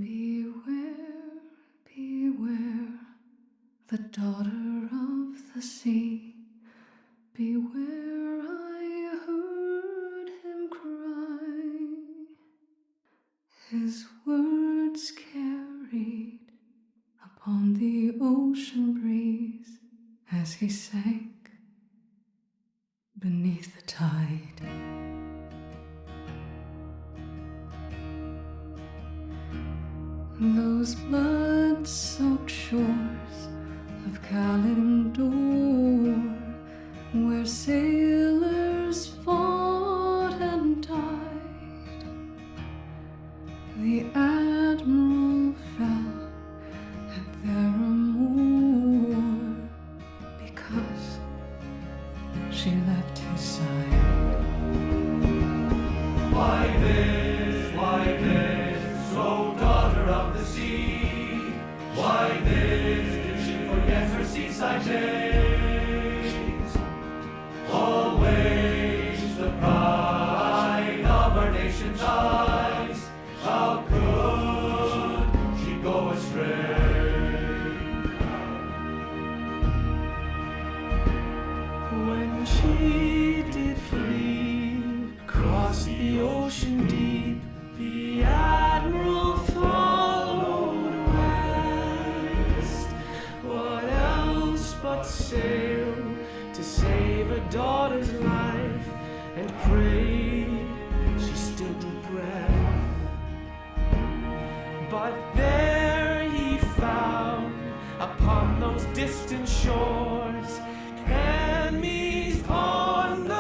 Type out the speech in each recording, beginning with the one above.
Beware, beware, the daughter of the sea. Beware, I heard him cry. His words carried upon the ocean breeze as he sank beneath the tide. Those blood-soaked shores of Kalimdor, where sailors fought and died, the admiral fell at their amour because she left his side. Why this, oh daughter of the sea? Why this, did she forget her seaside days? Always the pride of our nation's eyes. How could she go astray? When she did flee, across the ocean deep, the admiral followed west. What else but sail to save a daughter's life, and pray she still drew breath. But there he found upon those distant shores enemies on the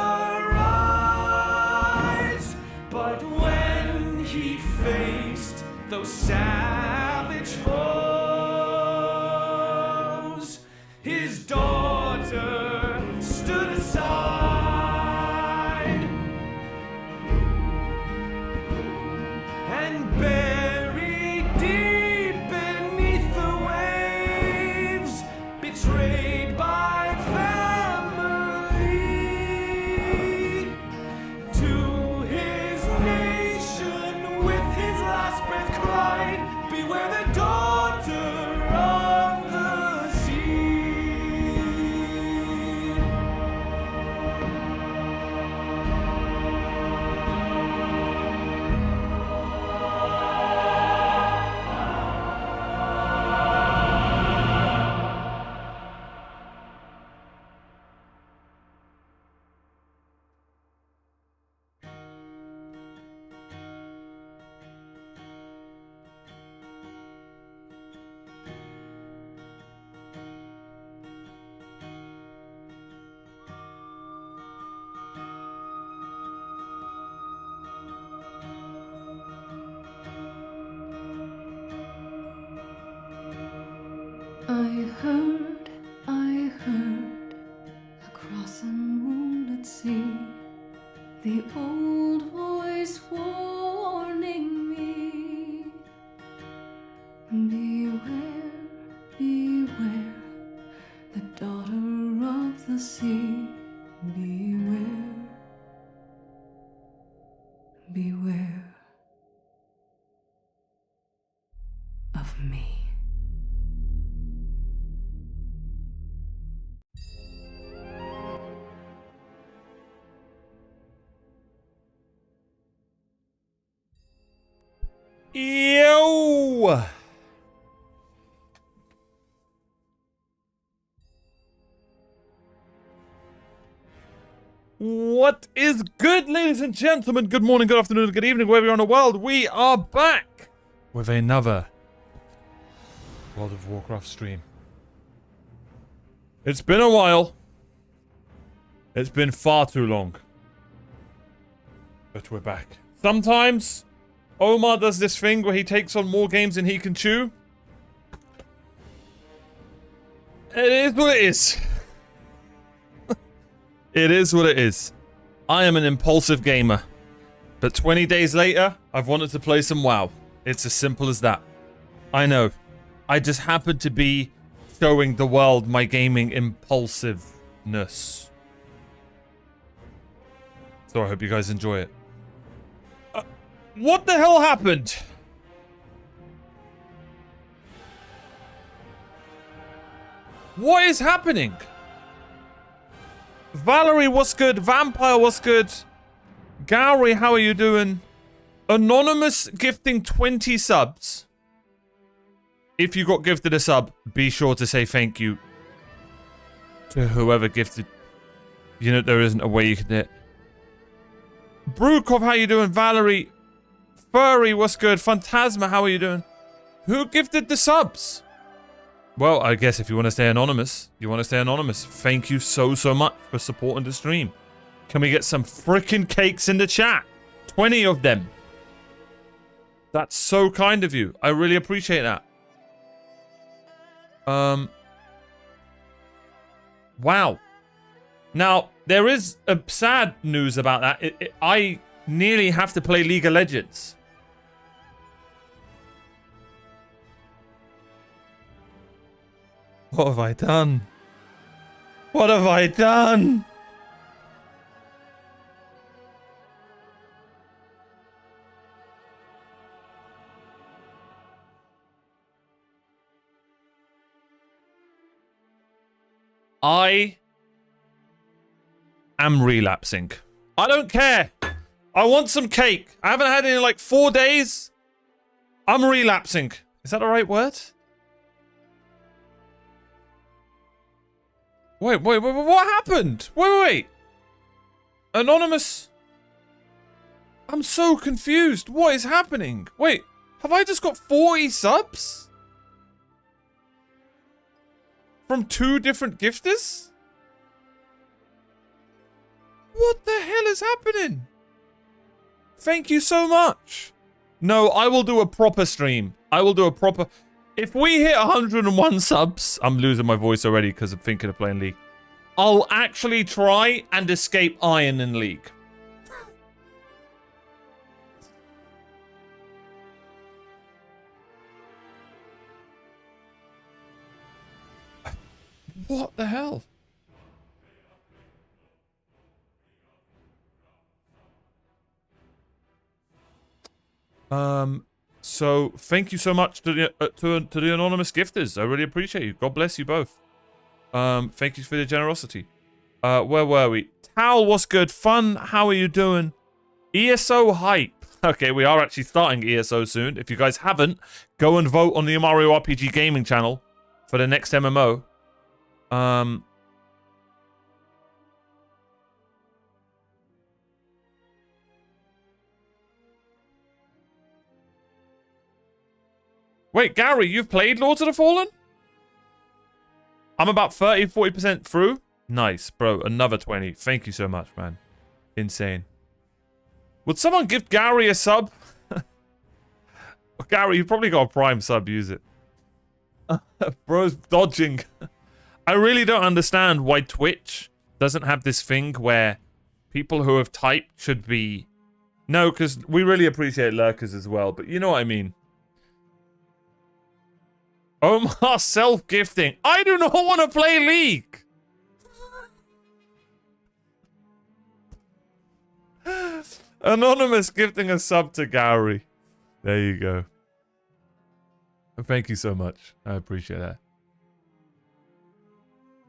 rise. But when he faced those savage foes, his daughter stood aside and buried deep beneath the waves, betrayed by family, to his nation with his last breath cried, beware the daughter of the sea. I heard, across a moonlit sea, the old voice warning me. Beware, beware, the daughter of the sea. Beware, beware of me. Yo! What is good, ladies and gentlemen? Good morning, good afternoon, good evening, wherever you're in the world. We are back with another World of Warcraft stream. It's been a while. It's been far too long. But we're back. Sometimes Omar does this thing where he takes on more games than he can chew. It is what it is. It is what it is. I am an impulsive gamer. But 20 days later, I've wanted to play some WoW. It's as simple as that. I know. I just happen to be showing the world my gaming impulsiveness. So I hope you guys enjoy it. What the hell happened? What is happening? Valerie, what's good? Vampire, what's good? Gowry, how are you doing? Anonymous gifting 20 subs. If you got gifted a sub, be sure to say thank you to whoever gifted. You know, there isn't a way you can do it. Brukov, how you doing? Valerie. Furry, what's good? Phantasma, how are you doing? Who gifted the subs? Well, I guess if you want to stay anonymous, you want to stay anonymous. Thank you so much for supporting the stream. Can we get some freaking cakes in the chat? 20 of them. That's so kind of you. I really appreciate that. Wow. Now, there is a sad news about that. I nearly have to play League of Legends. What have I done? What have I done? I am relapsing. I don't care. I want some cake. I haven't had it in like 4 days. I'm relapsing. Is that the right word? Wait, what happened? Wait. Anonymous. I'm so confused. What is happening? Wait, have I just got 40 subs? From 2 different gifters? What the hell is happening? Thank you so much. No, I will do a proper stream. I will do a proper... If we hit 101 subs... I'm losing my voice already because I'm thinking of playing League. I'll actually try and escape Iron in League. What the hell? So thank you so much to the anonymous gifters. I really appreciate you. God bless you both. Thank you for the generosity. Where were we? Tal, what's good? Fun, how are you doing? ESO hype. Okay, we are actually starting ESO soon. If you guys haven't, go and vote on the MMORPG gaming channel for the next MMO. Wait, Gary, you've played Lords of the Fallen? I'm about 30-40% through. Nice, bro. Another 20. Thank you so much, man. Insane. Would someone give Gary a sub? Gary, you probably got a Prime sub. Use it. Bro's dodging. I really don't understand why Twitch doesn't have this thing where people who have typed should be... No, because we really appreciate lurkers as well, but you know what I mean. Omar self-gifting. I do not want to play League. Anonymous gifting a sub to Gary. There you go. Thank you so much. I appreciate that.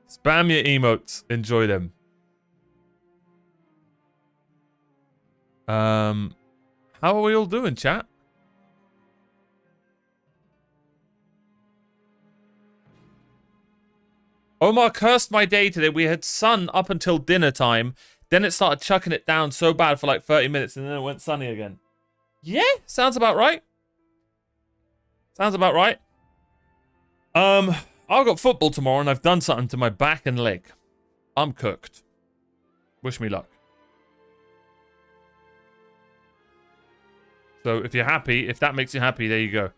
Spam your emotes. Enjoy them. How are we all doing, chat? Omar cursed my day today. We had sun up until dinner time. Then it started chucking it down so bad for like 30 minutes and then it went sunny again. Yeah, sounds about right. Sounds about right. I've got football tomorrow and I've done something to my back and leg. I'm cooked. Wish me luck. So if you're happy, if that makes you happy, there you go.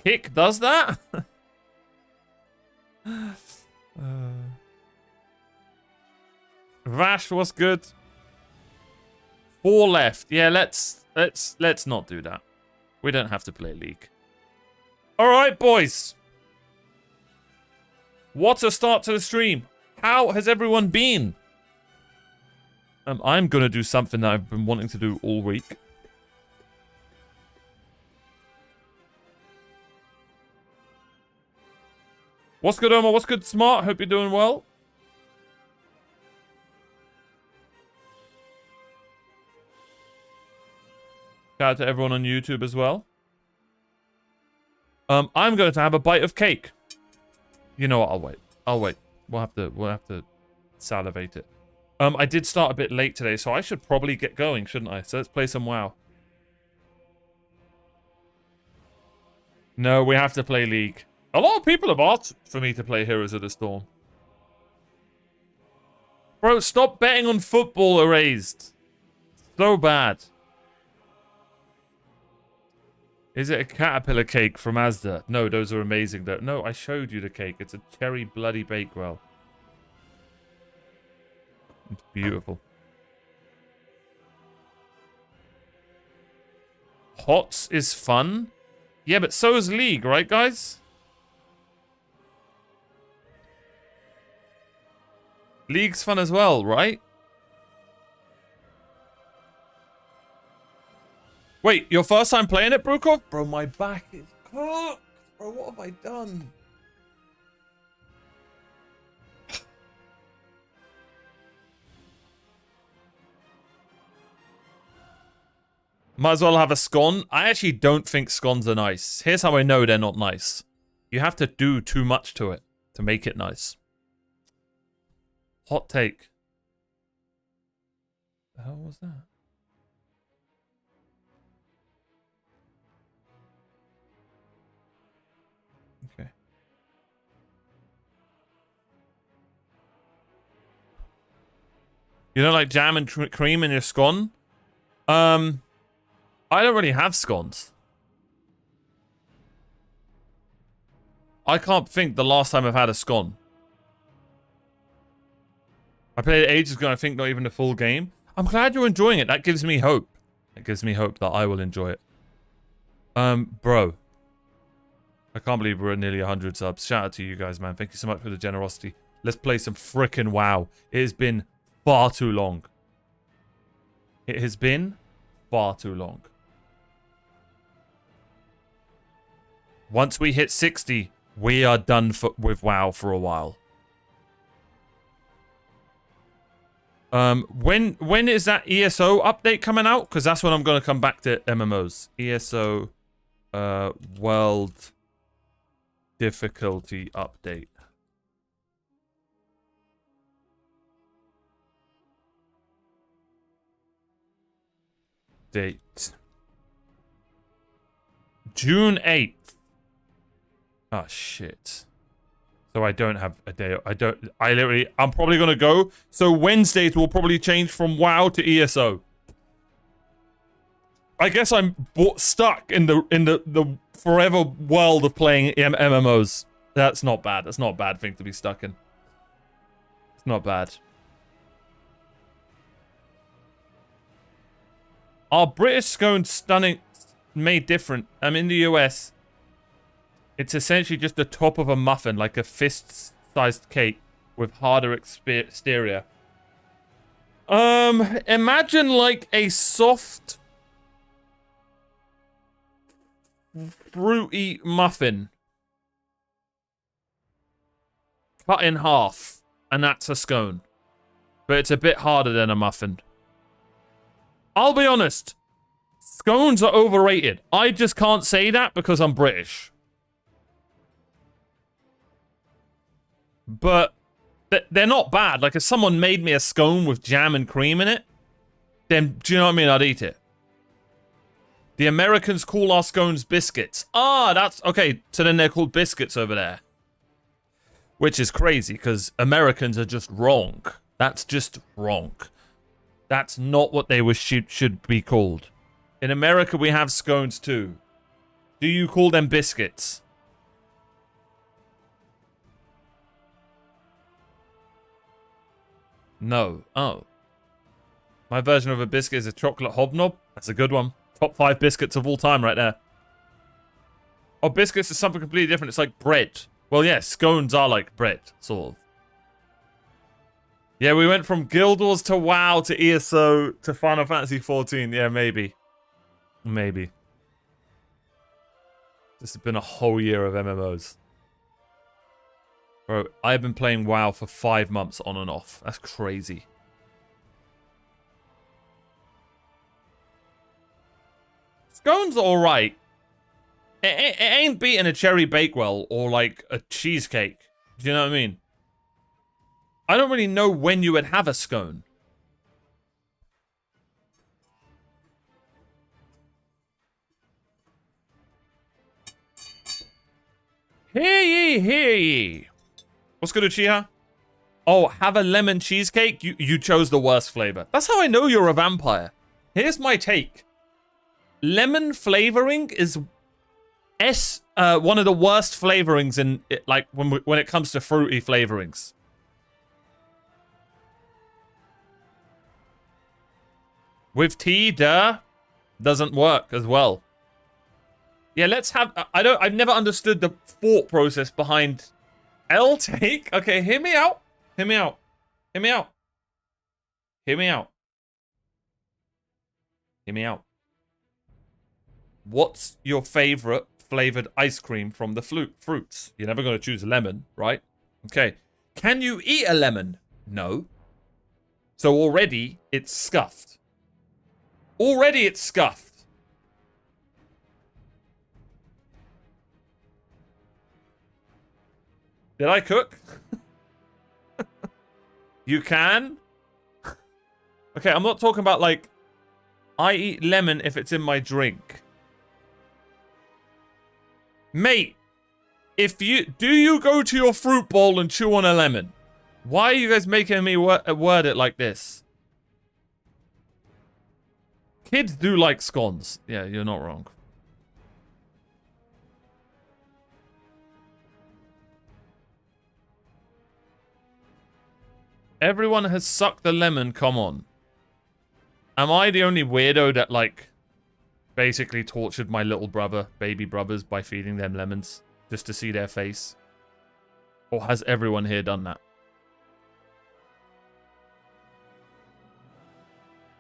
Kick does that? Vash, what's good? 4 left. Yeah, let's not do that. We don't have to play League. All right, boys. What a start to the stream. How has everyone been? I'm gonna do something that I've been wanting to do all week. What's good, Omar? What's good, Smart? Hope you're doing well. Shout out to everyone on YouTube as well. I'm going to have a bite of cake. You know what? I'll wait. I'll wait. We'll have to salivate it. I did start a bit late today, so I should probably get going, shouldn't I? So let's play some WoW. No, we have to play League. A lot of people have asked for me to play Heroes of the Storm. Bro, stop betting on football, Erased. So bad. Is it a caterpillar cake from Asda? No, those are amazing. Though. No, I showed you the cake. It's a cherry bloody bakewell. It's beautiful. HOTS is fun. Yeah, but so is League, right, guys? League's fun as well, right? Wait, your first time playing it, Brukov? Bro, my back is cooked. Bro, what have I done? Might as well have a scone. I actually don't think scones are nice. Here's how I know they're not nice. You have to do too much to it to make it nice. Hot take. The hell was that? Okay. You don't like jam and cream in your scone? I don't really have scones. I can't think the last time I've had a scone. I played it ages ago and I think not even the full game. I'm glad you're enjoying it. That gives me hope. It gives me hope that I will enjoy it. Bro. I can't believe we're at nearly 100 subs. Shout out to you guys, man. Thank you so much for the generosity. Let's play some frickin' WoW. It has been far too long. It has been far too long. Once we hit 60, we are done with WoW for a while. When is that ESO update coming out? Because that's when I'm going to come back to MMOs. ESO, World Difficulty Update. Date. June 8th. Oh, shit. So I don't have a day. I'm probably going to go. So Wednesdays will probably change from WoW to ESO. I guess I'm stuck in the forever world of playing MMOs. That's not bad. That's not a bad thing to be stuck in. It's not bad. Are British scones stunning made different? I'm in the US. It's essentially just the top of a muffin, like a fist-sized cake with harder exterior. Imagine like a soft, fruity muffin cut in half, and that's a scone. But it's a bit harder than a muffin. I'll be honest, scones are overrated. I just can't say that because I'm British. But they're not bad. Like, if someone made me a scone with jam and cream in it, then, do you know what I mean? I'd eat it. The Americans call our scones biscuits. Ah, that's... Okay, so then they're called biscuits over there. Which is crazy, because Americans are just wrong. That's just wrong. That's not what they should be called. In America, we have scones too. Do you call them biscuits? No. Oh. My version of a biscuit is a chocolate hobnob. That's a good one. Top 5 biscuits of all time right there. Oh, biscuits is something completely different. It's like bread. Well, yeah, scones are like bread, sort of. Yeah, we went from Guild Wars to WoW to ESO to Final Fantasy 14. Yeah, maybe. Maybe. This has been a whole year of MMOs. Bro, I've been playing WoW for 5 months on and off. That's crazy. Scones are alright. It ain't beating a cherry bakewell or like a cheesecake. Do you know what I mean? I don't really know when you would have a scone. Hear ye, hear ye. What's good, Uchiha? Oh, have a lemon cheesecake? You chose the worst flavor. That's how I know you're a vampire. Here's my take. Lemon flavoring is one of the worst flavorings in like when it comes to fruity flavorings. With tea, doesn't work as well. Yeah, let's have. I've never understood the thought process behind L take. Okay, hear me out. Hear me out. Hear me out. Hear me out. Hear me out. What's your favorite flavored ice cream from the fruits? You're never going to choose a lemon, right? Okay. Can you eat a lemon? No. So already it's scuffed. Already it's scuffed. Did I cook? You can? Okay, I'm not talking about like I eat lemon if it's in my drink. Mate, if do you go to your fruit bowl and chew on a lemon? Why are you guys making me word it like this? Kids do like scones. Yeah, you're not wrong. Everyone has sucked the lemon, come on. Am I the only weirdo that, like, basically tortured my little brother, baby brothers, by feeding them lemons just to see their face? Or has everyone here done that?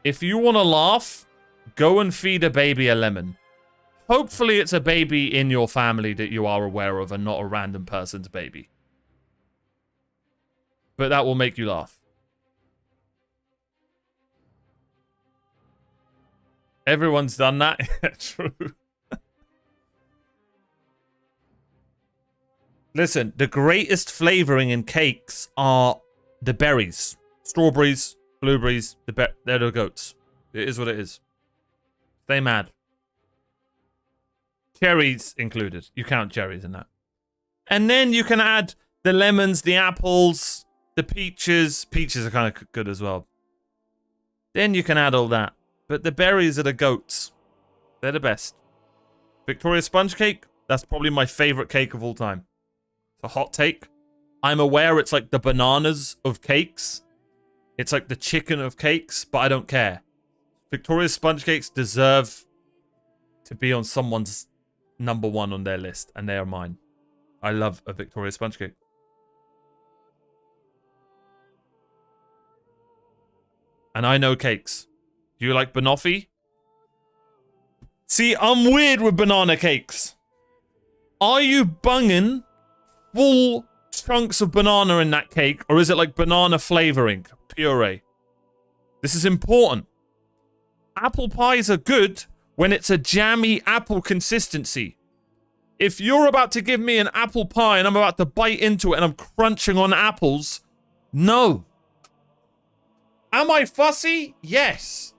If you want to laugh, go and feed a baby a lemon. Hopefully it's a baby in your family that you are aware of and not a random person's baby. But that will make you laugh. Everyone's done that. True. Listen, the greatest flavoring in cakes are the berries. Strawberries, blueberries, they're the goats. It is what it is. Stay mad. Cherries included. You count cherries in that. And then you can add the lemons, the apples, the peaches. Peaches are kind of good as well. Then you can add all that. But the berries are the goats. They're the best. Victoria sponge cake. That's probably my favorite cake of all time. It's a hot take. I'm aware it's like the bananas of cakes. It's like the chicken of cakes, but I don't care. Victoria sponge cakes deserve to be on someone's #1 on their list, and they are mine. I love a Victoria sponge cake. And I know cakes. Do you like banoffee? See, I'm weird with banana cakes. Are you bunging full chunks of banana in that cake, or is it like banana flavoring, puree? This is important. Apple pies are good when it's a jammy apple consistency. If you're about to give me an apple pie and I'm about to bite into it and I'm crunching on apples, no. Am I fussy? Yes.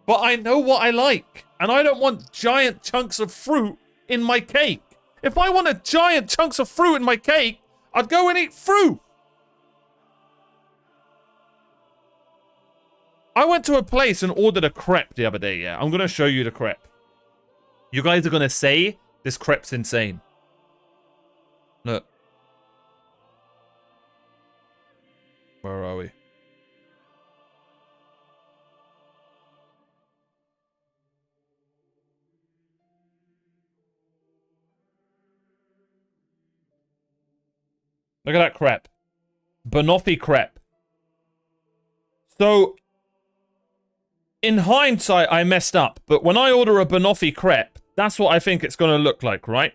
But I know what I like. And I don't want giant chunks of fruit in my cake. If I wanted giant chunks of fruit in my cake, I'd go and eat fruit. I went to a place and ordered a crepe the other day, yeah. I'm going to show you the crepe. You guys are going to say this crepe's insane. Look. Where are we? Look at that crepe. Banoffee crepe. So, in hindsight, I messed up. But when I order a banoffee crepe, that's what I think it's going to look like, right?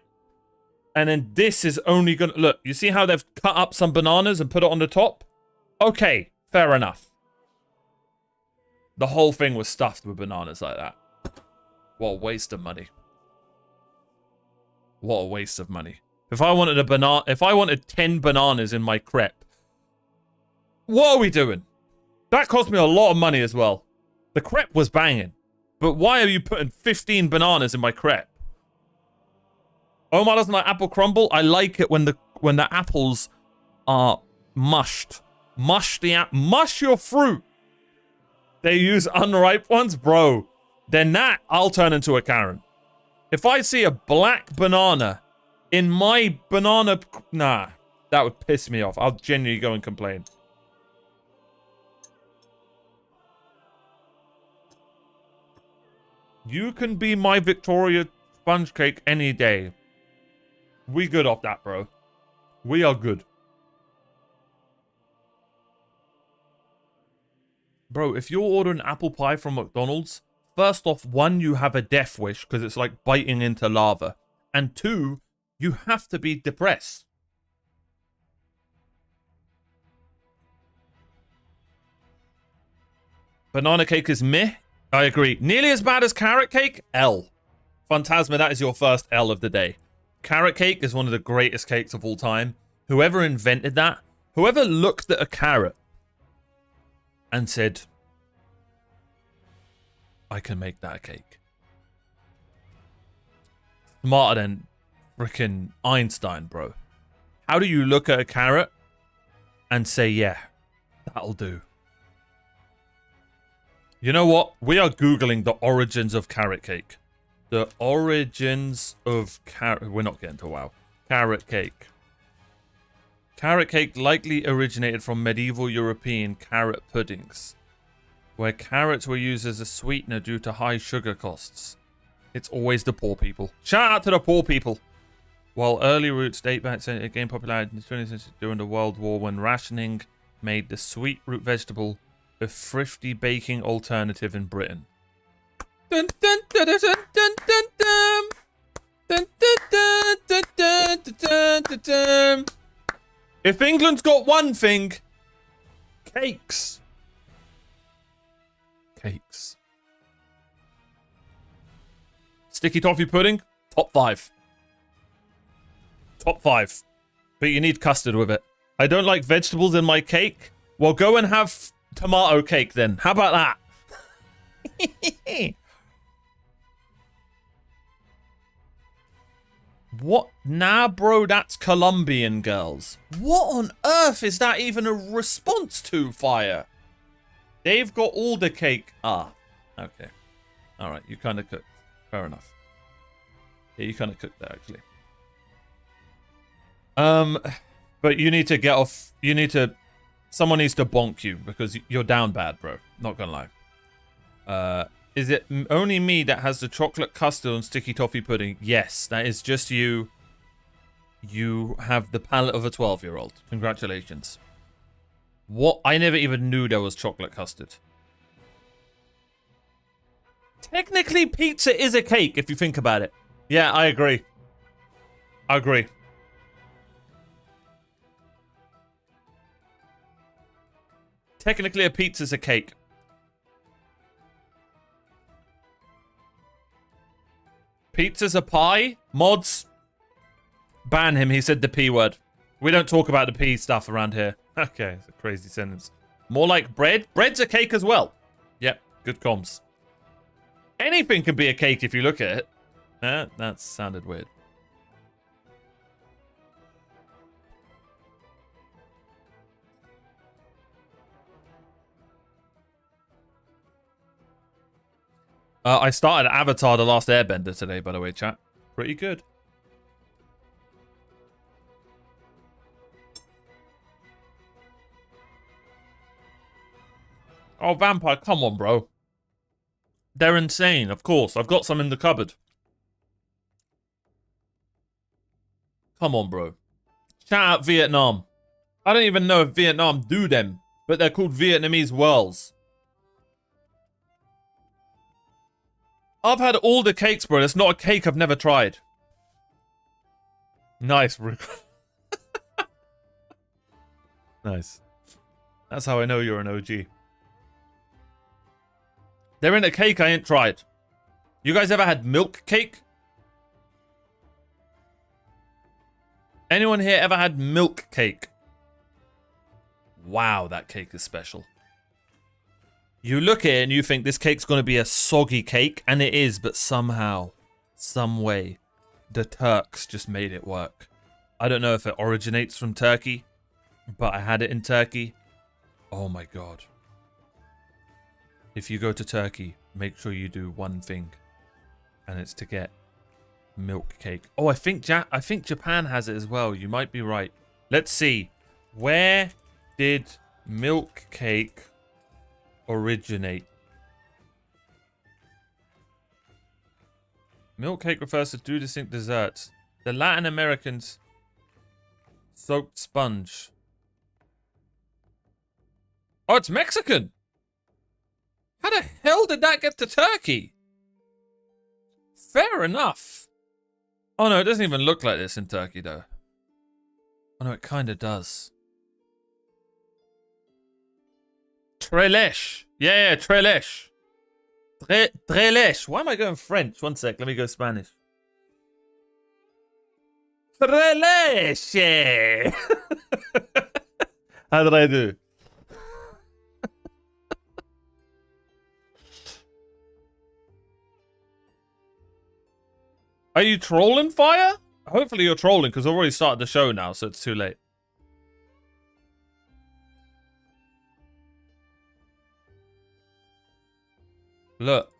And then this is only gonna... Look, you see how they've cut up some bananas and put it on the top? Okay, fair enough. The whole thing was stuffed with bananas like that. What a waste of money. What a waste of money. If I wanted a banana... If I wanted 10 bananas in my crepe, what are we doing? That cost me a lot of money as well. The crepe was banging. But why are you putting 15 bananas in my crepe? Omar doesn't like apple crumble. I like it when the apples are mushed. Mush your fruit. They use unripe ones, bro. Then that I'll turn into a Karen. If I see a black banana in my banana, nah, that would piss me off. I'll genuinely go and complain. You can be my Victoria sponge cake any day. We good off that, bro. We are good. Bro, if you're ordering apple pie from McDonald's, first off, one, you have a death wish because it's like biting into lava. And two, you have to be depressed. Banana cake is meh. I agree. Nearly as bad as carrot cake? L. Phantasma, that is your first L of the day. Carrot cake is one of the greatest cakes of all time. Whoever invented that, whoever looked at a carrot and said, I can make that a cake. Smarter than freaking Einstein, bro. How do you look at a carrot and say, yeah, that'll do? You know what? We are Googling the origins of carrot cake. The origins of carrot... We're not getting to WoW. Carrot cake. Carrot cake likely originated from medieval European carrot puddings, where carrots were used as a sweetener due to high sugar costs. It's always the poor people. Shout out to the poor people. While early roots date back to gain popularity in the 20th century during the World War, when rationing made the sweet root vegetable a thrifty baking alternative in Britain. Dun, dun, dun, dun, dun, dun, dun, dun. Dun, dun, dun, dun, dun, dun, dun, dun. If England's got one thing, cakes. Cakes. Sticky toffee pudding, top 5. Top 5. But you need custard with it. I don't like vegetables in my cake. Well, go and have tomato cake then. How about that? What? Nah, bro, that's Colombian girls. What on earth is that even a response to, Fire? They've got all the cake. Ah, okay. Alright, you kind of cooked. Fair enough. Yeah, you kind of cooked that, actually. But you need to get off. You need to... Someone needs to bonk you because you're down bad, bro. Not gonna lie. Is it only me that has the chocolate custard and sticky toffee pudding? Yes, that is just you. You have the palate of a 12-year-old. Congratulations. What? I never even knew there was chocolate custard. Technically, pizza is a cake if you think about it. Yeah, I agree. I agree. Technically, a pizza's a cake. Pizza's a pie? Mods? Ban him, he said the P word. We don't talk about the P stuff around here. Okay, it's a crazy sentence. More like bread? Bread's a cake as well. Yep, good comms. Anything can be a cake if you look at it. That sounded weird. I started Avatar The Last Airbender today, by the way, chat. Pretty good. Oh, Vampire, come on, bro. They're insane, of course. I've got some in the cupboard. Come on, bro. Shout out Vietnam. I don't even know if Vietnam do them, but they're called Vietnamese whirls. I've had all the cakes, bro. It's not a cake I've never tried. Nice. Nice. That's how I know you're an OG. They're in a cake I ain't tried. You guys ever had milk cake? Anyone here ever had milk cake? Wow, that cake is special. You look at it and you think this cake's going to be a soggy cake, and it is, but somehow, some way, the Turks just made it work. I don't know if it originates from Turkey, but I had it in Turkey. Oh my god. If you go to Turkey, make sure you do one thing, and it's to get milk cake. Oh, I think Japan has it as well. You might be right. Let's see. Where did milk cake originate? Milk cake refers to two distinct desserts. The Latin Americans soaked sponge. Oh, it's Mexican. How the hell did that get to Turkey? Fair enough. Oh no, it doesn't even look like this in Turkey though. Oh no, it kind of does. Trelesh. Yeah, trelesh. Trelesh. Why am I going French? One sec, let me go Spanish. Trelesh. How did I do? Are you trolling, Fire? Hopefully you're trolling, because I've already started the show now, so it's too late. Look.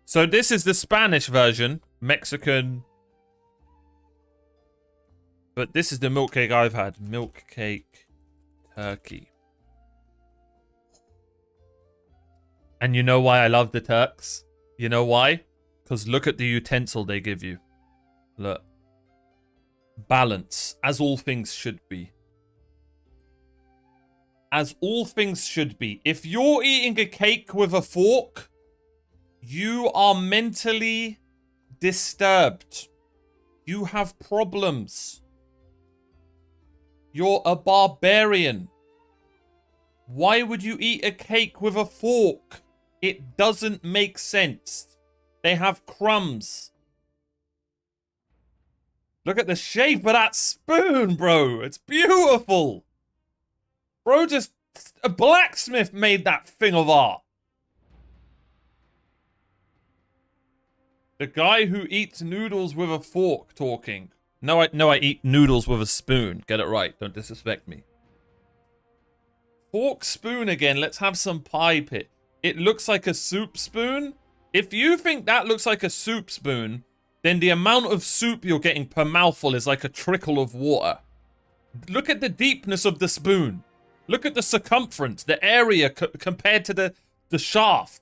So this is the Spanish version. Mexican. But this is the milk cake I've had. Milk cake Turkey. And you know why I love the Turks? You know why? Because look at the utensil they give you. Look. Balance. As all things should be. As all things should be. If you're eating a cake with a fork, you are mentally disturbed. You have problems. You're a barbarian. Why would you eat a cake with a fork? It doesn't make sense. They have crumbs. Look at the shape of that spoon, bro. It's beautiful. Bro, just a blacksmith made that thing of art. The guy who eats noodles with a fork talking. No, I eat noodles with a spoon. Get it right. Don't disrespect me. Fork spoon again. Let's have some pie pit. It looks like a soup spoon. If you think that looks like a soup spoon, then the amount of soup you're getting per mouthful is like a trickle of water. Look at the deepness of the spoon. Look at the circumference, the area compared to the shaft.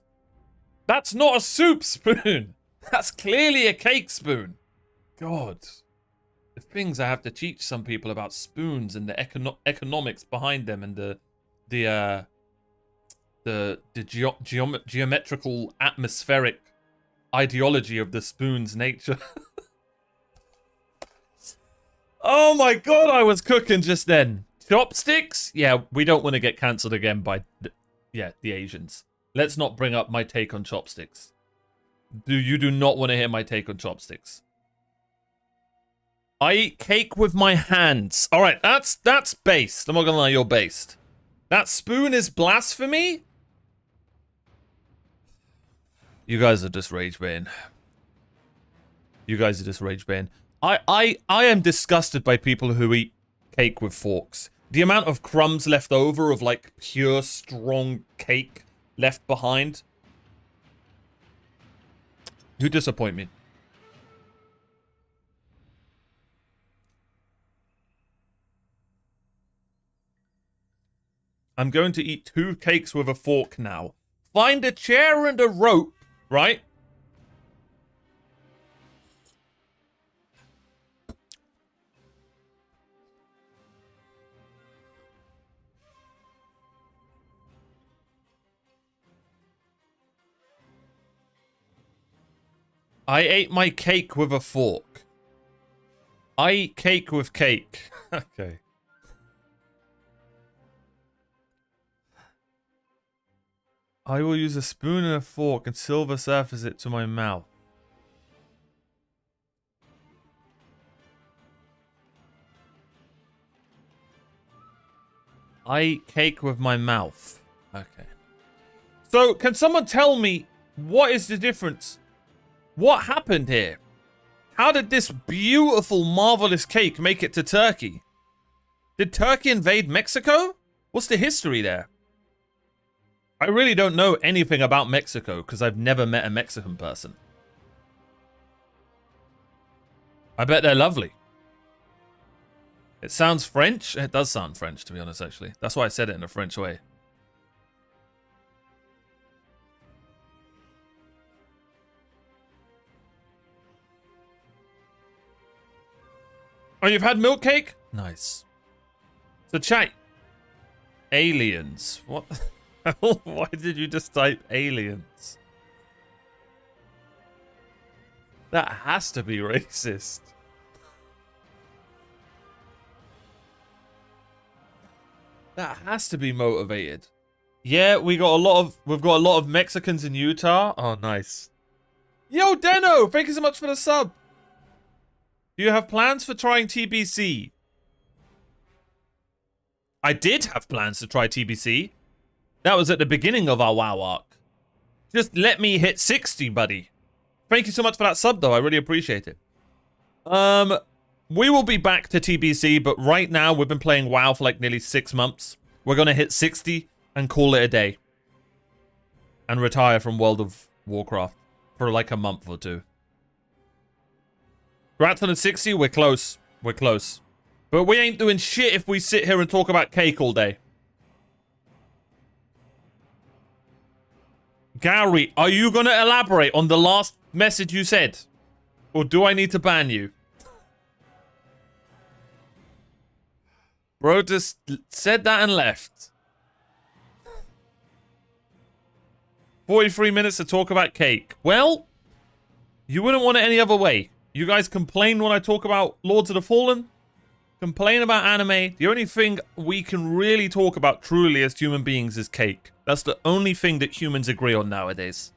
That's not a soup spoon. That's clearly a cake spoon. God. The things I have to teach some people about spoons and the economics behind them and the geometrical atmospheric ideology of the spoon's nature. Oh my god, I was cooking just then. Chopsticks? Yeah, we don't want to get cancelled again by the Asians. Let's not bring up my take on chopsticks. You do not want to hear my take on chopsticks. I eat cake with my hands. All right, that's based. I'm not gonna lie, you're based. That spoon is blasphemy? You guys are just rage baiting. You guys are just rage baiting. I am disgusted by people who eat cake with forks. The amount of crumbs left over of like pure strong cake left behind. You disappoint me. I'm going to eat 2 cakes with a fork now. Find a chair and a rope, right? I ate my cake with a fork. I eat cake with cake. Okay. I will use a spoon and a fork and silver surface it to my mouth. I eat cake with my mouth. Okay. So, can someone tell me what is the difference? What happened here? How did this beautiful, marvelous cake make it to Turkey? Did Turkey invade Mexico? What's the history there? I really don't know anything about Mexico because I've never met a Mexican person. I bet they're lovely. It sounds French. It does sound French, to be honest, actually. That's why I said it in a French way. Oh, you've had milk cake? Nice. So, chat. Aliens. What? Why did you just type aliens? That has to be racist. That has to be motivated. Yeah, we've got a lot of Mexicans in Utah. Oh, nice. Yo, Deno, thank you so much for the sub. Do you have plans for trying TBC? I did have plans to try TBC. That was at the beginning of our WoW arc. Just let me hit 60, buddy. Thank you so much for that sub, though. I really appreciate it. We will be back to TBC, but right now we've been playing WoW for like nearly 6 months. We're going to hit 60 and call it a day. And retire from World of Warcraft for like a month or two. Congrats on the 60, we're close. We're close. But we ain't doing shit if we sit here and talk about cake all day. Gary, are you going to elaborate on the last message you said? Or do I need to ban you? Bro just said that and left. 43 minutes to talk about cake. Well, you wouldn't want it any other way. You guys complain when I talk about Lords of the Fallen. Complain about anime. The only thing we can really talk about truly as human beings is cake. That's the only thing that humans agree on nowadays.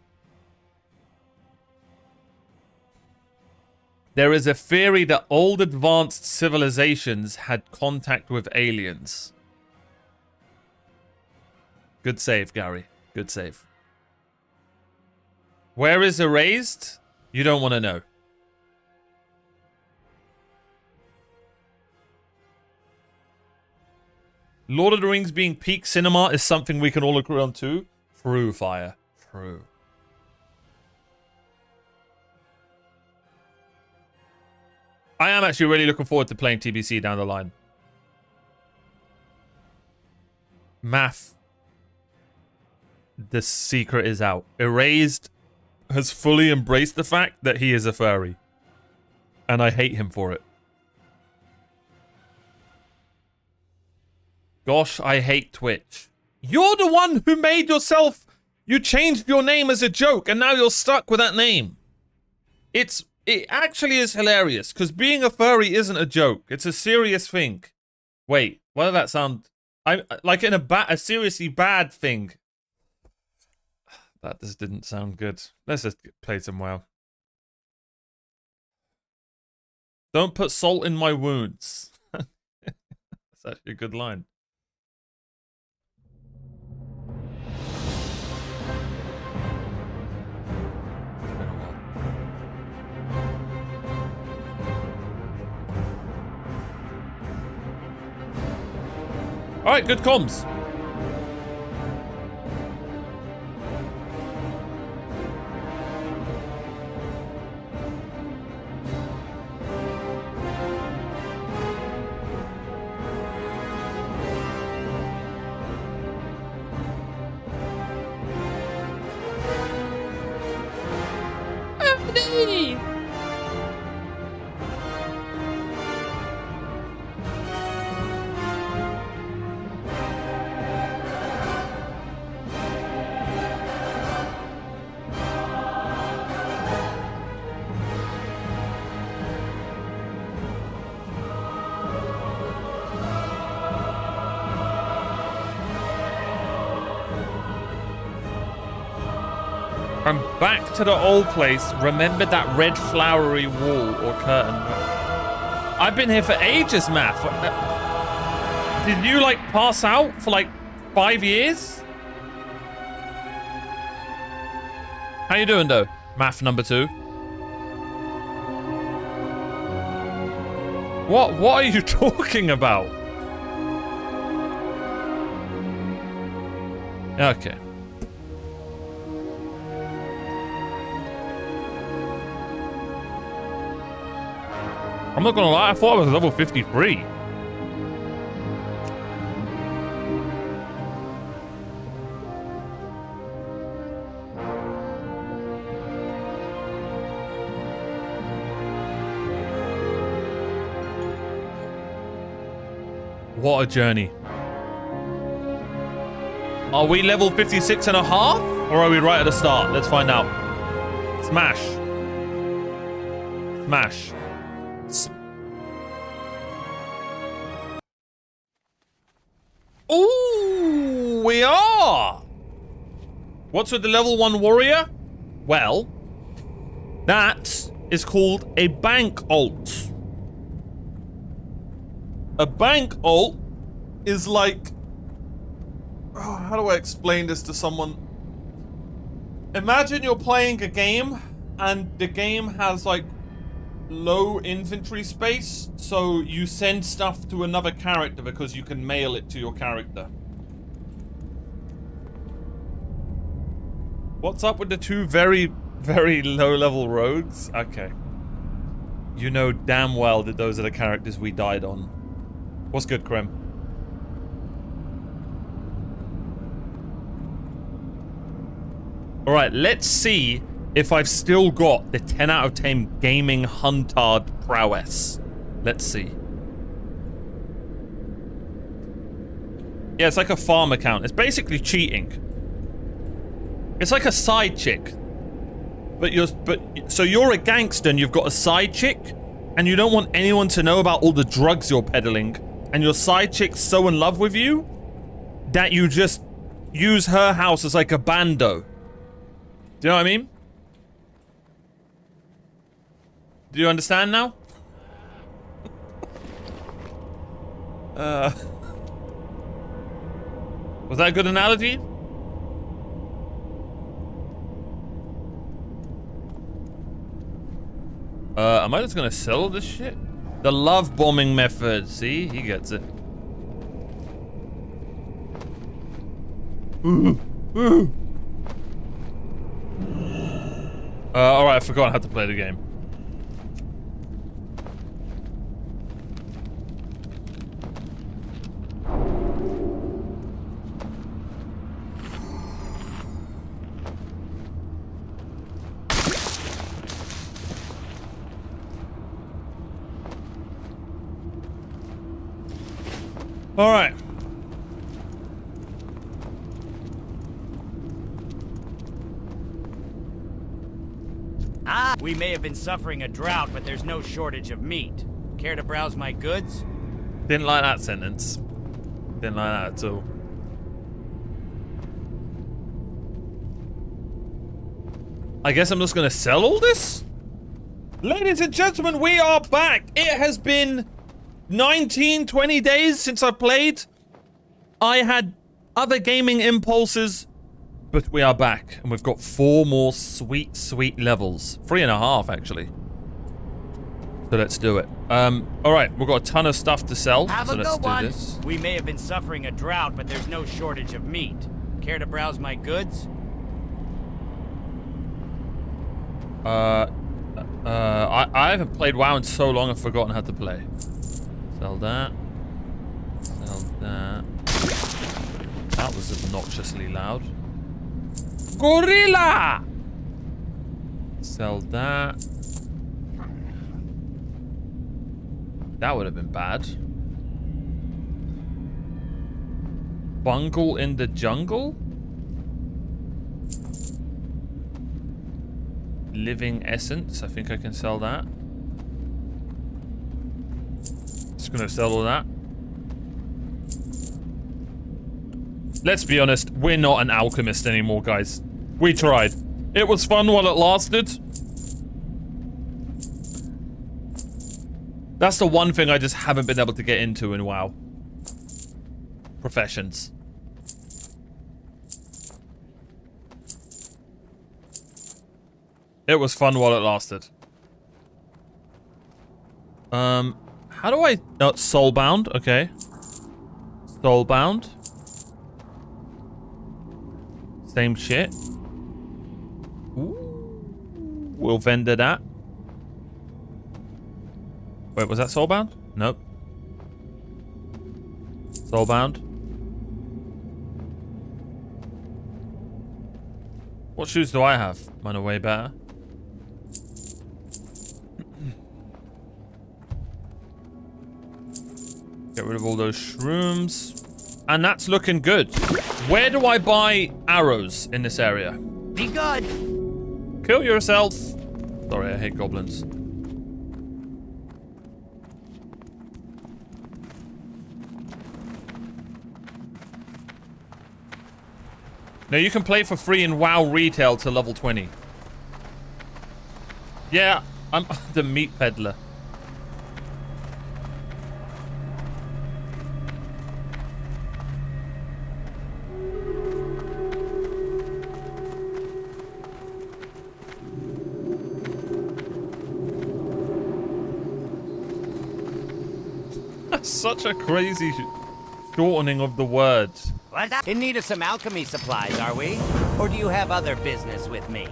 There is a theory that old advanced civilizations had contact with aliens. Good save, Gary. Good save. Where is Erased? You don't want to know. Lord of the Rings being peak cinema is something we can all agree on too. True, Fire. True. I am actually really looking forward to playing TBC down the line. Math. The secret is out. Erased has fully embraced the fact that he is a furry. And I hate him for it. Gosh, I hate Twitch. You're the one who made yourself... You changed your name as a joke, and now you're stuck with that name. It actually is hilarious, because being a furry isn't a joke. It's a serious thing. Wait, why did that sound... like in a seriously bad thing. That just didn't sound good. Let's just play some WoW. Don't put salt in my wounds. That's actually a good line. Alright, good comms. Back to the old place. Remember that red flowery wall or curtain. I've been here for ages, Math. Did you, like, pass out for, like, 5 years? How you doing, though? Math number 2. What are you talking about? Okay. I'm not gonna lie, I thought I was level 53. What a journey. Are we level 56 and a half? Or are we right at the start? Let's find out. Smash. Smash. Ooh, we are. What's with the level 1 warrior? Well, that is called a bank ult. A bank ult is like... Oh, how do I explain this to someone? Imagine you're playing a game and the game has like low inventory space, so you send stuff to another character because you can mail it to your character. What's up with the 2 very, very low level rogues? Okay. You know damn well that those are the characters we died on. What's good, Krem? Alright, let's see if I've still got the 10 out of 10 gaming huntard prowess. Let's see. Yeah, it's like a farm account. It's basically cheating. It's like a side chick. So you're a gangster and you've got a side chick and you don't want anyone to know about all the drugs you're peddling, and your side chick's so in love with you that you just use her house as like a bando. Do you know what I mean? Do you understand now? Was that a good analogy? Am I just gonna sell this shit? The love bombing method. See? He gets it. Alright, I forgot how to play the game. Alright. We may have been suffering a drought, but there's no shortage of meat. Care to browse my goods? Didn't like that sentence. Didn't like that at all. I guess I'm just gonna sell all this? Ladies and gentlemen, we are back! It has been 19, 20 days since I played. I had other gaming impulses, but we are back, and we've got 4 more sweet, sweet levels. 3.5, actually. So let's do it. Alright, we've got a ton of stuff to sell, so let's do this. We may have been suffering a drought, but there's no shortage of meat. Care to browse my goods? I haven't played WoW in so long I've forgotten how to play. Sell that. Sell that. That was obnoxiously loud. Gorilla! Sell that. That would have been bad. Bungle in the jungle? Living essence. I think I can sell that. Just gonna sell all that. Let's be honest, we're not an alchemist anymore, guys. We tried. It was fun while it lasted. That's the one thing I just haven't been able to get into in WoW. Professions. It was fun while it lasted. How do I... No, Soulbound, okay. Soulbound. Same shit. Ooh. We'll vendor that. Wait, was that Soulbound? Nope. Soulbound. What shoes do I have? Mine are way better. Get rid of all those shrooms. And that's looking good. Where do I buy arrows in this area? Be good. Kill yourself. Sorry, I hate goblins. Now you can play for free in WoW Retail to level 20. Yeah, I'm the meat peddler. That's such a crazy shortening of the words. What's that? In need of some alchemy supplies, are we? Or do you have other business with me?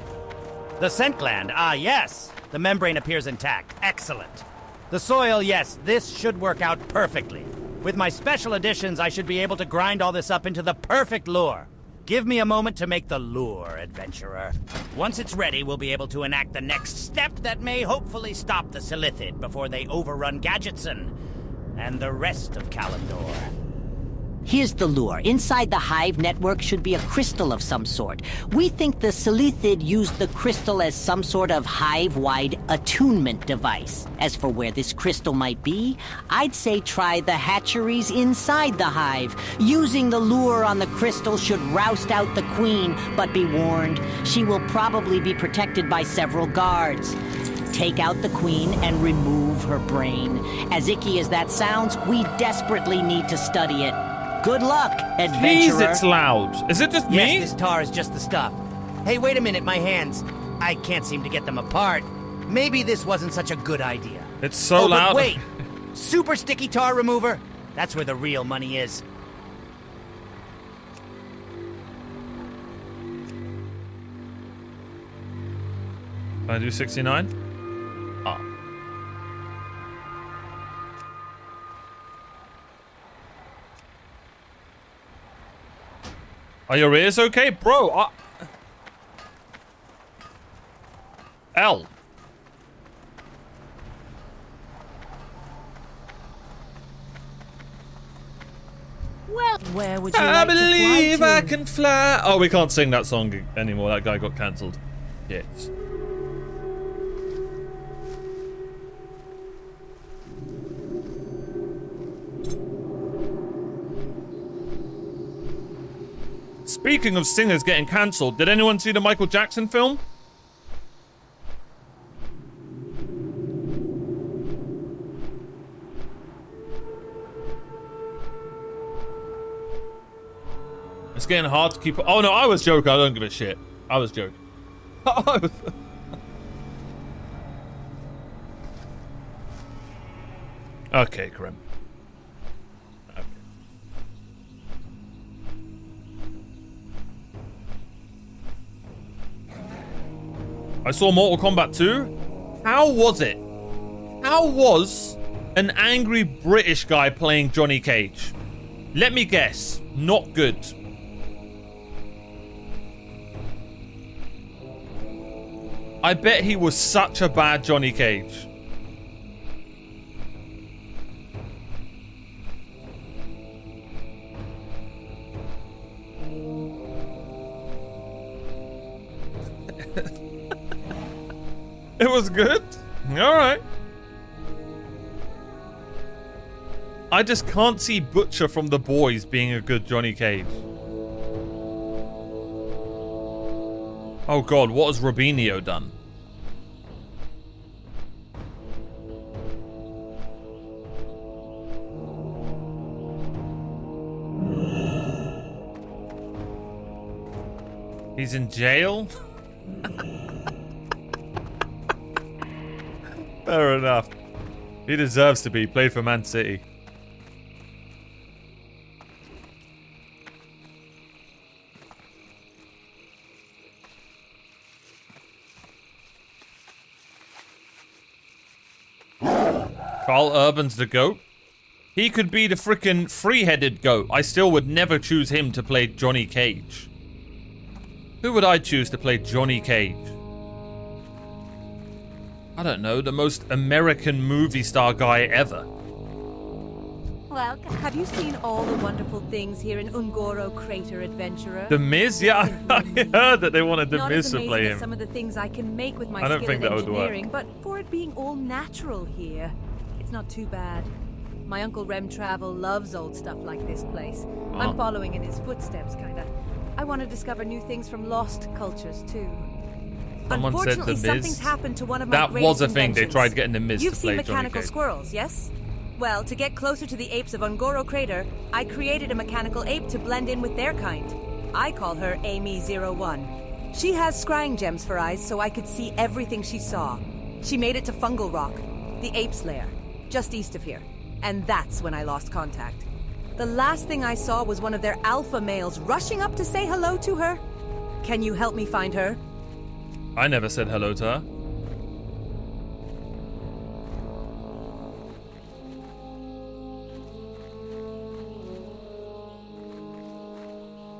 The scent gland, ah yes. The membrane appears intact, excellent. The soil, yes, this should work out perfectly. With my special additions, I should be able to grind all this up into the perfect lure. Give me a moment to make the lure, adventurer. Once it's ready, we'll be able to enact the next step that may hopefully stop the Silithid before they overrun Gadgetson and the rest of Kalimdor. Here's the lure. Inside the hive network should be a crystal of some sort. We think the Silithid used the crystal as some sort of hive-wide attunement device. As for where this crystal might be, I'd say try the hatcheries inside the hive. Using the lure on the crystal should roust out the queen, but be warned, she will probably be protected by several guards. Take out the queen and remove her brain. As icky as that sounds, we desperately need to study it. Good luck, adventurer. Jeez, it's loud. Is it just me? Yes, this tar is just the stuff. Hey, wait a minute, my hands. I can't seem to get them apart. Maybe this wasn't such a good idea. It's so but loud. Wait, super sticky tar remover? That's where the real money is. Can I do 69? Ah. Are your ears okay? Bro, L. Well, where would you I like to believe fly to? I can fly. Oh, we can't sing that song anymore. That guy got cancelled. Shit. Speaking of singers getting cancelled, did anyone see the Michael Jackson film? It's getting hard to keep... Oh no, I was joking. I don't give a shit. I was joking. Okay, Grim. Okay. I saw Mortal Kombat 2. How was it? How was an angry British guy playing Johnny Cage? Let me guess. Not good. I bet he was such a bad Johnny Cage. It was good? Alright. I just can't see Butcher from The Boys being a good Johnny Cage. Oh god, what has Robinho done? He's in jail? Fair enough. He deserves to be. Played for Man City. Carl Urban's the GOAT. He could be the frickin' free-headed GOAT. I still would never choose him to play Johnny Cage. Who would I choose to play Johnny Cage? I don't know, the most American movie star guy ever. Well, have you seen all the wonderful things here in Ungoro Crater, Adventurer? The Miz? Yeah, I heard that they wanted The Not Miz as to amazing play as him. some of the things I can make with my I don't skill think of that would work. engineering, but for it being all natural here, it's not too bad. My Uncle Rem Travel loves old stuff like this place. I'm following in his footsteps, kinda. I want to discover new things from lost cultures, too. Someone said The Unfortunately, Miz. something's happened to one of my That greatest was a thing. They inventions. tried getting The Miz You've to play seen Johnny mechanical Cage. squirrels, yes? Well, to get closer to the apes of Ungoro Crater, I created a mechanical ape to blend in with their kind. I call her Amy01. She has scrying gems for eyes, so I could see everything she saw. She made it to Fungal Rock, the ape's lair, just east of here. And that's when I lost contact. The last thing I saw was one of their alpha males rushing up to say hello to her. Can you help me find her? I never said hello to her.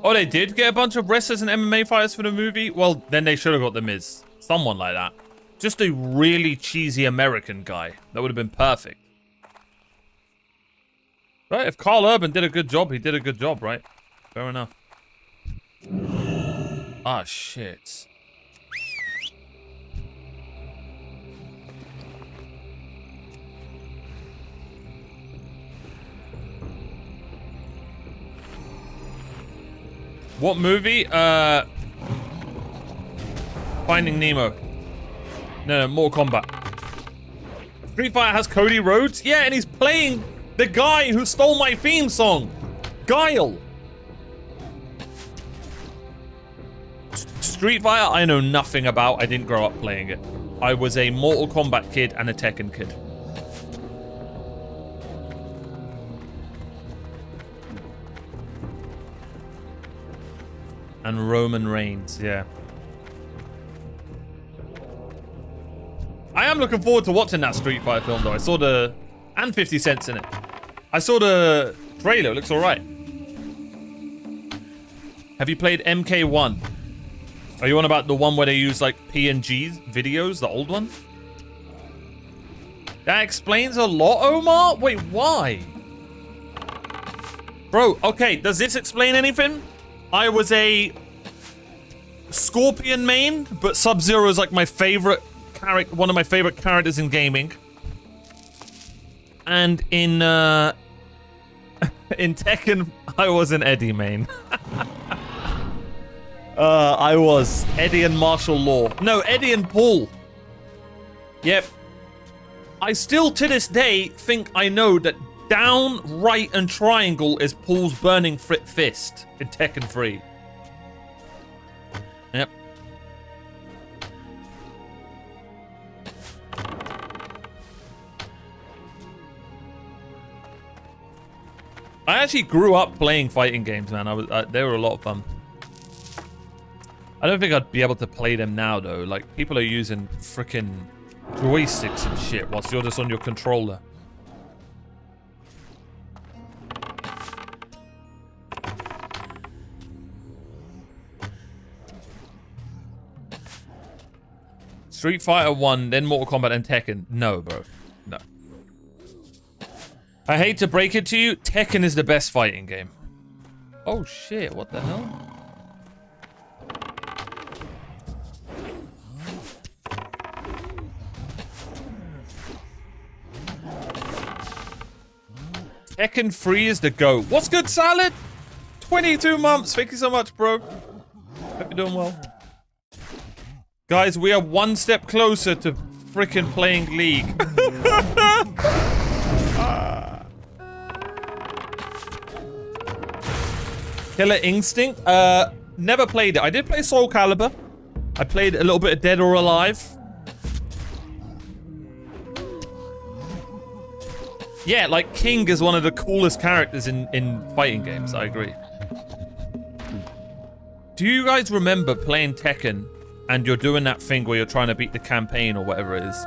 Oh, they did get a bunch of wrestlers and MMA fighters for the movie? Well, then they should have got The Miz. Someone like that. Just a really cheesy American guy. That would have been perfect. Right, if Carl Urban did a good job, he did a good job, right? Fair enough. Ah, shit. What movie? Finding Nemo. No, Mortal Kombat. Street Fighter has Cody Rhodes? Yeah, and he's playing the guy who stole my theme song. Guile. Street Fighter, I know nothing about. I didn't grow up playing it. I was a Mortal Kombat kid and a Tekken kid. And Roman Reigns, yeah. I am looking forward to watching that Street Fighter film, though. I saw the... And 50 Cent's in it. I saw the trailer. It looks alright. Have you played MK1? Are you on about the one where they use, like, PNG videos? The old one? That explains a lot, Omar? Wait, why? Bro, okay, does this explain anything? I was a Scorpion main, but Sub-Zero is like my favorite character, one of my favorite characters in gaming. And in in Tekken, I was an Eddie main. I was Eddie and Martial Law. No, Eddie and Paul. Yep. I still to this day think I know that down, right, and triangle is Paul's burning fist in Tekken 3. Yep. I actually grew up playing fighting games, man. They were a lot of fun. I don't think I'd be able to play them now, though. Like, people are using freaking joysticks and shit whilst you're just on your controller. Street Fighter 1, then Mortal Kombat, and Tekken. No, bro. No. I hate to break it to you, Tekken is the best fighting game. Oh shit, what the hell? Tekken 3 is the GOAT. What's good, Salad? 22 months. Thank you so much, bro. Hope you're doing well. Guys, we are one step closer to freaking playing League. Killer Instinct? Never played it. I did play Soul Calibur. I played a little bit of Dead or Alive. Yeah, like King is one of the coolest characters in fighting games. I agree. Do you guys remember playing Tekken and you're doing that thing where you're trying to beat the campaign or whatever it is,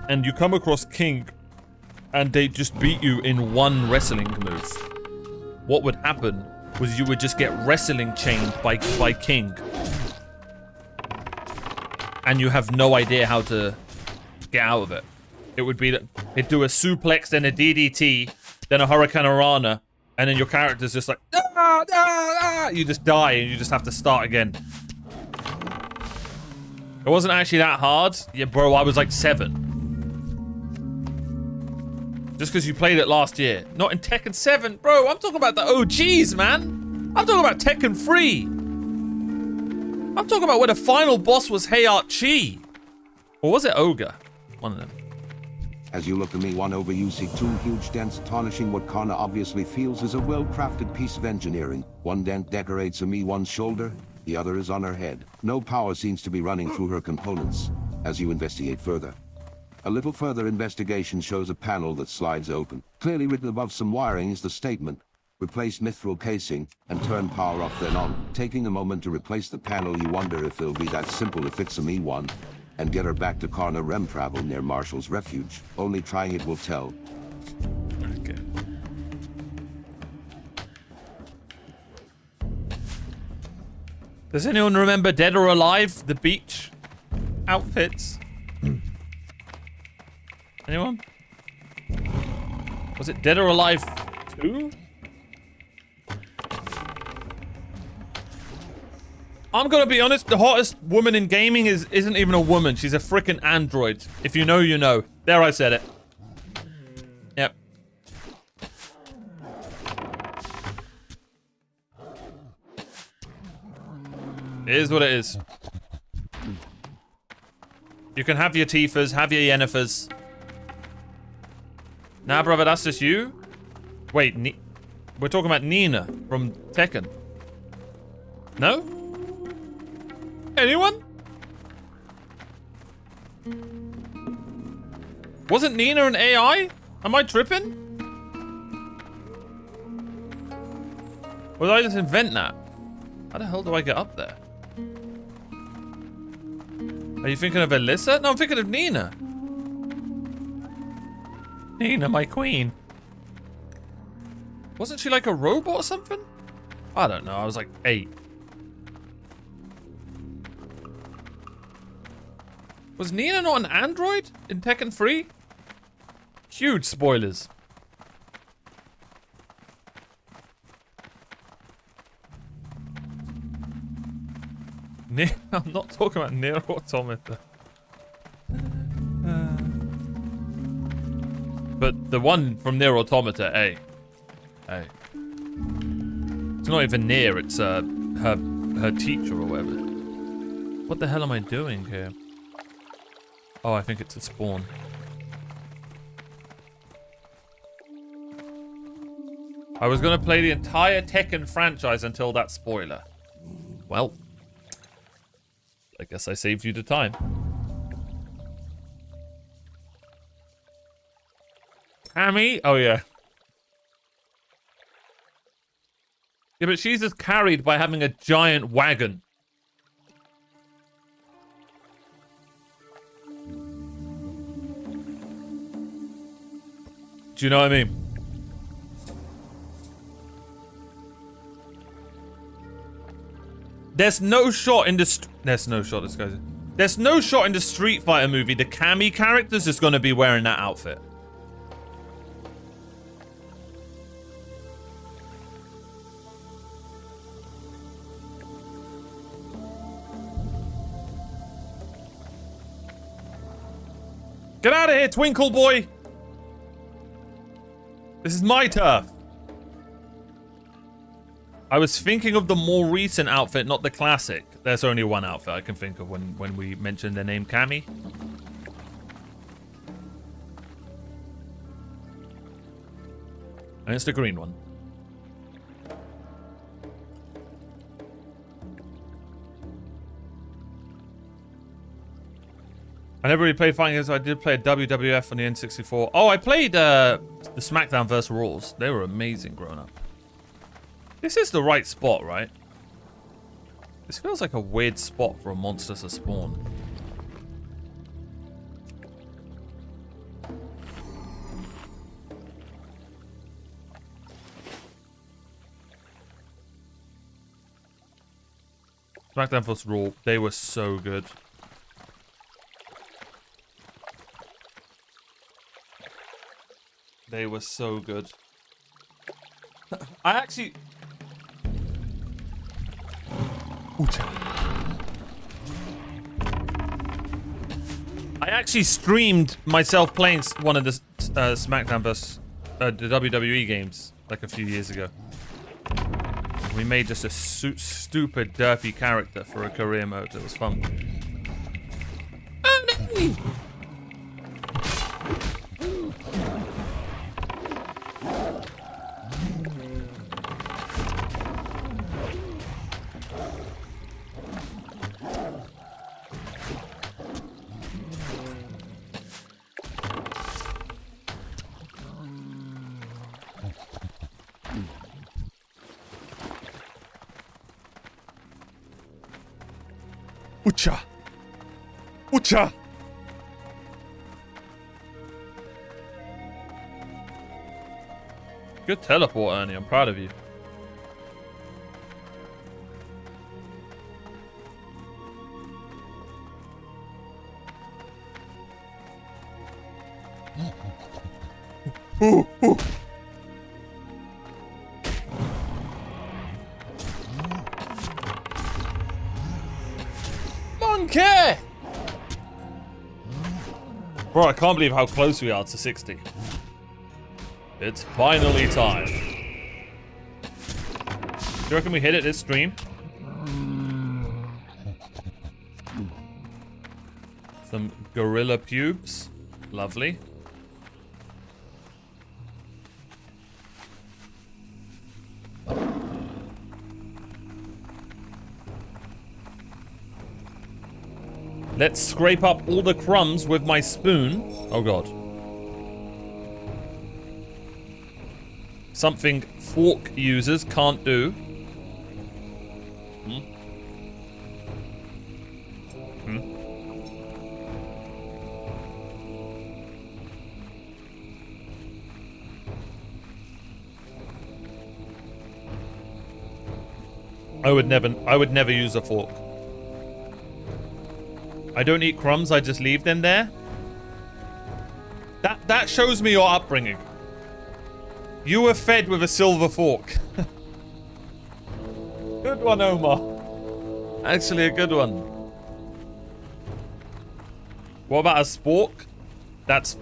and you come across King and they just beat you in one wrestling move? What would happen was you would just get wrestling chained by King. And you have no idea how to get out of it. It would be that he'd do a suplex, then a DDT, then a Hurricane Rana, and then your character's just like, ah, ah, ah. You just die and you just have to start again. It wasn't actually that hard. Yeah, bro, I was like 7. Just because you played it last year. Not in Tekken 7. Bro, I'm talking about the OGs, man. I'm talking about Tekken 3. I'm talking about where the final boss was Hayat Chi. Or was it Ogre? One of them. As you look at me one over, you see 2 huge dents tarnishing what Kana obviously feels is a well-crafted piece of engineering. One dent decorates one's shoulder, the other is on her head. No power seems to be running through her components. As you investigate further, a little further investigation shows a panel that slides open. Clearly written above some wiring is the statement, replace mithril casing and turn power off then on. Taking a moment to replace the panel, you wonder if it'll be that simple if it's a one, and get her back to Karna Rem travel near Marshall's Refuge. Only trying it will tell. Okay. Does anyone remember Dead or Alive? The beach outfits? Anyone? Was it Dead or Alive 2? I'm gonna be honest, the hottest woman in gaming isn't even a woman. She's a frickin' android. If you know, you know. There, I said it. Yep. It is what it is. You can have your Tifas, have your Yennifers. Nah, brother, that's just you? Wait, we're talking about Nina from Tekken. No? Anyone? Wasn't Nina an AI? Am I tripping? Or did I just invent that? How the hell do I get up there? Are you thinking of Alyssa? No, I'm thinking of Nina. Nina, my queen. Wasn't she like a robot or something? I don't know, I was like 8. Was Nina not an android in Tekken 3? Huge spoilers. I'm not talking about Nier Automata. But the one from Nier Automata, hey. Hey. It's not even Nier, it's her teacher or whatever. What the hell am I doing here? Oh, I think it's a spawn. I was gonna play the entire Tekken franchise until that spoiler. Well, I guess I saved you the time. Cammy? Oh, yeah. Yeah, but she's just carried by having a giant wagon. Do you know what I mean? There's no shot in the There's no shot in the Street Fighter movie the Cammy character's just gonna be wearing that outfit. Get out of here, Twinkle Boy! This is my turf. I was thinking of the more recent outfit, not the classic. There's only one outfit I can think of when we mentioned the name Cammy. And it's the green one. I never really played fighting games. I did play a WWF on the N64. Oh, I played the SmackDown vs. Raws. They were amazing growing up. This is the right spot, right? This feels like a weird spot for a monster to spawn. SmackDown vs. Raw, they were so good. They were so good. I actually... I actually streamed myself playing one of the SmackDown vs. The WWE games like a few years ago. We made just a stupid, derpy character for a career mode. It was fun. Ucha! Ucha! Good teleport, Ernie. I'm proud of you. Ooh, ooh. Monkey! Bro, I can't believe how close we are to 60. It's finally time. Do you reckon we hit it this stream? Some gorilla pubes. Lovely. Let's scrape up all the crumbs with my spoon. Oh god. Something fork users can't do. I would never use a fork. I don't eat crumbs, I just leave them there. That shows me your upbringing. You were fed with a silver fork. Good one, Omar. Actually a good one. What about a spork? That's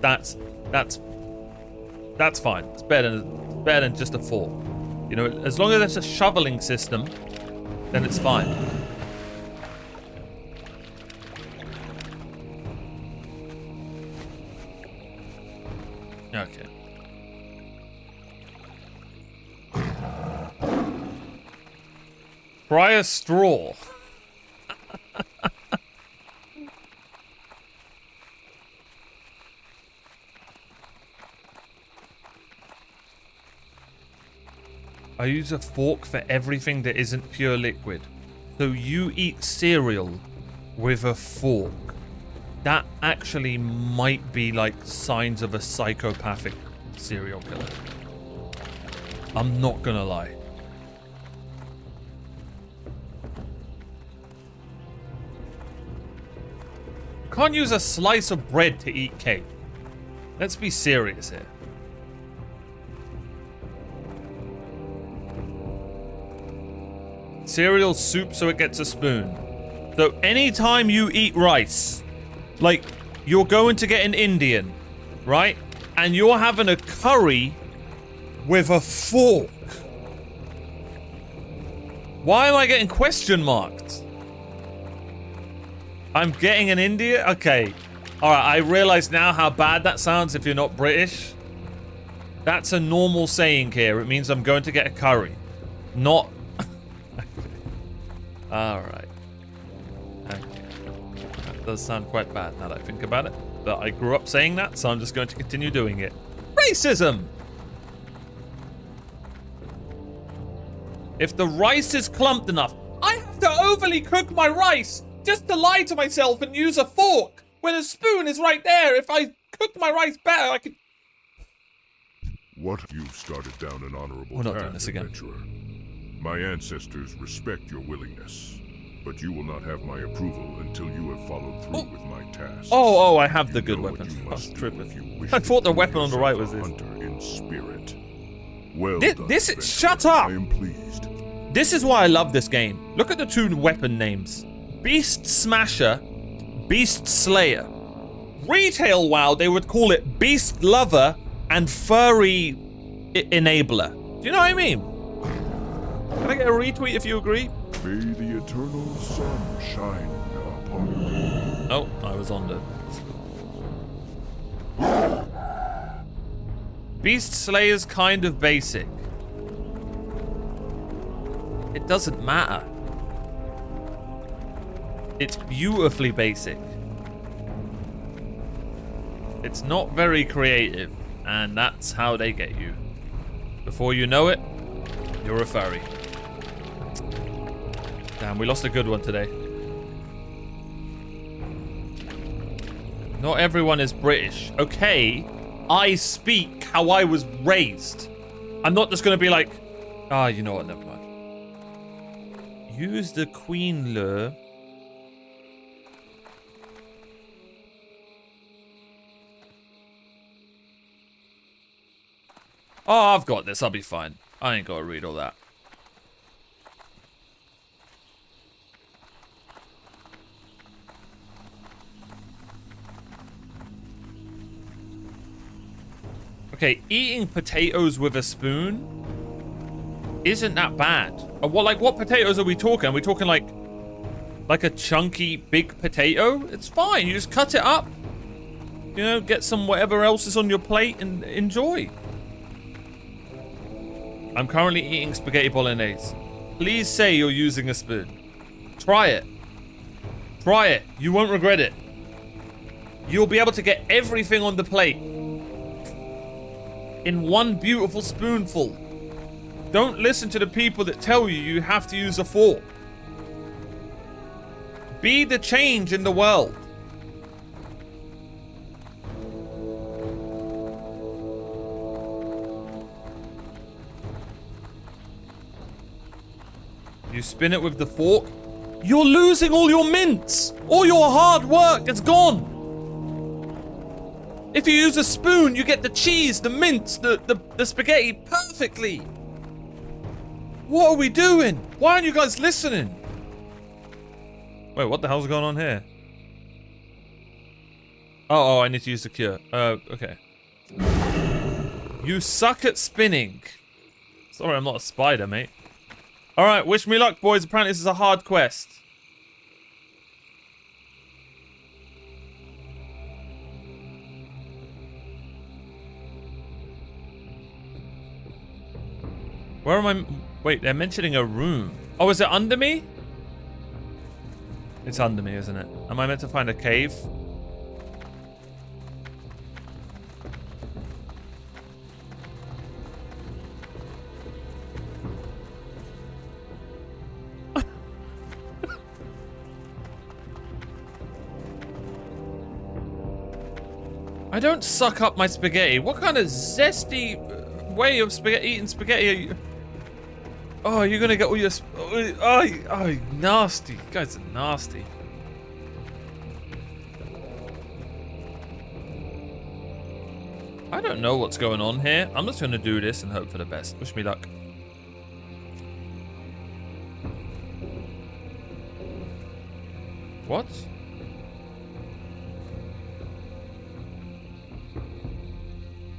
fine. It's better than just a fork. You know, as long as it's a shoveling system, then it's fine. Okay. Try a straw. I use a fork for everything that isn't pure liquid. So you eat cereal with a fork. That actually might be like signs of a psychopathic serial killer. I'm not gonna lie. You can't use a slice of bread to eat cake. Let's be serious here. Cereal soup so it gets a spoon. So anytime you eat rice, like you're going to get an Indian, right? And you're having a curry with a fork. Why am I getting question marked? I'm getting an India? Okay. Alright, I realize now how bad that sounds if you're not British. That's a normal saying here. It means I'm going to get a curry. Not... Alright. Okay. That does sound quite bad now that I think about it. But I grew up saying that, so I'm just going to continue doing it. Racism! If the rice is clumped enough, I have to overly cook my rice just to lie to myself and use a fork when a spoon is right there. If I cook my rice better, I could... What? You've started down an honorable We're not path, doing this again. adventurer. My ancestors respect your willingness, but you will not have my approval until you have followed through with my tasks. Oh, I have the good You know what weapon. you I was must do tripping. if you wish I to thought the prove weapon on the right was yourself a this. hunter in spirit. Well This- done, this is- adventurer. shut up! I am pleased. This is why I love this game. Look at the two weapon names. Beast Smasher, Beast Slayer. Retail WoW, they would call it Beast Lover and Furry Enabler. Do you know what I mean? Can I get a retweet if you agree? May the eternal sun shine upon you. Oh, I was on the... Beast Slayer's kind of basic. It doesn't matter. It's beautifully basic. It's not very creative, and that's how they get you. Before you know it, you're a furry. Damn, we lost a good one today. Not everyone is British. Okay, I speak how I was raised. I'm not just gonna be like, ah, you know what, never mind. Use the queen lure. Oh, I've got this. I'll be fine. I ain't got to read all that. Okay, eating potatoes with a spoon isn't that bad. What potatoes are we talking? Are we talking like a chunky big potato? It's fine. You just cut it up. You know, get some whatever else is on your plate and enjoy. I'm currently eating spaghetti bolognese. Please say you're using a spoon. Try it. Try it. You won't regret it. You'll be able to get everything on the plate in one beautiful spoonful. Don't listen to the people that tell you you have to use a fork. Be the change in the world. You spin it with the fork, you're losing all your mints. All your hard work is gone. If you use a spoon, you get the cheese, the mints, the spaghetti perfectly. What are we doing? Why aren't you guys listening? Wait, what the hell's going on here? Oh, I need to use the cure. Okay. You suck at spinning. Sorry, I'm not a spider, mate. Alright, wish me luck, boys. Apparently this is a hard quest. Where am I? Wait, they're mentioning a room. Oh, is it under me? It's under me, isn't it? Am I meant to find a cave? I don't suck up my spaghetti. What kind of zesty way of eating spaghetti are you? Oh, you're gonna get all your... Oh, nasty. You guys are nasty. I don't know what's going on here. I'm just gonna do this and hope for the best. Wish me luck. What?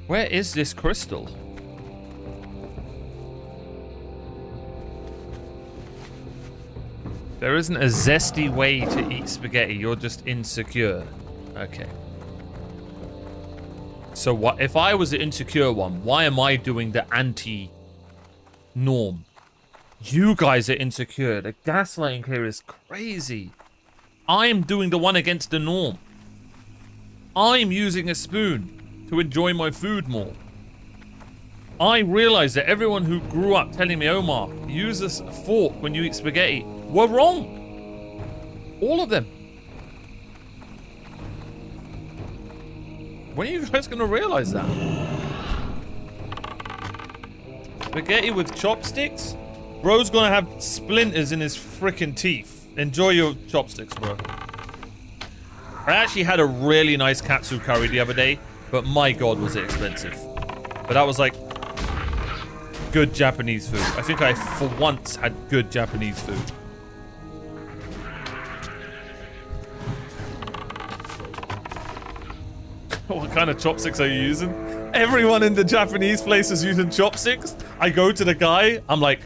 Where is this crystal? There isn't a zesty way to eat spaghetti. You're just insecure. Okay. So what if I was the insecure one? Why am I doing the anti-norm? You guys are insecure. The gaslighting here is crazy. I'm doing the one against the norm. I'm using a spoon to enjoy my food more. I realize that everyone who grew up telling me, Omar, use a fork when you eat spaghetti, were wrong. All of them. When are you guys gonna realize that? Spaghetti with chopsticks? Bro's gonna have splinters in his frickin' teeth. Enjoy your chopsticks, bro. I actually had a really nice katsu curry the other day, but my god was it expensive. But that was like good Japanese food. I think I, for once, had good Japanese food. What kind of chopsticks are you using? Everyone in the Japanese place is using chopsticks. I go to the guy, I'm like,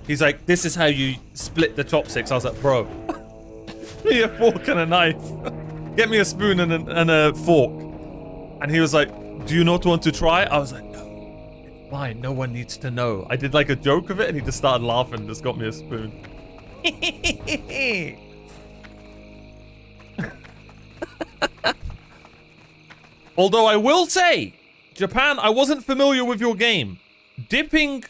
he's like, this is how you split the chopsticks. I was like, bro, give me a fork and a knife. Get me a spoon and a fork. And he was like, do you not want to try? I was like, no, it's fine. No one needs to know. I did like a joke of it and he just started laughing and just got me a spoon. Although I will say, Japan, I wasn't familiar with your game. Dipping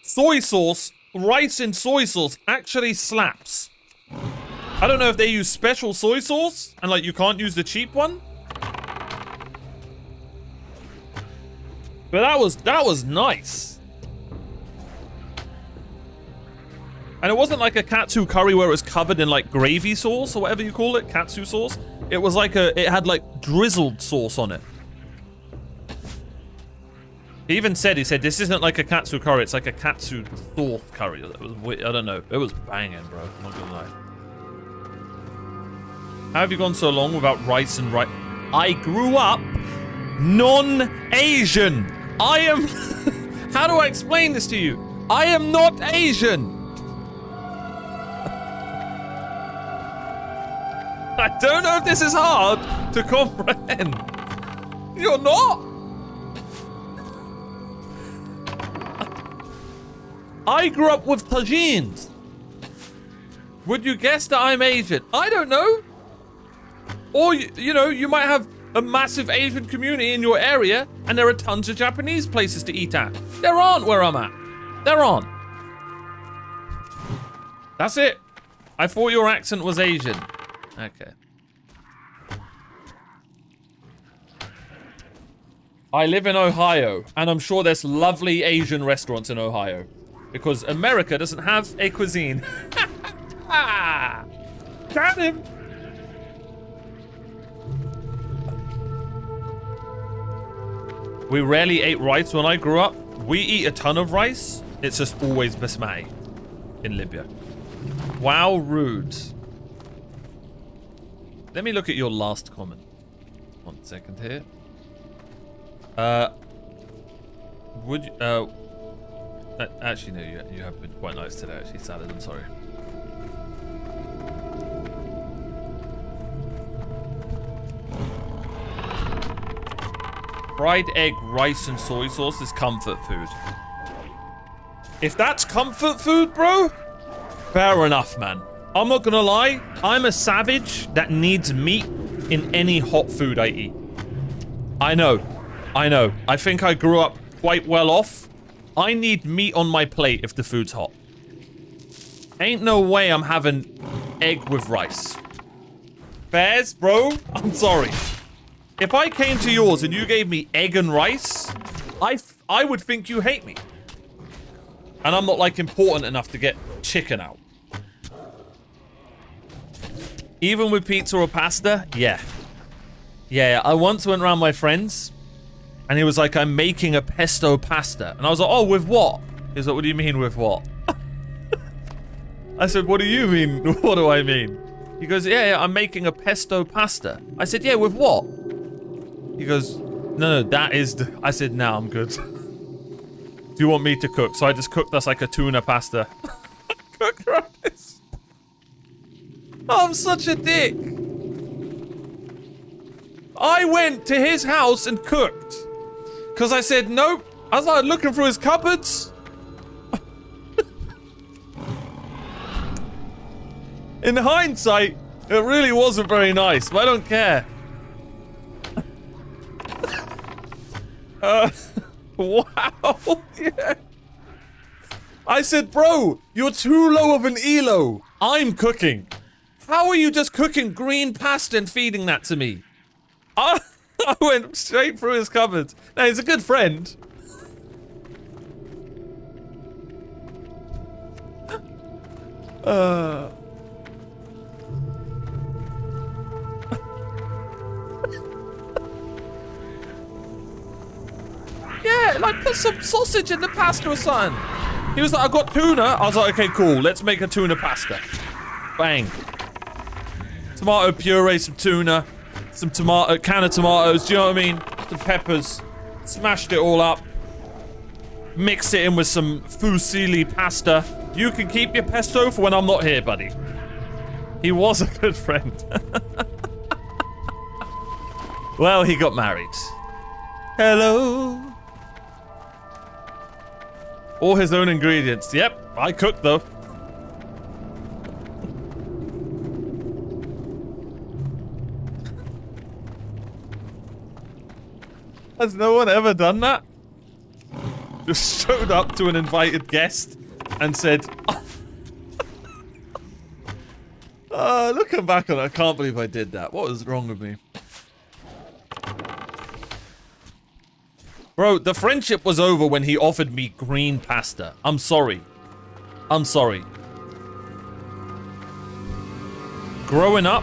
soy sauce, rice in soy sauce actually slaps. I don't know if they use special soy sauce and like you can't use the cheap one. But that was nice. And it wasn't like a katsu curry where it was covered in like gravy sauce or whatever you call it, katsu sauce. It was like it had like drizzled sauce on it. He even said, this isn't like a katsu curry, it's like a katsu sauce curry. It was, I don't know, it was banging, bro. I'm not gonna lie. How have you gone so long without rice and rice? I grew up non-Asian. I am... How do I explain this to you? I am not Asian. I don't know if this is hard to comprehend. You're not? I grew up with tagines. Would you guess that I'm Asian? I don't know. Or, you know, you might have a massive Asian community in your area and there are tons of Japanese places to eat at. There aren't where I'm at. There aren't. That's it. I thought your accent was Asian. Okay. I live in Ohio, and I'm sure there's lovely Asian restaurants in Ohio. Because America doesn't have a cuisine. Got him! We rarely ate rice when I grew up. We eat a ton of rice. It's just always basmati in Libya. Wow, rude. Let me look at your last comment. 1 second here. Would you, actually, no, you have been quite nice today, actually, Salad, I'm sorry. Fried egg, rice, and soy sauce is comfort food. If that's comfort food, bro, fair enough, man. I'm not gonna lie, I'm a savage that needs meat in any hot food I eat. I know. I think I grew up quite well off. I need meat on my plate if the food's hot. Ain't no way I'm having egg with rice. Bears, bro, I'm sorry. If I came to yours and you gave me egg and rice, I would think you hate me. And I'm not, like, important enough to get chicken out. Even with pizza or pasta? Yeah. Yeah, I once went around my friends, and he was like, I'm making a pesto pasta. And I was like, oh, with what? He was like, what do you mean with what? I said, what do you mean? What do I mean? He goes, yeah, I'm making a pesto pasta. I said, yeah, with what? He goes, no, that is the... I said, no, I'm good. Do you want me to cook? So I just cooked us like a tuna pasta. Cook rice. I'm such a dick. I went to his house and cooked. Because I said, nope. I started looking through his cupboards. In hindsight, it really wasn't very nice, but I don't care. Wow. Yeah. I said, bro, you're too low of an elo. I'm cooking. How are you just cooking green pasta and feeding that to me? I went straight through his cupboards. Now, he's a good friend. Yeah, like put some sausage in the pasta or something. He was like, I got tuna. I was like, okay, cool. Let's make a tuna pasta. Bang. Tomato puree, some tuna, some can of tomatoes. Do you know what I mean? Some peppers. Smashed it all up. Mixed it in with some fusilli pasta. You can keep your pesto for when I'm not here, buddy. He was a good friend. Well, he got married. Hello. All his own ingredients. Yep, I cooked though. Has no one ever done that? Just showed up to an invited guest and said, looking back on it, I can't believe I did that. What was wrong with me? Bro, the friendship was over when he offered me green pasta. I'm sorry. I'm sorry. Growing up,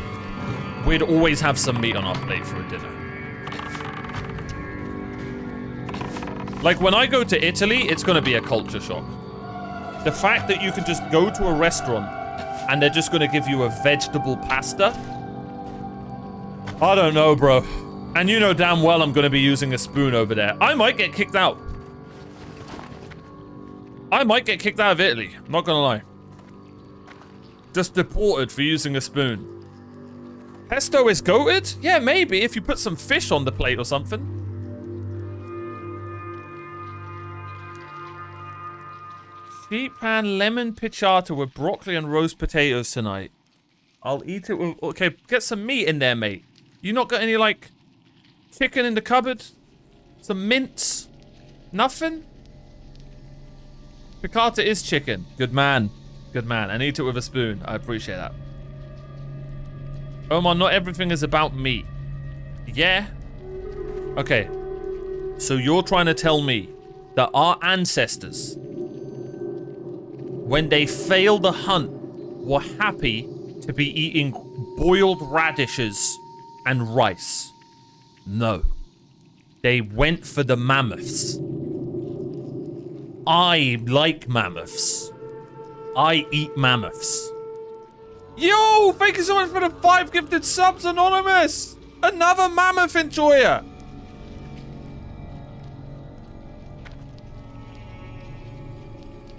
we'd always have some meat on our plate for a dinner. Like, when I go to Italy, it's gonna be a culture shock. The fact that you can just go to a restaurant and they're just gonna give you a vegetable pasta? I don't know, bro. And you know damn well I'm gonna be using a spoon over there. I might get kicked out. I might get kicked out of Italy. I'm not gonna lie. Just deported for using a spoon. Pesto is goated? Yeah, maybe, if you put some fish on the plate or something. Sheet pan lemon piccata with broccoli and roast potatoes tonight. I'll eat it with... Okay, get some meat in there, mate. You not got any, like, chicken in the cupboard? Some mince? Nothing? Piccata is chicken. Good man. Good man. And eat it with a spoon. I appreciate that. Omar, not everything is about meat. Yeah? Okay. So you're trying to tell me that our ancestors, when they failed the hunt, were happy to be eating boiled radishes and rice? No. They went for the mammoths. I like mammoths. I eat mammoths. Yo, thank you so much for the 5 gifted subs, Anonymous. Another mammoth enjoyer.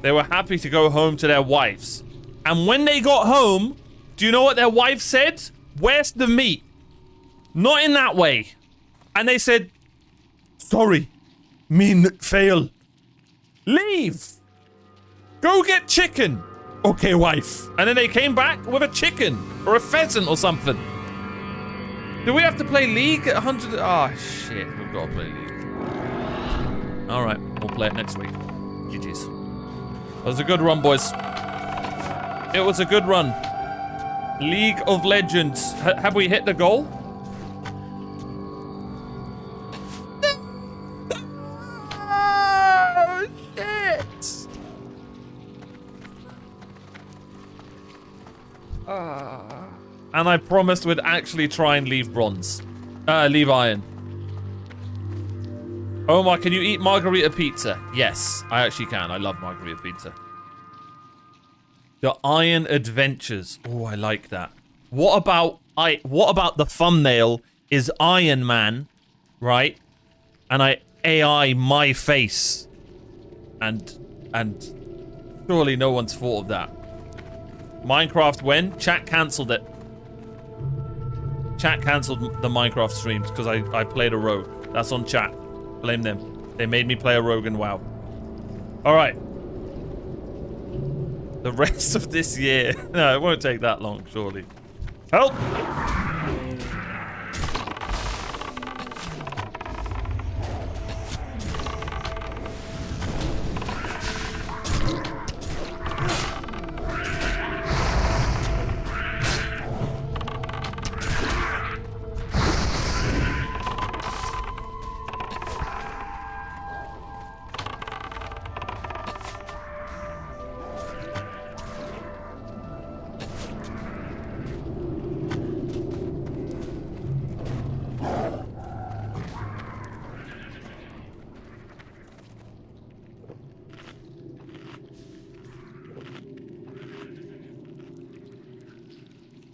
They were happy to go home to their wives. And when they got home, do you know what their wife said? Where's the meat? Not in that way. And they said, sorry, me fail. Leave. Go get chicken. Okay, wife. And then they came back with a chicken or a pheasant or something. Do we have to play League at 100? Oh, shit. We've got to play League. All right. We'll play it next week. GG's. It was a good run, boys. It was a good run. League of Legends. Have we hit the goal? Oh, shit. And I promised we'd actually try and leave bronze. Leave iron. Omar, can you eat margarita pizza? Yes, I actually can. I love margarita pizza. The Iron Adventures. Oh, I like that. What about the thumbnail is Iron Man, right? And I AI my face. And surely no one's thought of that. Minecraft when? Chat cancelled it. Chat cancelled the Minecraft streams because I played a rogue. That's on chat. Blame them. They made me play a rogue in WoW. Alright. The rest of this year. No, it won't take that long, surely. Help!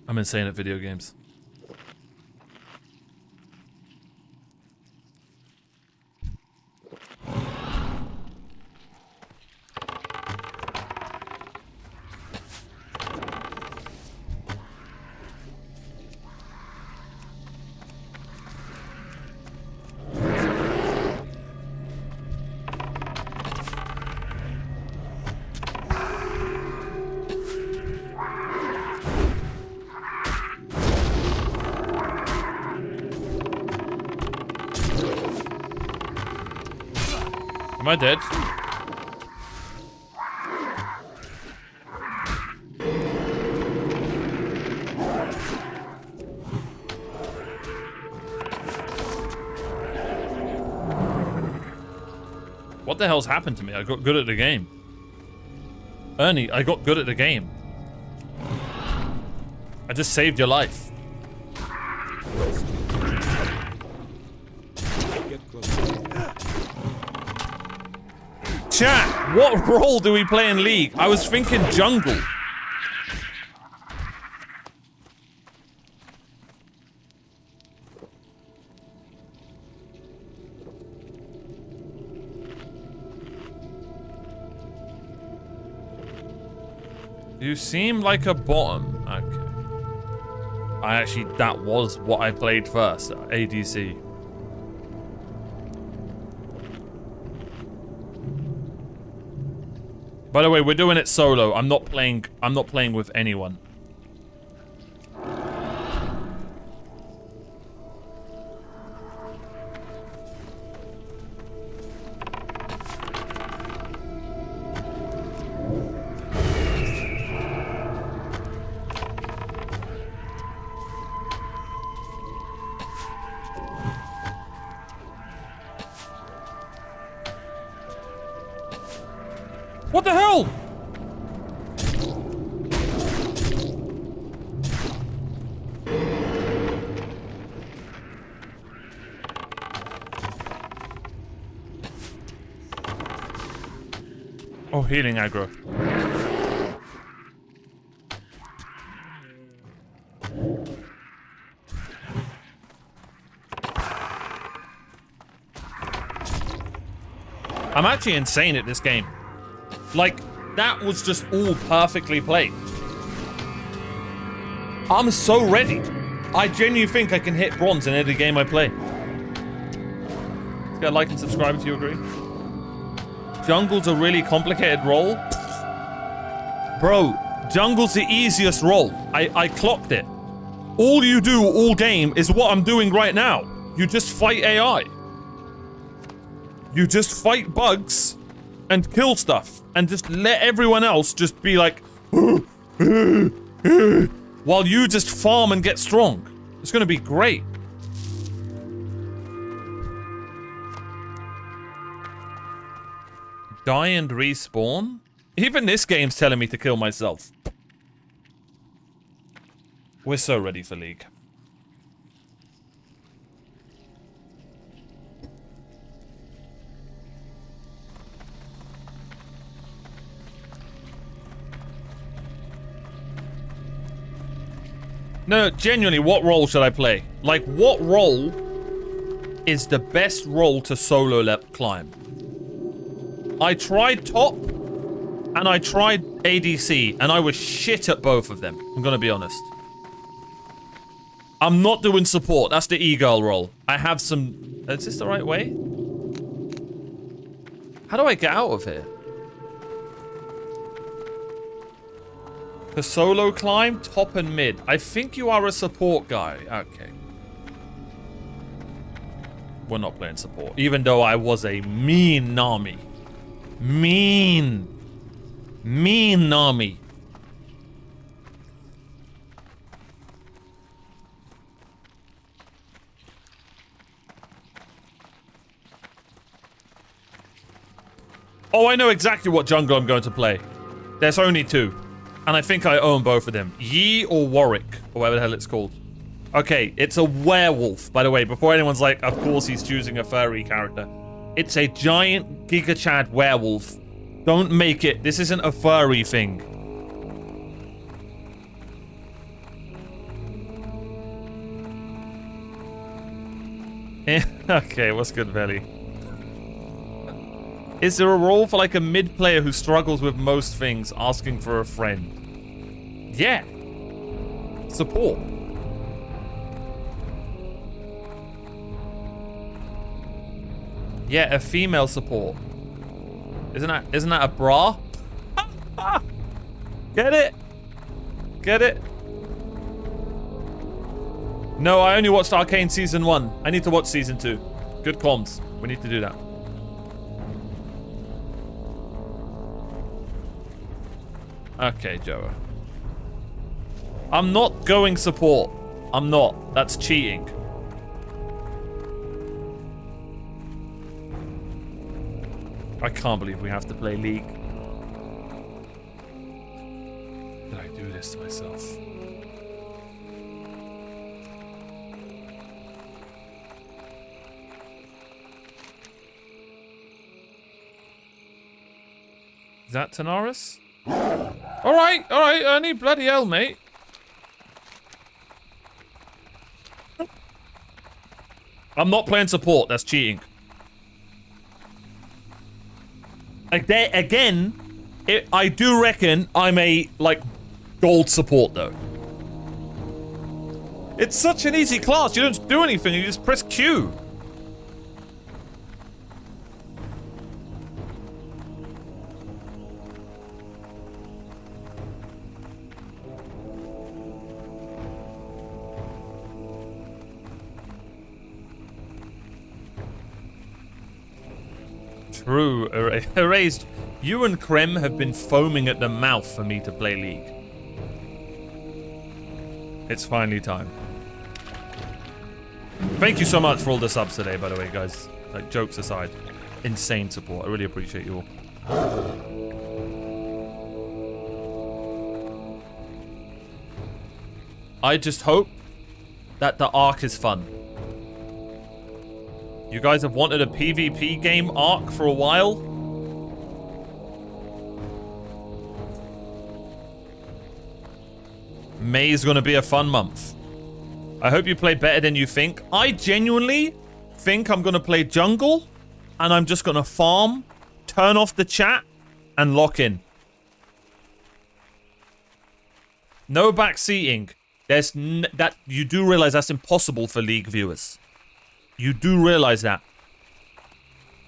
I'm insane at video games. Am I dead? What the hell's happened to me? I got good at the game. Ernie, I got good at the game. I just saved your life. Chat, what role do we play in League? I was thinking jungle. You seem like a bottom. Okay. That was what I played first, ADC. By the way, we're doing it solo. I'm not playing with anyone. What the hell? Oh, healing aggro. I'm actually insane at this game. Like, that was just all perfectly played. I'm so ready. I genuinely think I can hit bronze in every game I play. Let's get a like and subscribe if you agree. Jungle's a really complicated role. Bro, jungle's the easiest role. I clocked it. All you do all game is what I'm doing right now. You just fight AI. You just fight bugs and kill stuff. And just let everyone else just be like, while you just farm and get strong. It's gonna be great. Die and respawn? Even this game's telling me to kill myself. We're so ready for League. No, genuinely, what role should I play? Like, what role is the best role to solo climb? I tried top, and I tried ADC, and I was shit at both of them. I'm gonna be honest. I'm not doing support. That's the e-girl role. I have some... Is this the right way? How do I get out of here? The solo climb, top and mid. I think you are a support guy. Okay. We're not playing support. Even though I was a mean Nami. Mean Nami. Oh, I know exactly what jungle I'm going to play. There's only two. And I think I own both of them. Yi or Warwick, or whatever the hell it's called. Okay, it's a werewolf, by the way, before anyone's like, of course he's choosing a furry character. It's a giant Giga Chad werewolf. Don't make it. This isn't a furry thing. Okay, what's good, Belly? Is there a role for like a mid player who struggles with most things, asking for a friend? Yeah. Support. Yeah, a female support. Isn't that a bra? Get it? Get it? No, I only watched Arcane Season 1. I need to watch Season 2. Good comms. We need to do that. Okay, Joe. I'm not going support. I'm not. That's cheating. I can't believe we have to play League. Did I do this to myself? Is that Tanaris? Alright, Ernie, bloody hell, mate. I'm not playing support, that's cheating. Again, I do reckon I'm a, like, gold support, though. It's such an easy class, you don't do anything, you just press Q. True, erased. You and Krem have been foaming at the mouth for me to play League. It's finally time. Thank you so much for all the subs today, by the way, guys. Like, jokes aside. Insane support. I really appreciate you all. I just hope that the arc is fun. You guys have wanted a PvP game arc for a while. May is going to be a fun month. I hope you play better than you think. I genuinely think I'm going to play jungle, and I'm just going to farm, turn off the chat, and lock in. No backseating. There's that you do realize that's impossible for League viewers. You do realize that.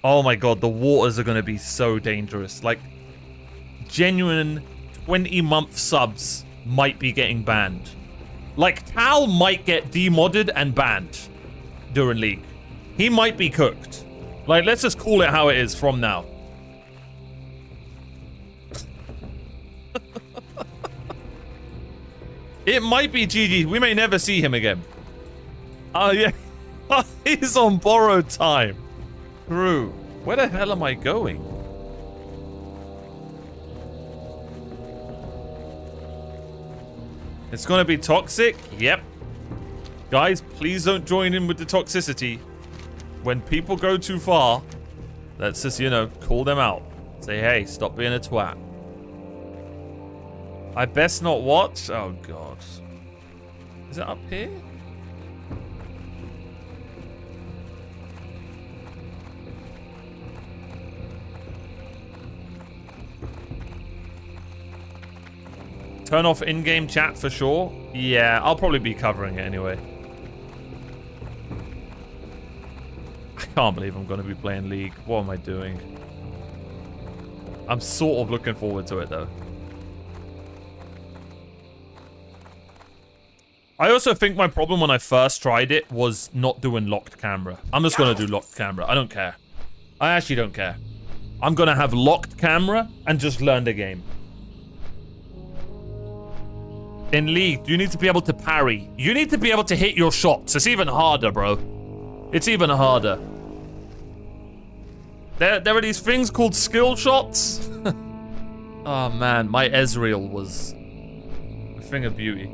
Oh my god, the waters are going to be so dangerous. Like, genuine 20-month subs might be getting banned. Like, Tal might get demodded and banned during League. He might be cooked. Like, let's just call it how it is from now. It might be GG. We may never see him again. Oh, yeah. He's on borrowed time. True. Where the hell am I going? It's gonna be toxic? Yep. Guys, please don't join in with the toxicity. When people go too far, let's just, you know, call them out. Say, hey, stop being a twat. I best not watch? Oh, God. Is it up here? Turn off in-game chat for sure. Yeah, I'll probably be covering it anyway. Can't believe I'm going to be playing League. What am I doing? I'm sort of looking forward to it, though. I also think my problem when I first tried it was not doing locked camera. I'm just going to do locked camera. I don't care. I actually don't care. I'm going to have locked camera and just learn the game. In League, you need to be able to parry. You need to be able to hit your shots. It's even harder, bro. It's even harder. There are these things called skill shots. Oh man, my Ezreal was a thing of beauty.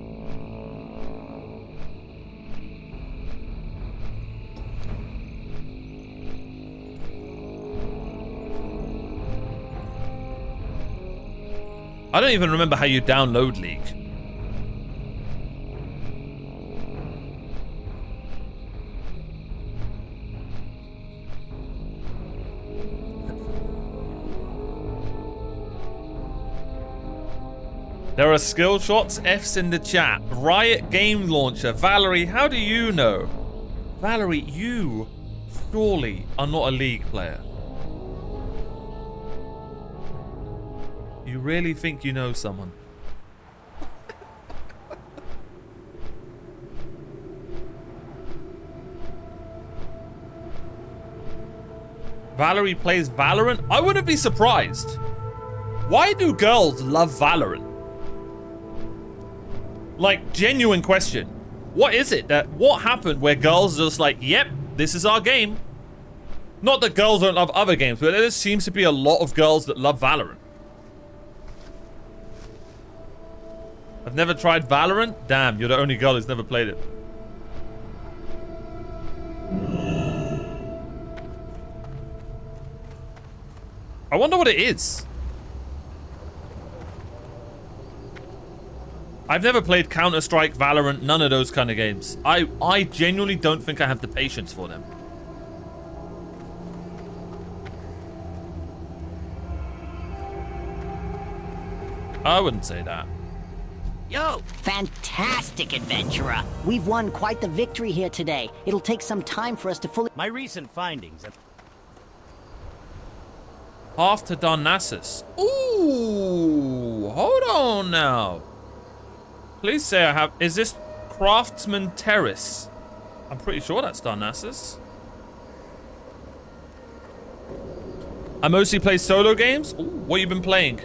I don't even remember how you download League. There are skill shots, F's in the chat. Riot Game Launcher. Valerie, how do you know? Valerie, you surely are not a League player. You really think you know someone? Valerie plays Valorant? I wouldn't be surprised. Why do girls love Valorant? Like, genuine question. What is it what happened where girls are just like, yep, this is our game? Not that girls don't love other games, but there just seems to be a lot of girls that love Valorant. I've never tried Valorant? Damn, you're the only girl who's never played it. I wonder what it is. I've never played Counter-Strike, Valorant, none of those kind of games. I genuinely don't think I have the patience for them. I wouldn't say that. Yo! Fantastic, adventurer. We've won quite the victory here today. It'll take some time for us to fully... My recent findings... Half to Darnassus. Ooh, hold on now. Please say I have... Is this Craftsman Terrace? I'm pretty sure that's Darnassus. I mostly play solo games. Ooh, what have you been playing?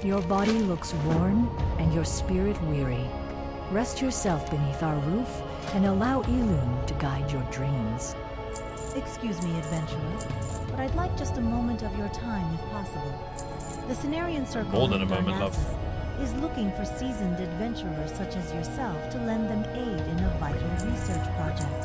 Your body looks worn and your spirit weary. Rest yourself beneath our roof and allow Elune to guide your dreams. Excuse me, adventurer, but I'd like just a moment of your time if possible. The Cenarian Circle More than in a moment, love. Darnassus is looking for seasoned adventurers such as yourself to lend them aid in a vital research project.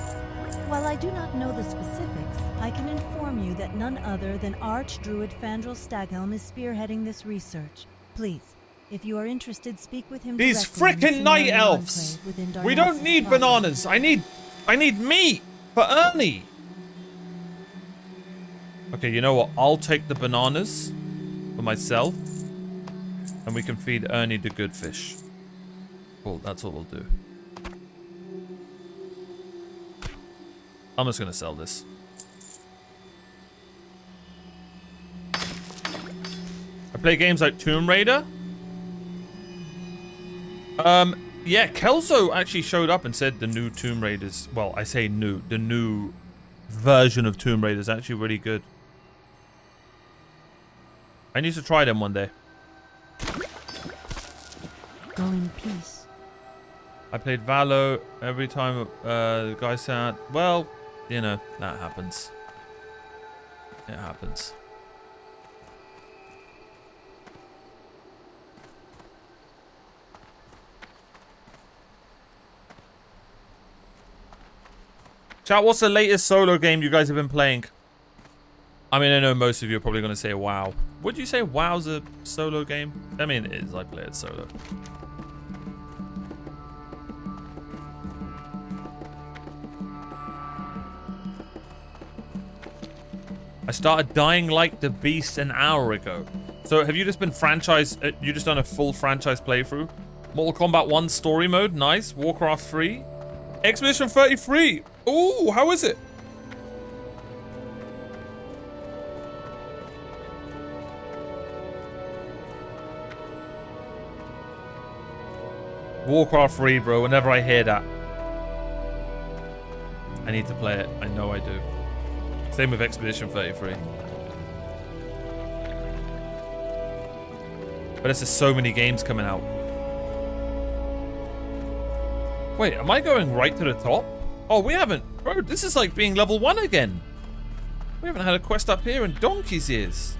While I do not know the specifics, I can inform you that none other than Archdruid Fandral Staghelm is spearheading this research. Please, if you are interested, speak with him. These directly in frickin' the night Cenarian elves! Enclave within We don't Darnassus need proper. bananas. I need meat for Ernie. Okay, you know what? I'll take the bananas for myself, and we can feed Ernie the good fish. Cool, that's what we'll do. I'm just gonna sell this. I play games like Tomb Raider. Yeah, Kelso actually showed up and said the new Tomb Raiders, well, I say new, the new version of Tomb Raider is actually really good. I need to try them one day. Go in peace. I played Valo every time the guy said, well, you know, that happens. It happens. Chat, what's the latest solo game you guys have been playing? I mean, I know most of you are probably going to say WoW. Would you say WoW's a solo game? I mean, it is. I play it solo. I started Dying Like the Beast an hour ago. So have you just been you just done a full franchise playthrough? Mortal Kombat 1 story mode, nice. Warcraft 3. Expedition 33. Ooh, how is it? Warcraft 3, bro, whenever I hear that, I need to play it. I know I do. Same with Expedition 33. But there's just so many games coming out. Wait, am I going right to the top? Oh, we haven't. Bro, this is like being level 1 again. We haven't had a quest up here in donkey's years.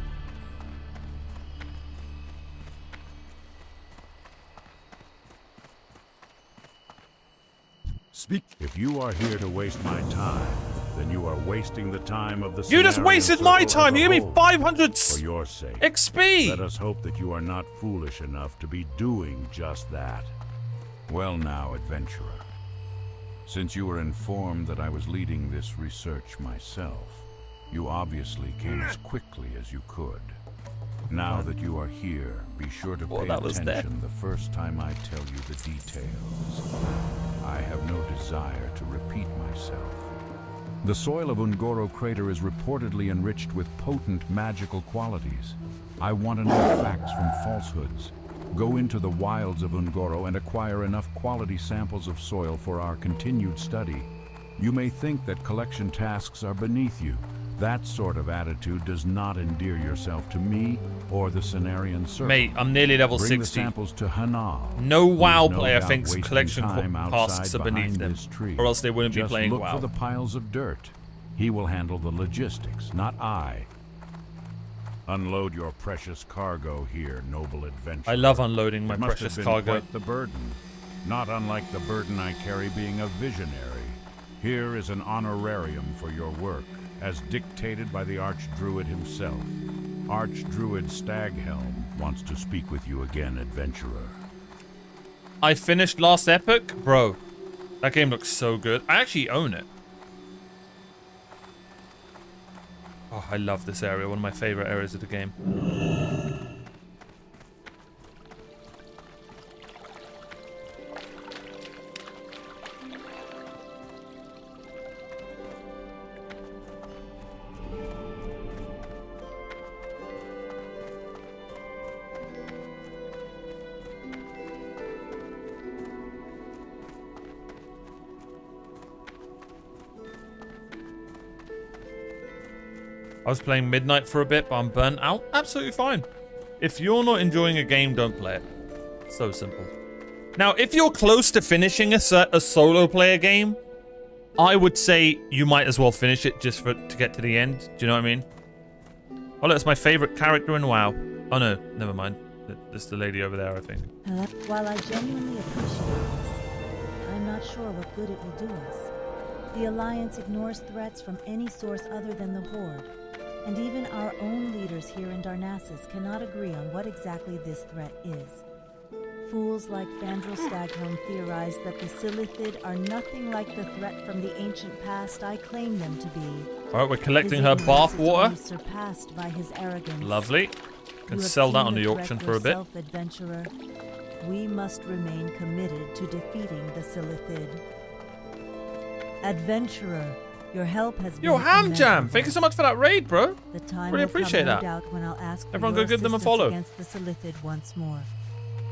If you are here to waste my time, then you are wasting the time of the You just wasted my time. You gave me 500 for your sake. XP. Let us hope that you are not foolish enough to be doing just that. Well now, adventurer. Since you were informed that I was leading this research myself, you obviously came as quickly as you could. Now that you are here, be sure to pay attention the first time I tell you the details. I have no desire to repeat myself. The soil of Ungoro Crater is reportedly enriched with potent magical qualities. I want to know facts from falsehoods. Go into the wilds of Ungoro and acquire enough quality samples of soil for our continued study. You may think that collection tasks are beneath you. That sort of attitude does not endear yourself to me or the Cenarian Circle. Mate, I'm nearly level 60. Bring the samples to Hanal. No WoW no player doubt thinks wasting collection time tasks are beneath them, or else they wouldn't be playing look WoW. for the piles of dirt. He will handle the logistics, not I. Unload your precious cargo here, noble adventurer. I love unloading my It must precious have been cargo. Quite the burden, not unlike the burden I carry being a visionary. Here is an honorarium for your work, as dictated by the Archdruid himself. Archdruid Staghelm wants to speak with you again, adventurer. I finished Last Epoch? Bro, that game looks so good. I actually own it. Oh, I love this area. One of my favorite areas of the game. I was playing Midnight for a bit, but I'm burnt out. Absolutely fine. If you're not enjoying a game, don't play it. So simple. Now, if you're close to finishing a solo player game, I would say you might as well finish it just to get to the end. Do you know what I mean? Oh, look, it's my favorite character in WoW. Oh, no. Never mind. It's the lady over there, I think. While I genuinely appreciate this, I'm not sure what good it will do us. The Alliance ignores threats from any source other than the Horde. And even our own leaders here in Darnassus cannot agree on what exactly this threat is. Fools like Fandral Staghelm theorize that the Silithid are nothing like the threat from the ancient past I claim them to be. Alright, we're collecting her bath water. Surpassed by his arrogance. Lovely. Can sell that on the auction for a bit. Adventurer. We must remain committed to defeating the Silithid. Adventurer, your help has been Yo, Ham Jam! Thank you so much for that raid, bro. The time really will come, appreciate no that. doubt, when I'll ask for Everyone your go give them a assistance follow. Against the Silithid once more.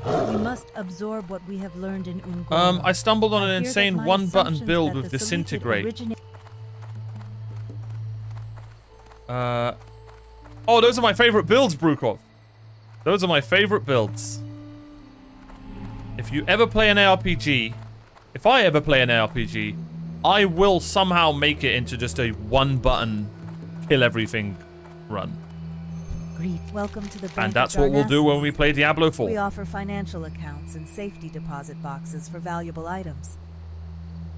We must absorb what we have learned in Ungoro. I stumbled on an I fear insane that my one-button assumptions build that with the Silithid Disintegrate. originate- Oh, those are my favorite builds, Brukov. Those are my favorite builds. If you ever play an ARPG, if I ever play an ARPG, I will somehow make it into just a one-button kill everything run. Welcome to the Bank And that's of what we'll do when Darnassus. we play Diablo 4. We offer financial accounts and safety deposit boxes for valuable items.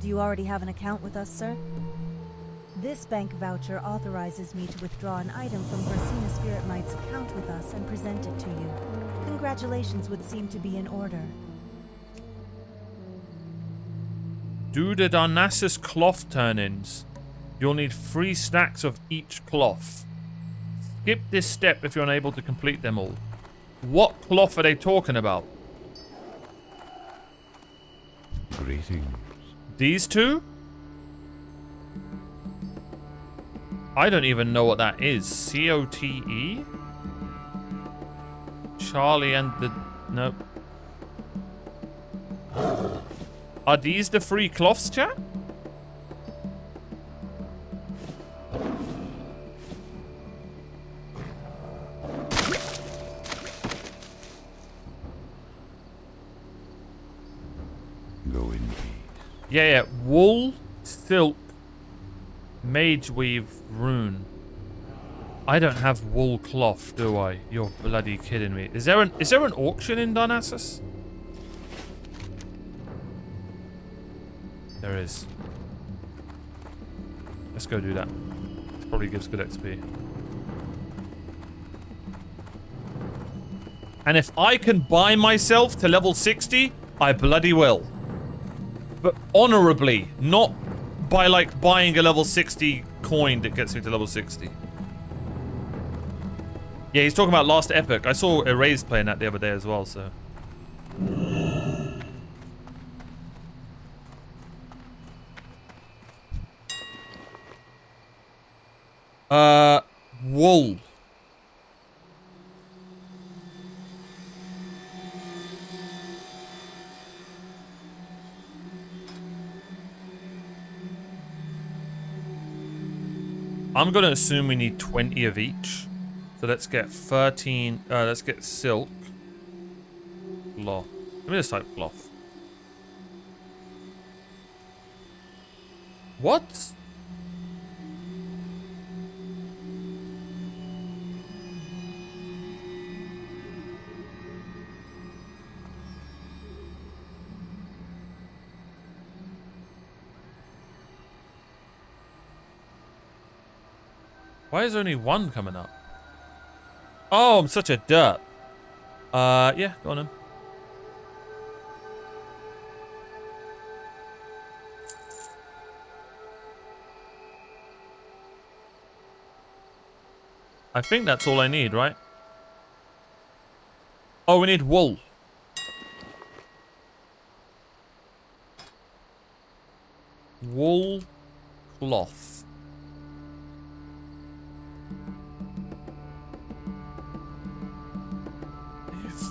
Do you already have an account with us, sir? This bank voucher authorizes me to withdraw an item from Versina Spirit Might's account with us and present it to you. Congratulations would seem to be in order. Do the Darnassus cloth turn-ins. You'll need 3 stacks of each cloth. Skip this step if you're unable to complete them all. What cloth are they talking about? Greetings. These two? I don't even know what that is. C-O-T-E? Charlie and the... Nope. Are these the free cloths, chat? Go in peace. Yeah. Wool, silk, mage weave, rune. I don't have wool cloth, do I? You're bloody kidding me. Is there an auction in Darnassus? There is. Let's go do that. It probably gives good XP. And if I can buy myself to level 60, I bloody will. But honorably, not by like buying a level 60 coin that gets me to level 60. Yeah, he's talking about Last Epic. I saw Erased playing that the other day as well, so. Wool. I'm gonna assume we need 20 of each. So let's get 13, let's get silk. Cloth. Let me just type cloth. What? Why is there only one coming up? Oh, I'm such a derp. Yeah, go on then. I think that's all I need, right? Oh, we need wool. Wool cloth.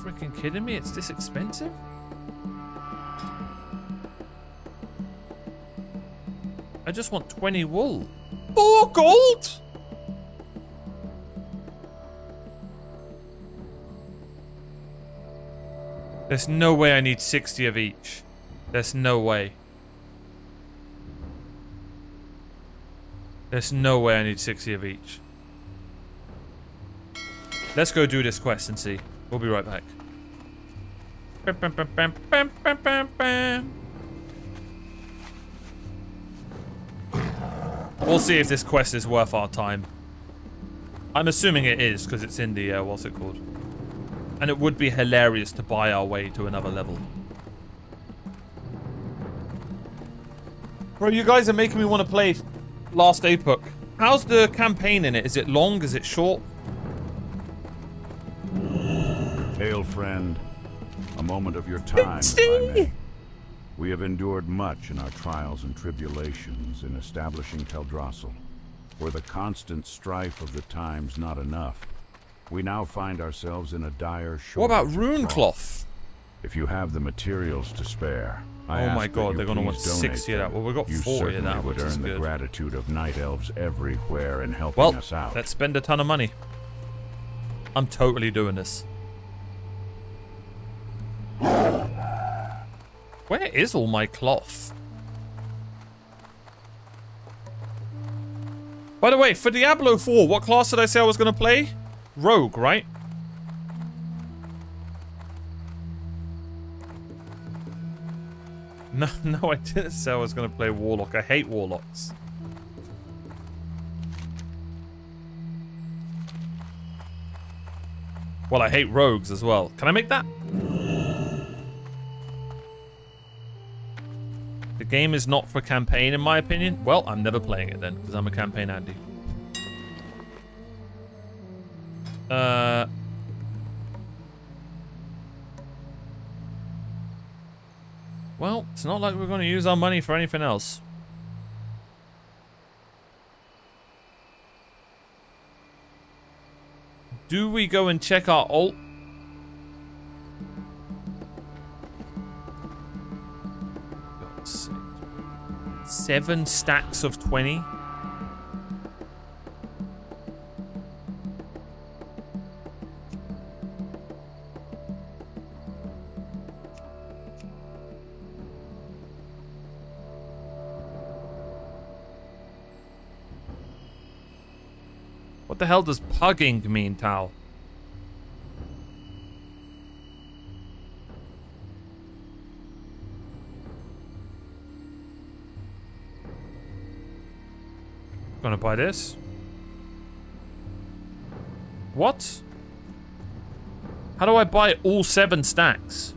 Freaking kidding me? It's this expensive? I just want 20 wool. 4 gold? There's no way I need 60 of each. There's no way. There's no way I need 60 of each. Let's go do this quest and see. We'll be right back. We'll see if this quest is worth our time. I'm assuming it is, because it's in the, what's it called? And it would be hilarious to buy our way to another level. Bro, you guys are making me want to play Last Epoch. How's the campaign in it? Is it long? Is it short? Hail, friend. A moment of your time, if I may. We have endured much in our trials and tribulations in establishing Teldrassil. Were the constant strife of the times not enough, we now find ourselves in a dire shortage. What about rune cloth? If you have the materials to spare, oh my god, they're gonna want 60 of that. Well, we've got 40 of that, would which is earn the good. gratitude of night elves everywhere in helping us out. Let's spend a ton of money. I'm totally doing this. Where is all my cloth? By the way, for Diablo 4, what class did I say I was going to play? Rogue, right? No, I didn't say I was going to play Warlock. I hate Warlocks. Well, I hate Rogues as well. Can I make that? The game is not for campaign, in my opinion. Well, I'm never playing it then, because I'm a campaign Andy. Well, it's not like we're going to use our money for anything else. Do we go and check our alt? God's sake. 7 stacks of 20. What the hell does pugging mean, Tal? Gonna buy this? What? How do I buy all 7 stacks?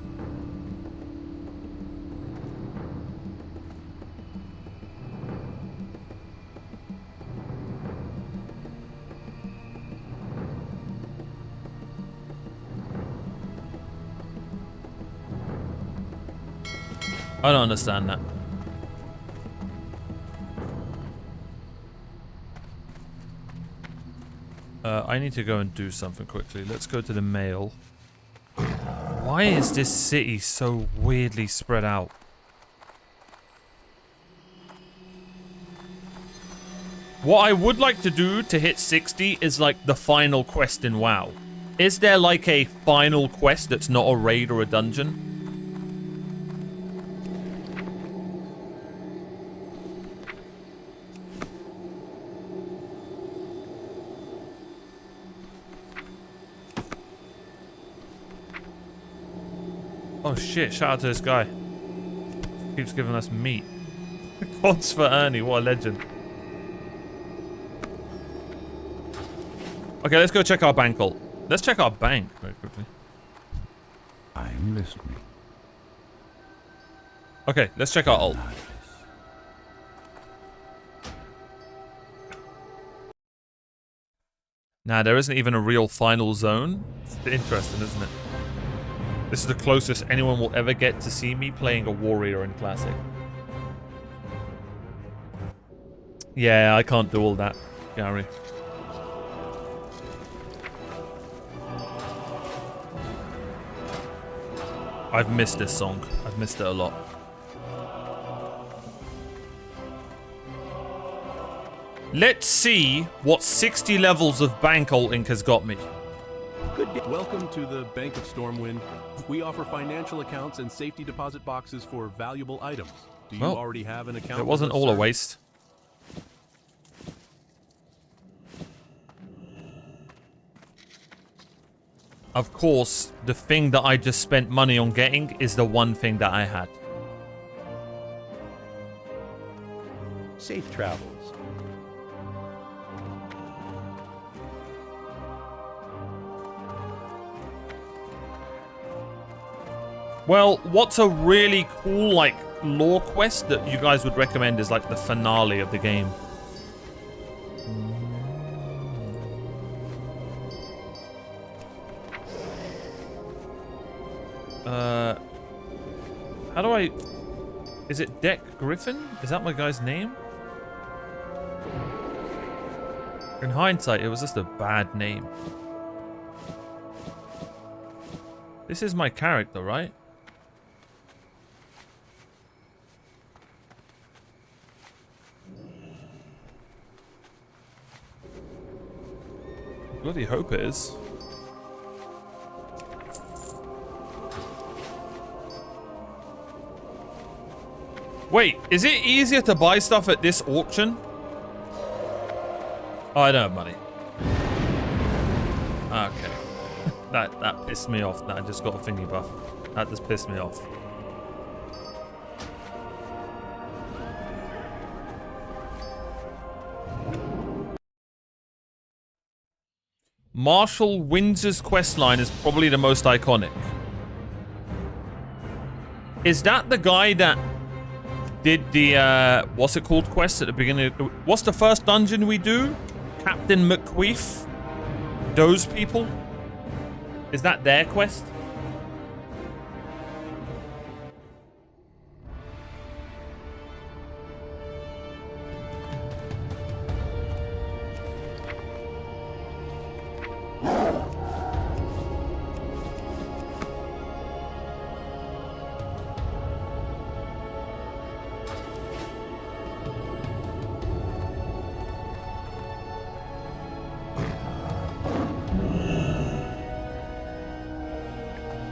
I don't understand that. I need to go and do something quickly. Let's go to the mail. Why is this city so weirdly spread out? What I would like to do to hit 60 is like the final quest in WoW. Is there like a final quest that's not a raid or a dungeon? Oh shit, shout out to this guy. Keeps giving us meat. Gods for Ernie, what a legend. Okay, let's go check our bank alt. Let's check our bank very quickly. I'm listening. Okay, let's check our alt. Nah, there isn't even a real final zone. It's interesting, isn't it? This is the closest anyone will ever get to see me playing a warrior in Classic. Yeah, I can't do all that, Gary. I've missed this song. I've missed it a lot. Let's see what 60 levels of bank alting has got me. Good day. Welcome to the Bank of Stormwind. We offer financial accounts and safety deposit boxes for valuable items. Do you already have an account? It wasn't all a waste. Of course, the thing that I just spent money on getting is the one thing that I had. Safe travels. Well, what's a really cool, like, lore quest that you guys would recommend is, like, the finale of the game? How do I... Is it Deck Griffin? Is that my guy's name? In hindsight, it was just a bad name. This is my character, right? Bloody hope it is. Wait, is it easier to buy stuff at this auction? Oh, I don't have money. Okay. That pissed me off. That I just got a thingy buff. That just pissed me off. Marshall Windsor's questline is probably the most iconic. Is that the guy that did the, what's it called, quest at the beginning? What's the first dungeon we do? Captain McQueef? Those people? Is that their quest?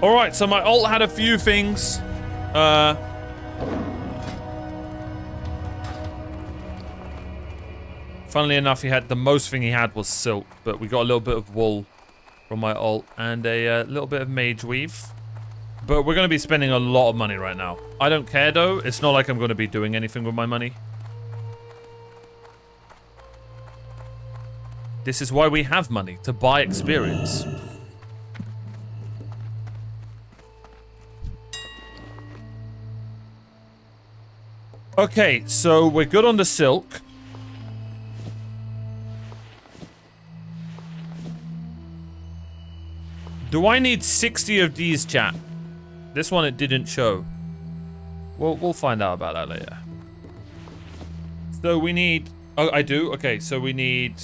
Alright, so my alt had a few things. Funnily enough, the most thing he had was silk, but we got a little bit of wool from my alt and a little bit of mage weave. But we're going to be spending a lot of money right now. I don't care though. It's not like I'm going to be doing anything with my money. This is why we have money, to buy experience. Okay, so we're good on the silk. Do I need 60 of these, chat? This one it didn't show. We'll find out about that later. So we need... Oh, I do? Okay, so we need...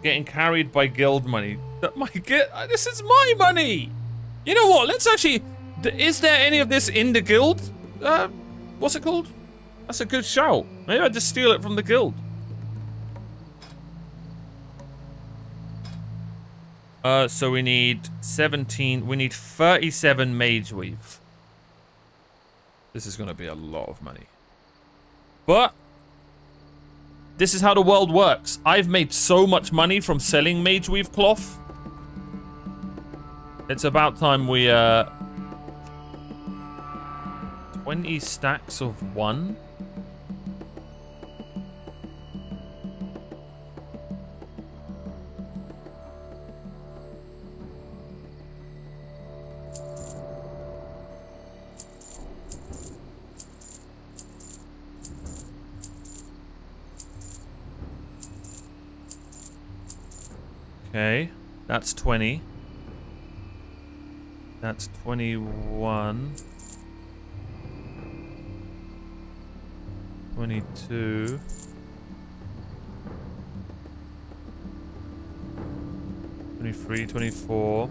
Getting carried by guild money. This is my money! You know what? Let's actually... Is there any of this in the guild? What's it called? That's a good shout. Maybe I just steal it from the guild. So we need 17. We need 37 mage weave. This is going to be a lot of money. But this is how the world works. I've made so much money from selling mage weave cloth. It's about time we 20 stacks of one. Okay, that's 20. That's 21. 22. 23, 24.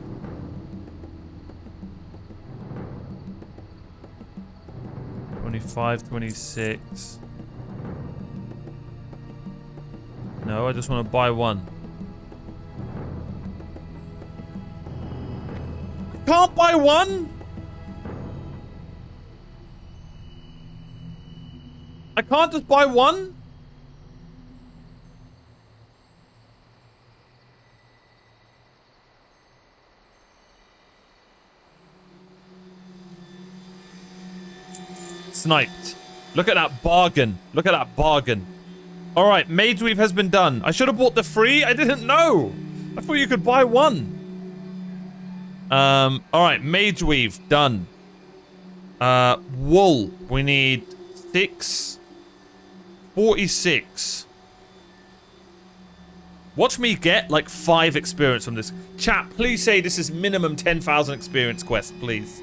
25, 26. No, I just want to buy one. Can't buy one? I can't just buy one? Sniped. Look at that bargain. Look at that bargain. Alright, Mage Weave has been done. I should have bought the free. I didn't know. I thought you could buy one. Alright, Mage Weave, done. Wool. We need 6. 46. Watch me get like 5 experience from this. Chat, please say this is minimum 10,000 experience quest, please.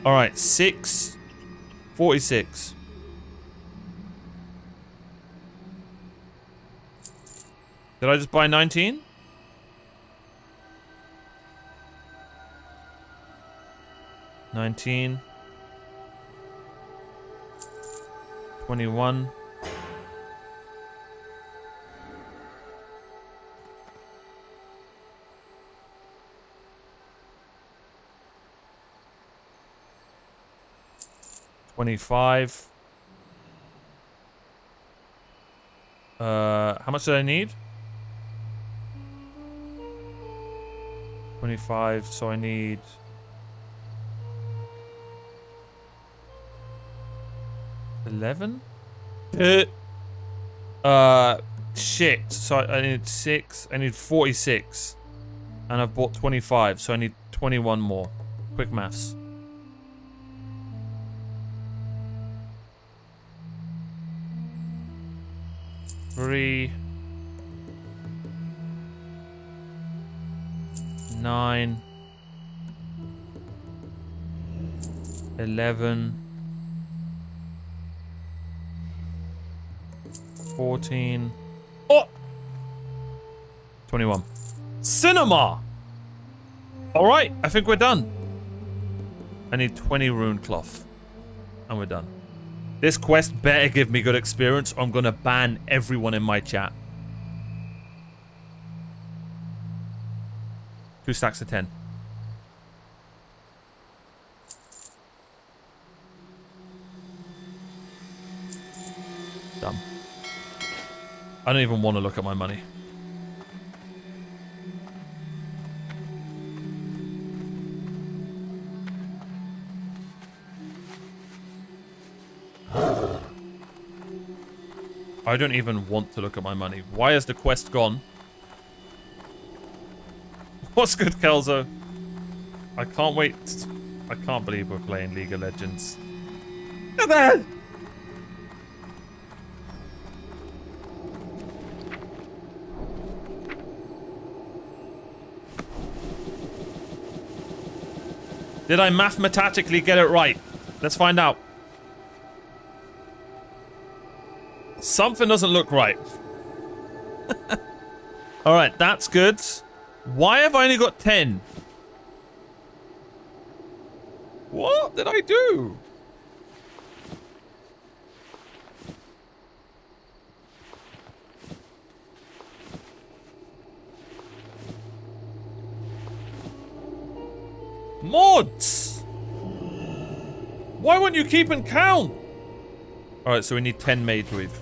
Alright, 6. 46. Did I just buy 19? $19. 21. $25. How much did I need? 25, so I need 11? Shit. So I need 6. I need 46. And I've bought 25, so I need 21 more. Quick maths. Three, 9, 11, 14. Oh! 21. Cinema! Alright, I think we're done. I need 20 rune cloth. And we're done. This quest better give me good experience or I'm gonna ban everyone in my chat. 2 stacks of 10. Done. I don't even want to look at my money. I don't even want to look at my money. Why is the quest gone? What's good, Kelzo? I can't wait. I can't believe we're playing League of Legends. Look at that! Did I mathematically get it right? Let's find out. Something doesn't look right. Alright, that's good. Why have I only got 10? What did I do? Mods! Why won't you keep and count? Alright, so we need 10 mage weave.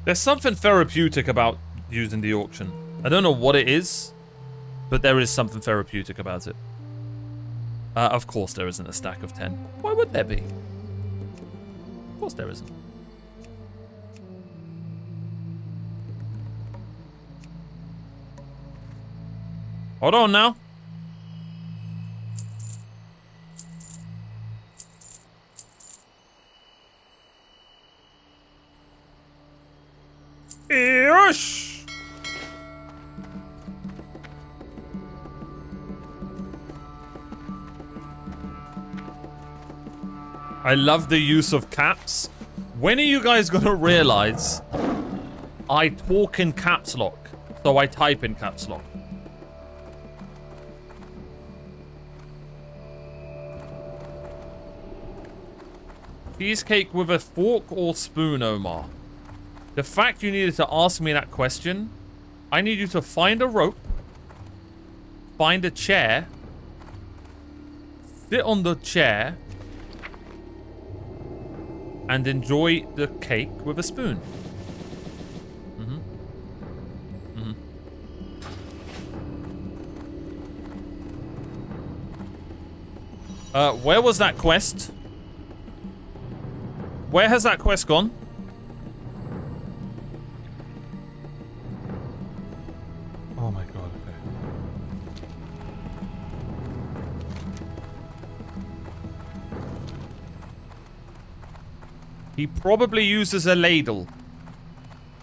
There's something therapeutic about using the auction. I don't know what it is, but there is something therapeutic about it. Of course there isn't a stack of 10. Why would there be? Of course there isn't. Hold on now. Yosh! I love the use of caps. When are you guys gonna realize I talk in caps lock, so I type in caps lock? Cheesecake with a fork or spoon, Omar? The fact you needed to ask me that question, I need you to find a rope, find a chair, sit on the chair, and enjoy the cake with a spoon. Where was that quest? Where has that quest gone? Oh my god, okay. He probably uses a ladle.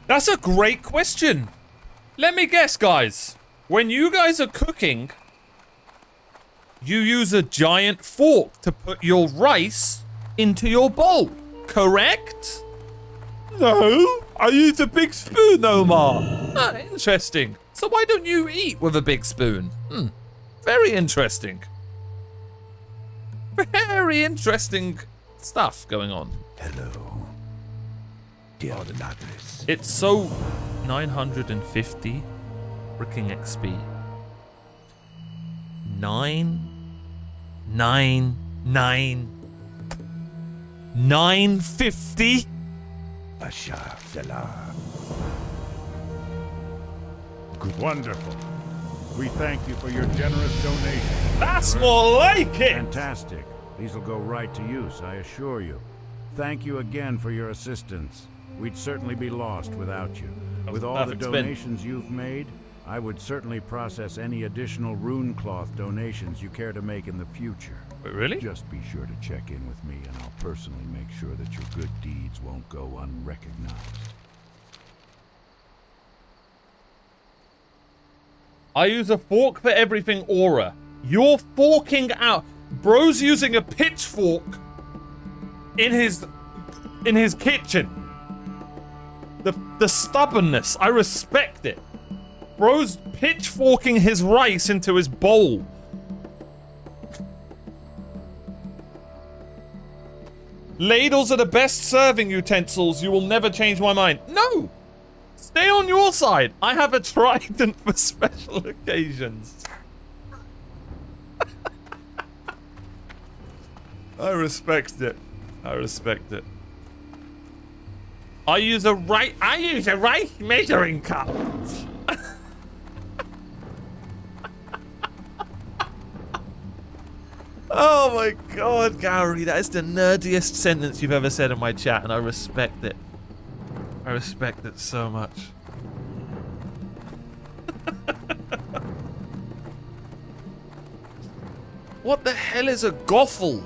That's a great question. Let me guess, guys. When you guys are cooking, you use a giant fork to put your rice into your bowl, correct? No, I use a big spoon, Omar. Ah, interesting. So why don't you eat with a big spoon? Very interesting. Very interesting stuff going on. Hello, dear Douglas. It's so 950 freaking XP. 950. Bashar Zala. Good. Wonderful. We thank you for your generous donation. That's more like it! Fantastic. These will go right to use, I assure you. Thank you again for your assistance. We'd certainly be lost without you. With all the donations you've made, I would certainly process any additional rune cloth donations you care to make in the future. Wait, really? Just be sure to check in with me and I'll personally make sure that your good deeds won't go unrecognized. I use a fork for everything aura. You're forking out. Bro's using a pitchfork in his kitchen. The stubbornness, I respect it. Bro's pitchforking his rice into his bowl. Ladles are the best serving utensils. You will never change my mind. No! Stay on your side. I have a trident for special occasions. I respect it. I respect it. I use a rice measuring cup. Oh my god, Gary, that is the nerdiest sentence you've ever said in my chat, and I respect it. I respect it so much. What the hell is a goffle?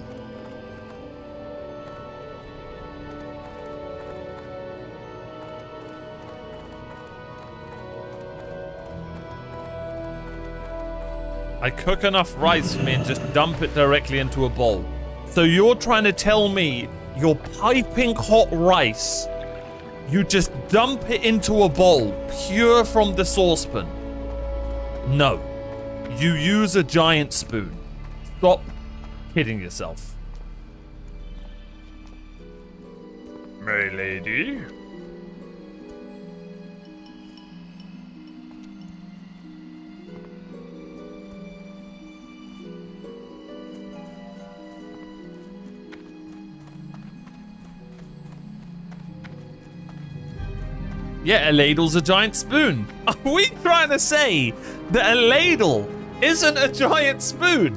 I cook enough rice for me and just dump it directly into a bowl. So you're trying to tell me your piping hot rice, you just dump it into a bowl, pure from the saucepan? No. You use a giant spoon. Stop kidding yourself. My lady? Yeah, a ladle's a giant spoon. Are we trying to say that a ladle isn't a giant spoon?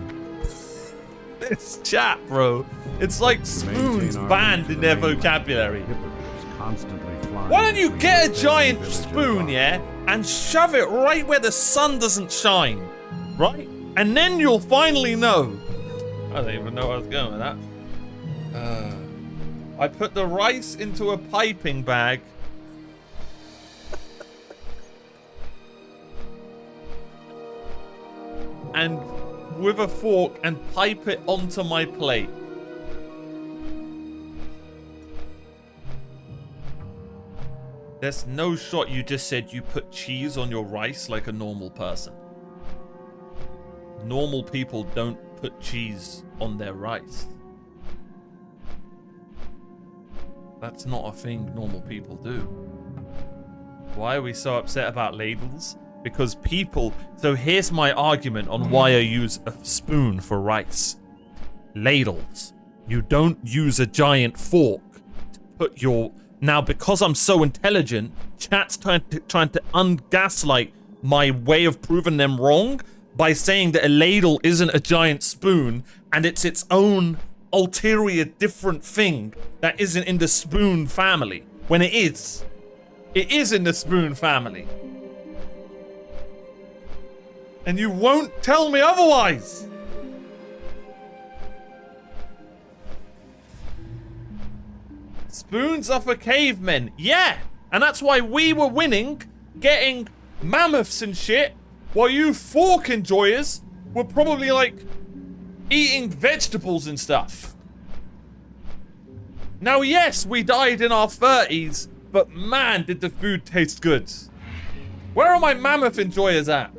This chat, bro. It's like spoons banned in their vocabulary. Why don't you get a giant spoon, yeah, and shove it right where the sun doesn't shine, right? And then you'll finally know. I don't even know where I was going with that. I put the rice into a piping bag. And with a fork and pipe it onto my plate. There's no shot you just said you put cheese on your rice like a normal person. Normal people don't put cheese on their rice. That's not a thing normal people do. Why are we so upset about ladles? Because people... So here's my argument on why I use a spoon for rice. Ladles. You don't use a giant fork to put your... Now, because I'm so intelligent, chat's trying to ungaslight my way of proving them wrong by saying that a ladle isn't a giant spoon and it's its own ulterior different thing that isn't in the spoon family. When it is. It is in the spoon family. And you won't tell me otherwise. Spoons are for cavemen. Yeah. And that's why we were winning, getting mammoths and shit, while you fork enjoyers were probably like eating vegetables and stuff. Now, yes, we died in our 30s, but man, did the food taste good. Where are my mammoth enjoyers at?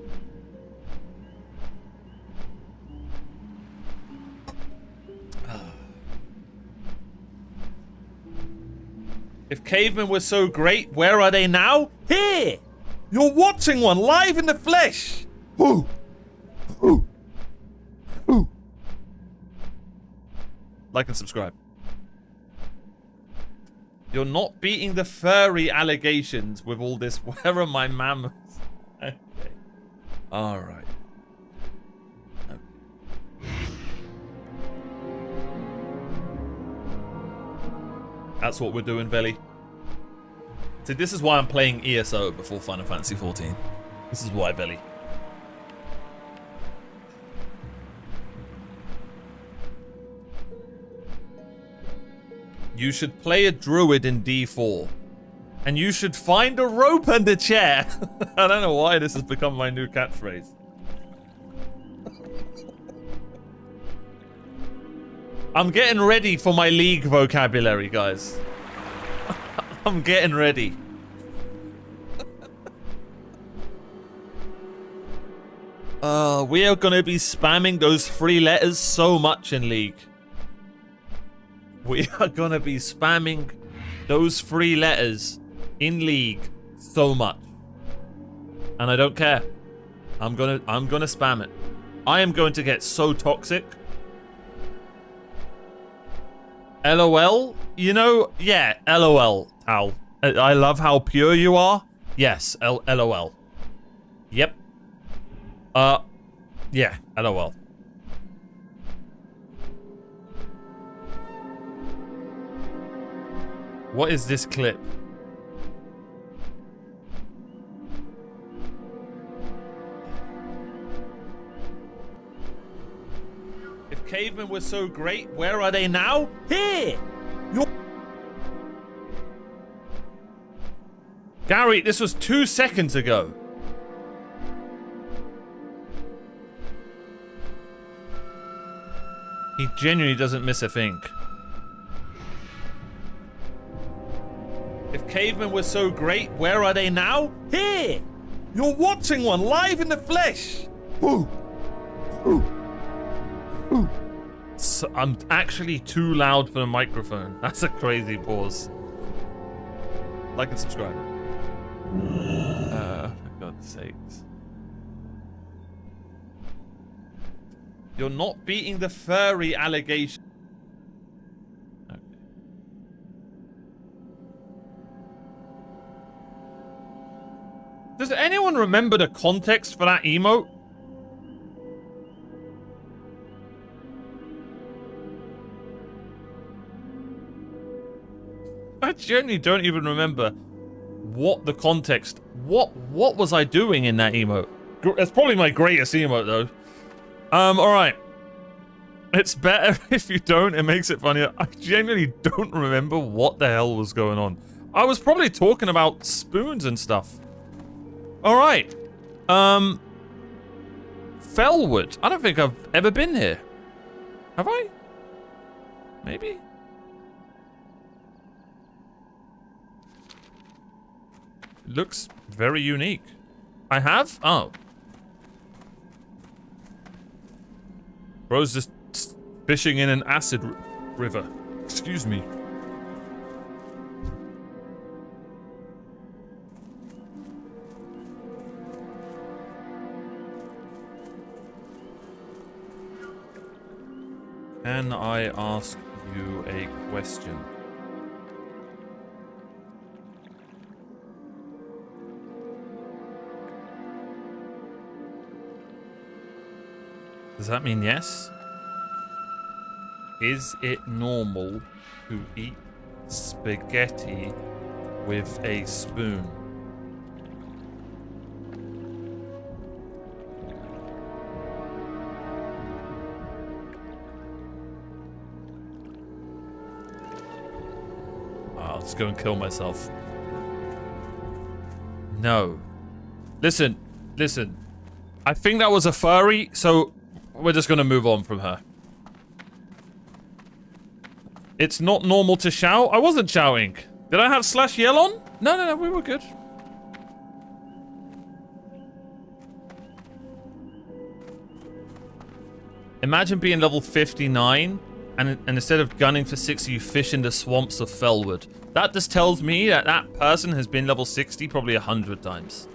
If cavemen were so great, where are they now? Here! You're watching one live in the flesh! Ooh! Ooh! Ooh! Like and subscribe. You're not beating the furry allegations with all this. Where are my mammoths? Okay. All right. That's what we're doing, Veli. See, this is why I'm playing ESO before Final Fantasy XIV. This is why, Veli. You should play a druid in D4. And you should find a rope and a chair. I don't know why this has become my new catchphrase. I'm getting ready for my League vocabulary, guys. I'm getting ready. We are going to be spamming those 3 letters so much in League. We are going to be spamming those 3 letters in League so much. And I don't care. I'm gonna spam it. I am going to get so toxic. LOL? You know, yeah, LOL, Al. I love how pure you are. Yes, LOL. Yep. Yeah, LOL. What is this clip? If cavemen were so great, where are they now? Here! Gary, this was 2 seconds ago. He genuinely doesn't miss a thing. If cavemen were so great, where are they now? Here! You're watching one live in the flesh! Ooh. Ooh. Ooh. So I'm actually too loud for the microphone. That's a crazy pause. Like and subscribe. For God's sakes. You're not beating the furry allegation. Okay. Does anyone remember the context for that emote? I genuinely don't even remember what the context. What was I doing in that emote? It's probably my greatest emote though. Alright. It's better if you don't, it makes it funnier. I genuinely don't remember what the hell was going on. I was probably talking about spoons and stuff. Alright. Fellwood. I don't think I've ever been here. Have I? Maybe? Looks very unique. I have? Oh. Bro's just fishing in an acid river. Excuse me. Can I ask you a question? Does that mean yes? Is it normal to eat spaghetti with a spoon? Let's go and kill myself. No. Listen. I think that was a furry, so we're just gonna move on from her. It's not normal to shout? I wasn't shouting. Did I have /yell on? No, we were good. Imagine being level 59 and instead of gunning for 60, you fish in the swamps of Fellwood. That just tells me that that person has been level 60 probably 100 times.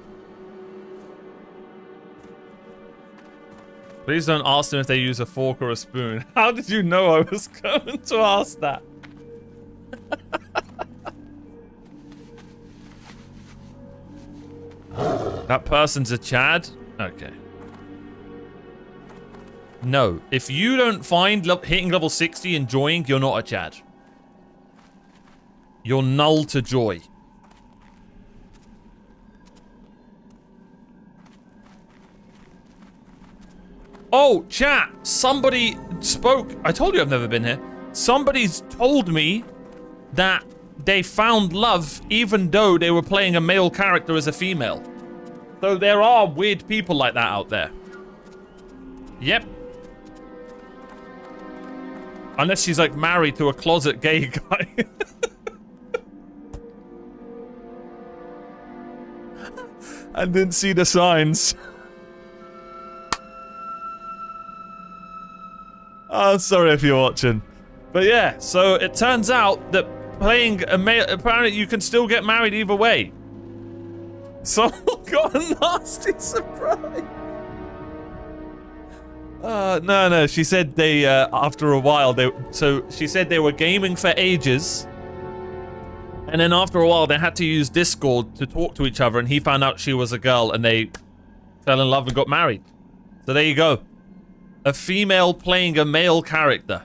Please don't ask them if they use a fork or a spoon. How did you know I was going to ask that? That person's a Chad? Okay. No. If you don't find hitting level 60 enjoying, you're not a Chad. You're null to joy. Oh, chat. Somebody spoke. I told you I've never been here. Somebody's told me that they found love even though they were playing a male character as a female. So there are weird people like that out there. Yep. Unless she's like married to a closet gay guy. And didn't see the signs. Oh, sorry if you're watching. But yeah, so it turns out that playing a male, apparently you can still get married either way. Someone got a nasty surprise. No, she said they, after a while, she said they were gaming for ages. And then after a while, they had to use Discord to talk to each other, and he found out she was a girl, and they fell in love and got married. So there you go. A female playing a male character.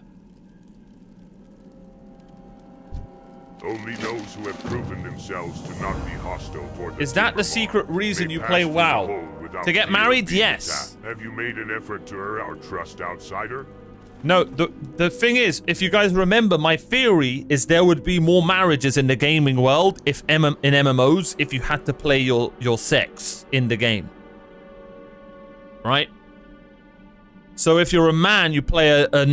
Only those who have proven themselves to not be hostile toward the Is that the secret reason you play WoW? To get married? Yes. Have you made an effort to earn our trust outsider? No, the thing is, if you guys remember, my theory is there would be more marriages in the gaming world if in MMOs if you had to play your sex in the game. Right? So if you're a man, you play a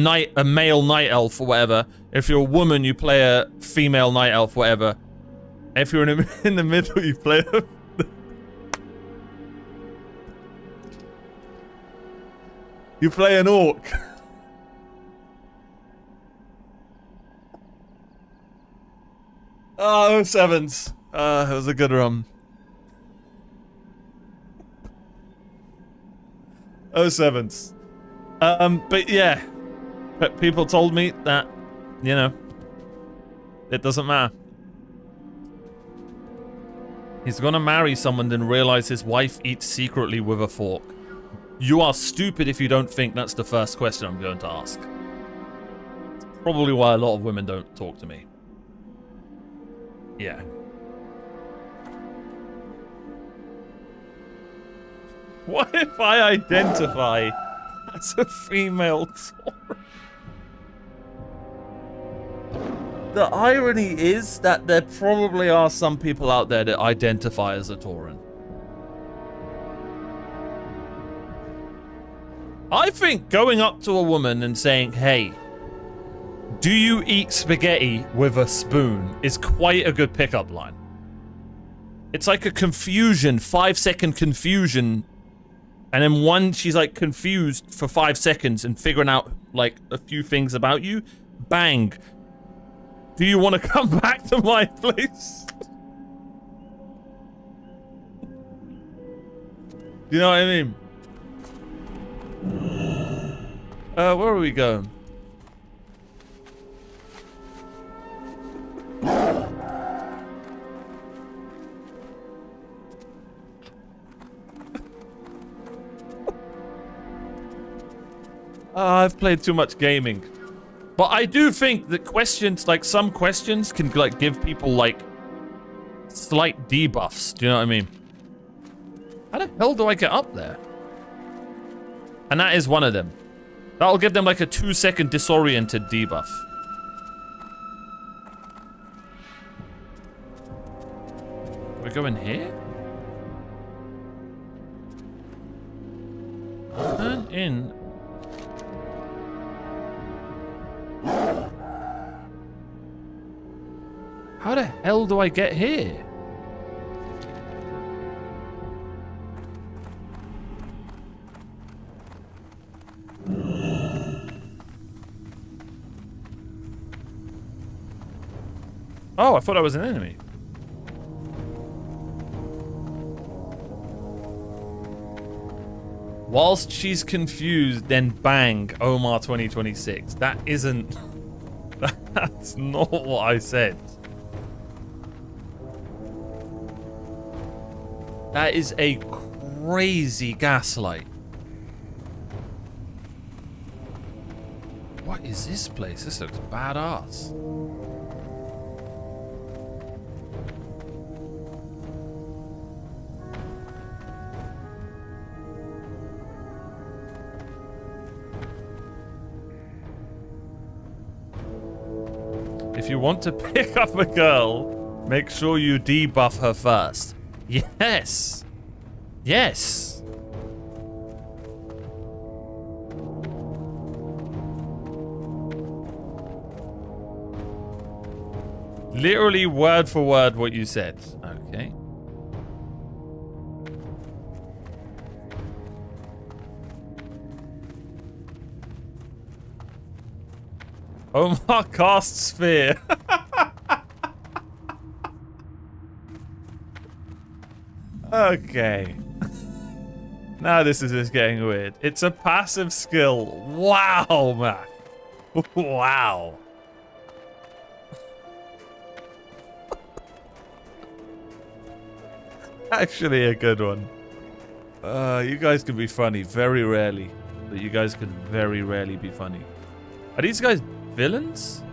male night elf or whatever. If you're a woman, you play a female night elf, whatever. If you're in the middle, you play a... You play an orc. Oh, sevens. It was a good run. Oh, sevens. But yeah. People told me that, you know, it doesn't matter. He's gonna marry someone and realize his wife eats secretly with a fork. You are stupid if you don't think that's the first question I'm going to ask. It's probably why a lot of women don't talk to me. Yeah. What if I identify as a female Tauren? The irony is that there probably are some people out there that identify as a Tauren. I think going up to a woman and saying, hey, do you eat spaghetti with a spoon is quite a good pickup line. It's like a confusion, 5-second confusion. And then she's like confused for 5 seconds and figuring out like a few things about you. Bang. Do you want to come back to my place? You know what I mean? Where are we going? I've played too much gaming. But I do think that questions, like some questions can like give people like slight debuffs. Do you know what I mean? How the hell do I get up there? And that is one of them. That'll give them like a 2-second disoriented debuff. We're going here? Turn in. How the hell do I get here? Oh, I thought I was an enemy. Whilst she's confused, then bang, Omar 2026. That isn't... That's not what I said. That is a crazy gaslight. What is this place? This looks badass. If you want to pick up a girl, make sure you debuff her first. Yes. Yes. Literally word for word what you said. Okay. Omar cast sphere. Okay. Now this is just getting weird. It's a passive skill. Wow, man. Wow. Actually a good one. You guys can be funny very rarely. But you guys can very rarely be funny. Are these guys villains?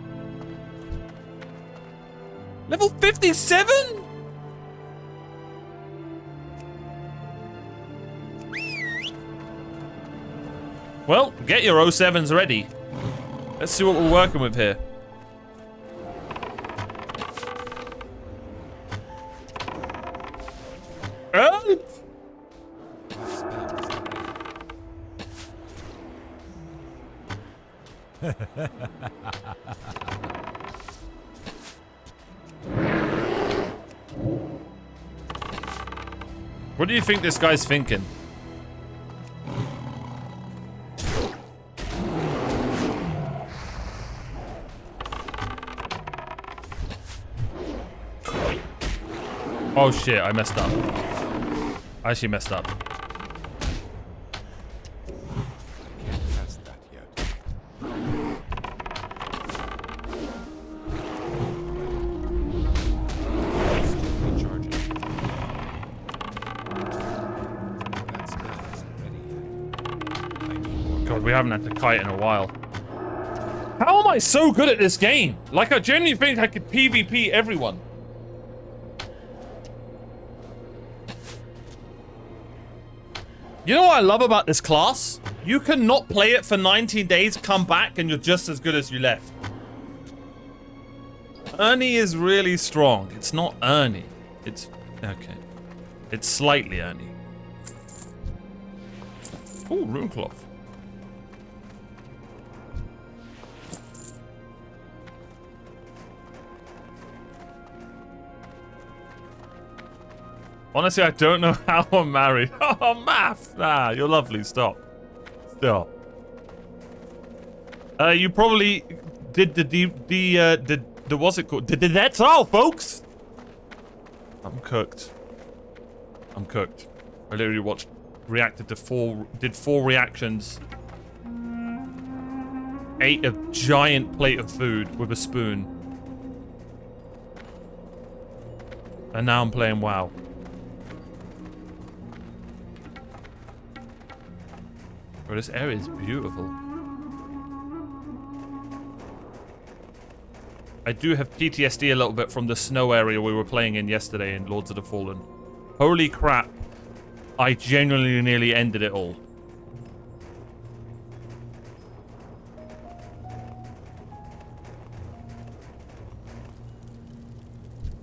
Level 57? Well, get your 07s ready. Let's see what we're working with here. What do you think this guy's thinking? Oh shit, I messed up. I actually messed up. God, we haven't had to kite in a while. How am I so good at this game? Like, I genuinely think I could PvP everyone. You know what I love about this class? You can not play it for 19 days, come back, and you're just as good as you left. Ernie is really strong. It's not Ernie. It's... okay. It's slightly Ernie. Ooh, rune cloth. Honestly, I don't know how I'm married. Oh, math! Nah, you're lovely. Stop. Stop. You probably did the what's it called? That's all, folks! I'm cooked. I'm cooked. I literally did four reactions. Ate a giant plate of food with a spoon. And now I'm playing WoW. Bro, this area is beautiful. I do have PTSD a little bit from the snow area we were playing in yesterday in Lords of the Fallen. Holy crap. I genuinely nearly ended it all.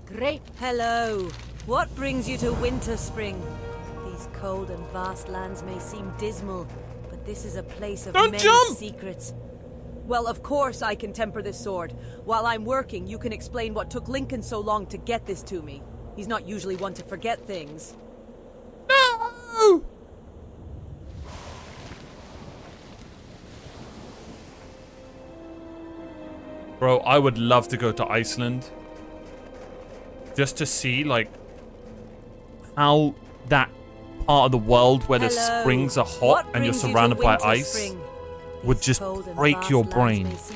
Great. Hello. What brings you to Winter Spring? These cold and vast lands may seem dismal, but this is a place of many secrets. Well, of course I can temper this sword. While I'm working, you can explain what took Lincoln so long to get this to me. He's not usually one to forget things. No! Bro, I would love to go to Iceland. Just to see, like, how that part of the world where the springs are hot and you're surrounded by ice would just break your brain. This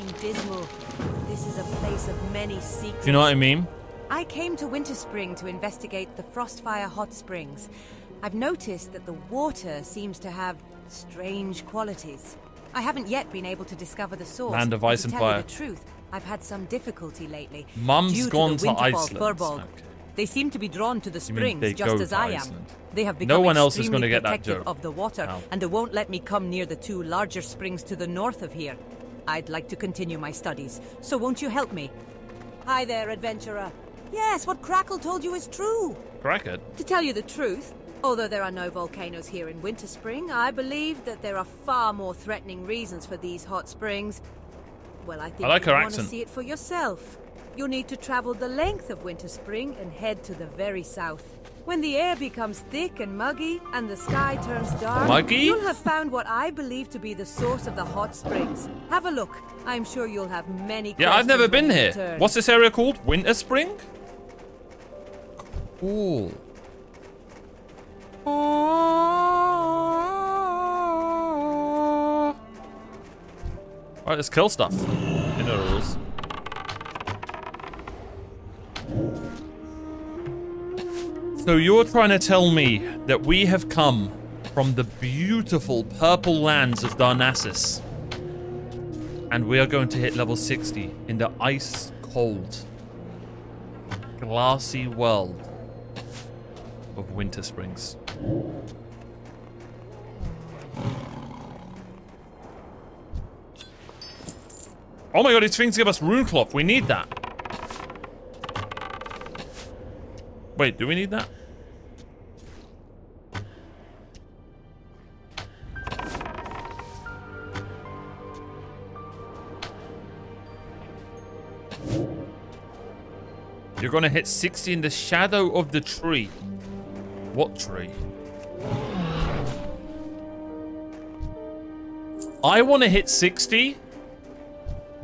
is a place of many secrets. Do you know what I mean? I came to Winter Spring to investigate the Frostfire Hot Springs. I've noticed that the water seems to have strange qualities. I haven't yet been able to discover the source. Land of Ice and to tell Fire. you the truth, I've had some difficulty lately. Mum's due gone to to the Winterfall Iceland. Furbog. Okay. They seem to be drawn to the You mean they springs, just go as to I am. Iceland? They have become No one else is extremely going to get that protective joke. of the water, No. and they won't let me come near the 2 larger springs to the north of here. I'd like to continue my studies, so won't you help me? Hi there, adventurer. Yes, what Crackle told you is true. Crackle? To tell you the truth, although there are no volcanoes here in Winter Spring, I believe that there are far more threatening reasons for these hot springs. Well, I think I like you her want to accent. see it for yourself. You'll need to travel the length of Winter Spring and head to the very south. When the air becomes thick and muggy and the sky turns dark, Muggy? you'll have found what I believe to be the source of the hot springs. Have a look. I'm sure you'll have many Yeah, I've never questions been when you here. return. What's this area called? Winter Spring? Cool. Alright, let's kill stuff. You know the rules. So you're trying to tell me that we have come from the beautiful purple lands of Darnassus, and we are going to hit level 60 in the ice-cold, glassy world of Winter Springs. Oh my god, these things give us rune cloth. We need that. Wait, do we need that? You're gonna hit 60 in the shadow of the tree. What tree? I want to hit 60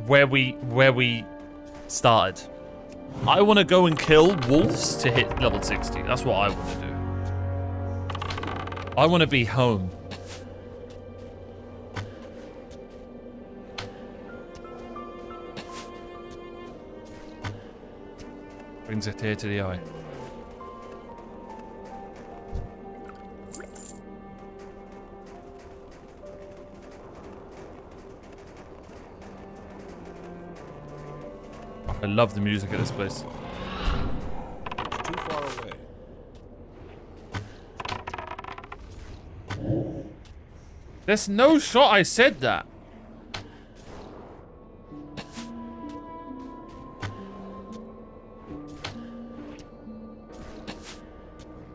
where we started. I want to go and kill wolves to hit level 60. That's what I want to do. I want to be home. Brings a tear to the eye. I love the music at this place. Too far away. There's no shot I said that.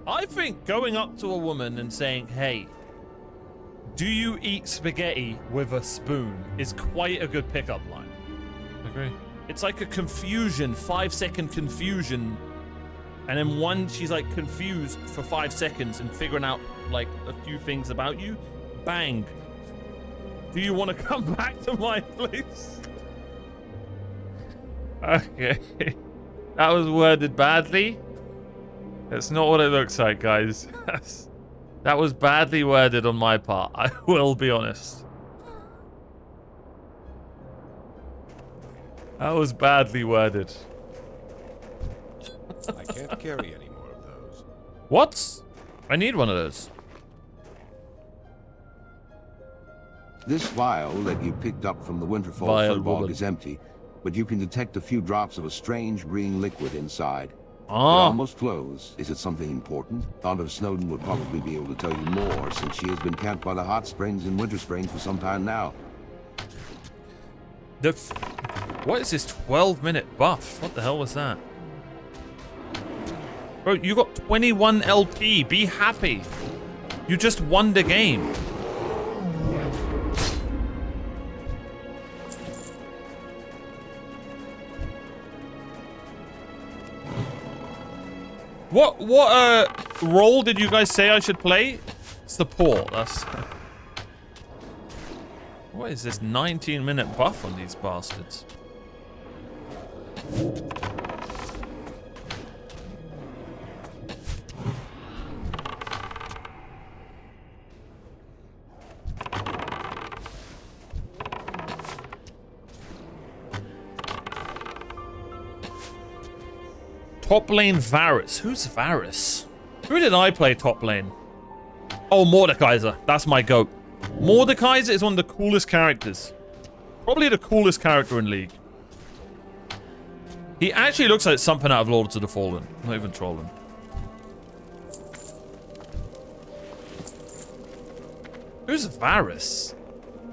I think going up to a woman and saying, hey, do you eat spaghetti with a spoon is quite a good pickup line. Agree. It's like a confusion, 5-second confusion. And then she's like confused for 5 seconds and figuring out like a few things about you. Bang. Do you want to come back to my place? Okay. That was worded badly. That's not what it looks like, guys. That was badly worded on my part. I will be honest. That was badly worded. I can't carry any more of those. What? I need one of those. This vial that you picked up from the Winterfall Vial Furbog woman. is empty, but you can detect a few drops of a strange green liquid inside. It Ah. almost flows. Is it something important? Olive Snowden would probably be able to tell you more, since she has been camped by the hot springs in Winter Springs for some time now. What is this 12-minute buff? What the hell was that? Bro, you got 21 LP. Be happy. You just won the game. What role did you guys say I should play? Support. That's... What is this 19-minute buff on these bastards? Top lane Varus. Who's Varus? Who did I play top lane? Oh, Mordekaiser. That's my goat. Mordekaiser is one of the coolest characters. Probably the coolest character in League. He actually looks like something out of Lords of the Fallen. I'm not even trolling. Who's Varus?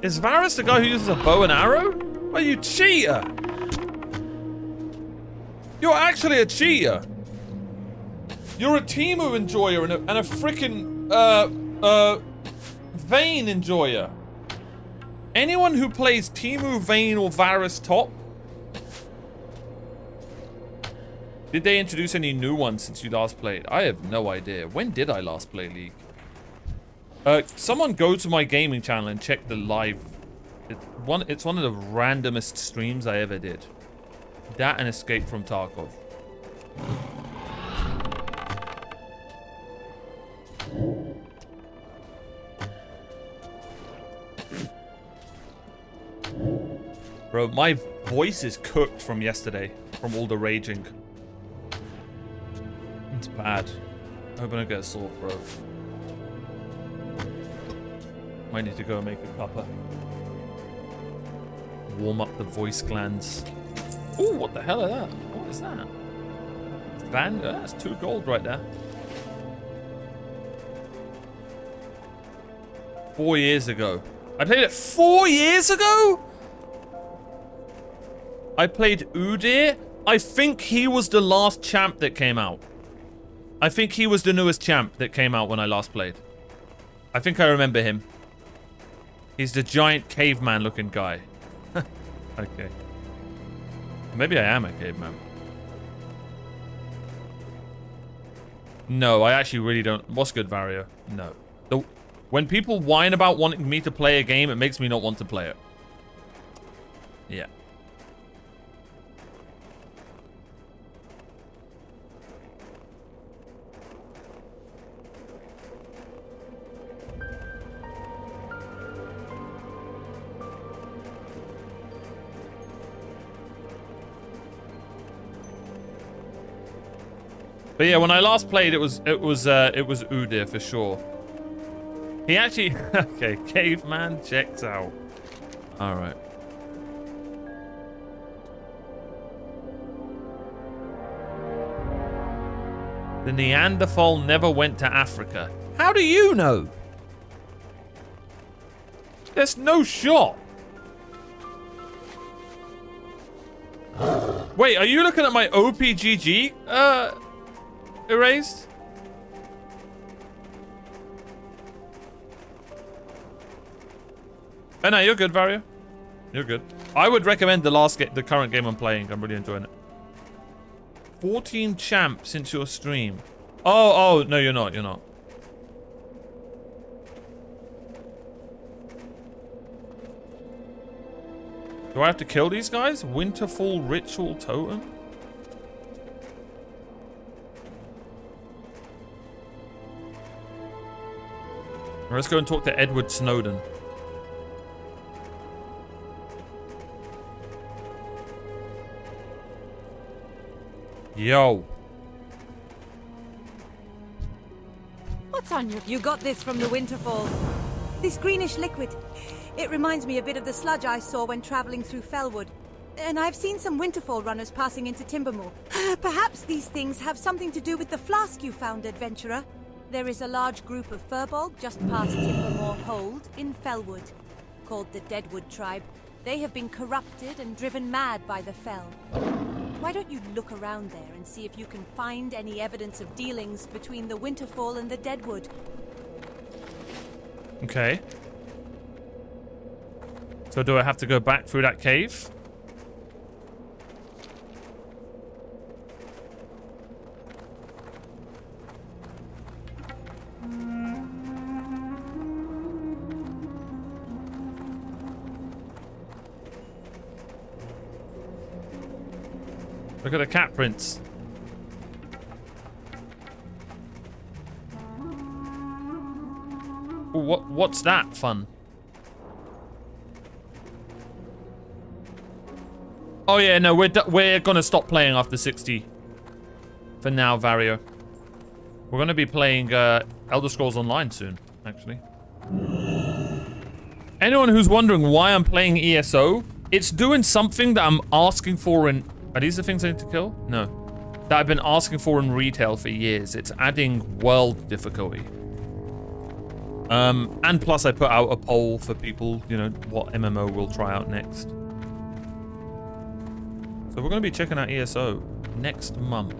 Is Varus the guy who uses a bow and arrow? Well, you cheater! You're actually a cheater! You're a Temu enjoyer and a freaking, Vayne enjoyer. Anyone who plays Temu, Vayne, or Varus top? Did they introduce any new ones since you last played? I have no idea. When did I last play League? Someone go to my gaming channel and check the live. It's one of the randomest streams I ever did. That and Escape from Tarkov. Bro, my voice is cooked from yesterday, from all the raging. It's bad. I hope I don't get a sore throat. Might need to go and make a cuppa. Warm up the voice glands. Ooh, what the hell is that? What is that? That's 2 gold right there. 4 years ago. I played it 4 years ago? I played Udyr. I think he was the last champ that came out. I think he was the newest champ that came out when I last played. I think I remember him. He's the giant caveman looking guy. Okay. Maybe I am a caveman. No, I actually really don't. What's good, Vario? No. When people whine about wanting me to play a game, it makes me not want to play it. Yeah. But yeah, when I last played, it was Udyr for sure. He actually, okay, caveman checks out. All right. The Neanderthal never went to Africa. How do you know? There's no shot. Wait, are you looking at my OPGG? Erased? Oh no, you're good, Vario. You're good. I would recommend the current game I'm playing. I'm really enjoying it. 14 champ since your stream. Oh, no, you're not. You're not. Do I have to kill these guys? Winterfall Ritual Totem? Let's go and talk to Edward Snowden. Yo. What's on your... You got this from the Winterfall. This greenish liquid. It reminds me a bit of the sludge I saw when traveling through Fellwood. And I've seen some Winterfall runners passing into Timbermoor. Perhaps these things have something to do with the flask you found, adventurer. There is a large group of Furbolg just past Timbermoor Hold in Fellwood, called the Deadwood Tribe. They have been corrupted and driven mad by the Fell. Why don't you look around there and see if you can find any evidence of dealings between the Winterfall and the Deadwood? Okay. So do I have to go back through that cave? Look at the cat prints. Ooh, what's that fun? Oh yeah, no, we're gonna stop playing after 60. For now, Vario. We're gonna be playing Elder Scrolls Online soon, actually. anyone who's wondering why I'm playing ESO, it's doing something that I'm asking for in... Are these the things I need to kill? No. That I've been asking for in retail for years. It's adding world difficulty. And plus I put out a poll for people, you know, what MMO we'll try out next. So we're going to be checking out ESO next month,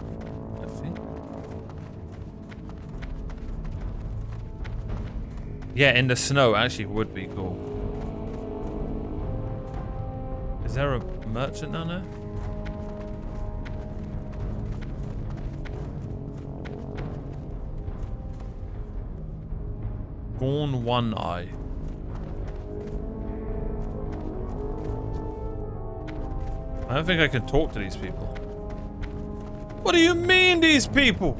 I think. Yeah, in the snow actually would be cool. Is there a merchant down there? Gone One Eye. I don't think I can talk to these people. What do you mean, these people?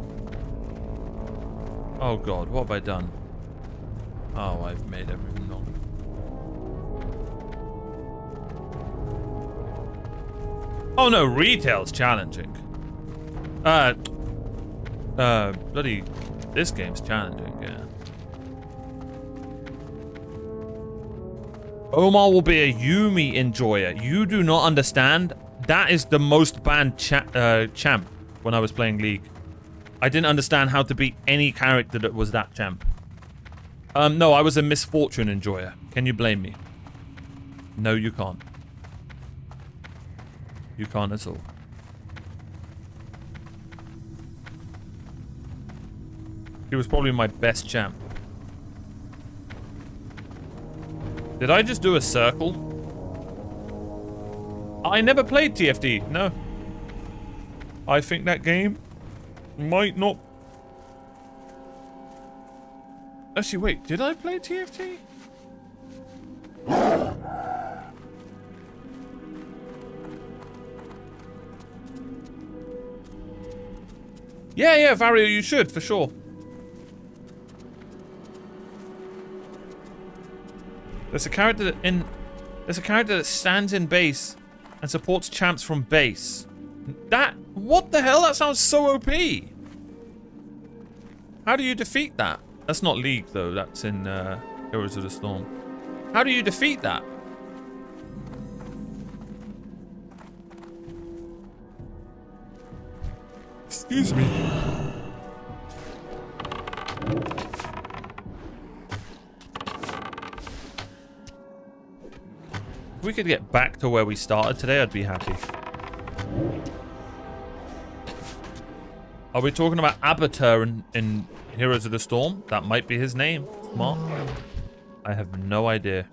Oh god, what have I done? Oh, I've made everything wrong. Oh no, retail's challenging. Bloody, this game's challenging, yeah. Omar will be a Yumi enjoyer. You do not understand. That is the most banned champ when I was playing League. I didn't understand how to beat any character that was that champ. No, I was a misfortune enjoyer. Can you blame me? No, you can't. You can't at all. He was probably my best champ. Did I just do a circle? I never played TFT, no. I think that game might not... Actually, wait, did I play TFT? Yeah, Vario, you should, for sure. There's a character that stands in base and supports champs from base. What the hell? That sounds so OP. How do you defeat that? That's not League though, that's in Heroes of the Storm. How do you defeat that? Excuse me. If we could get back to where we started today, I'd be happy. Are we talking about Abatur in Heroes of the Storm? That might be his name, Mark. I have no idea.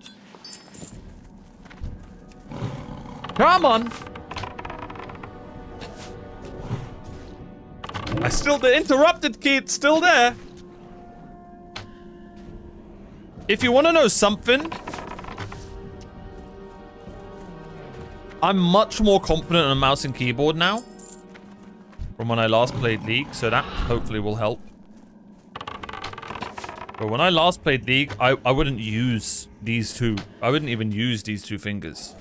Come on! The interrupted key, it's still there. If you want to know something, I'm much more confident on a mouse and keyboard now from when I last played League, so that hopefully will help. But when I last played League, I wouldn't use these two. I wouldn't even use these two fingers.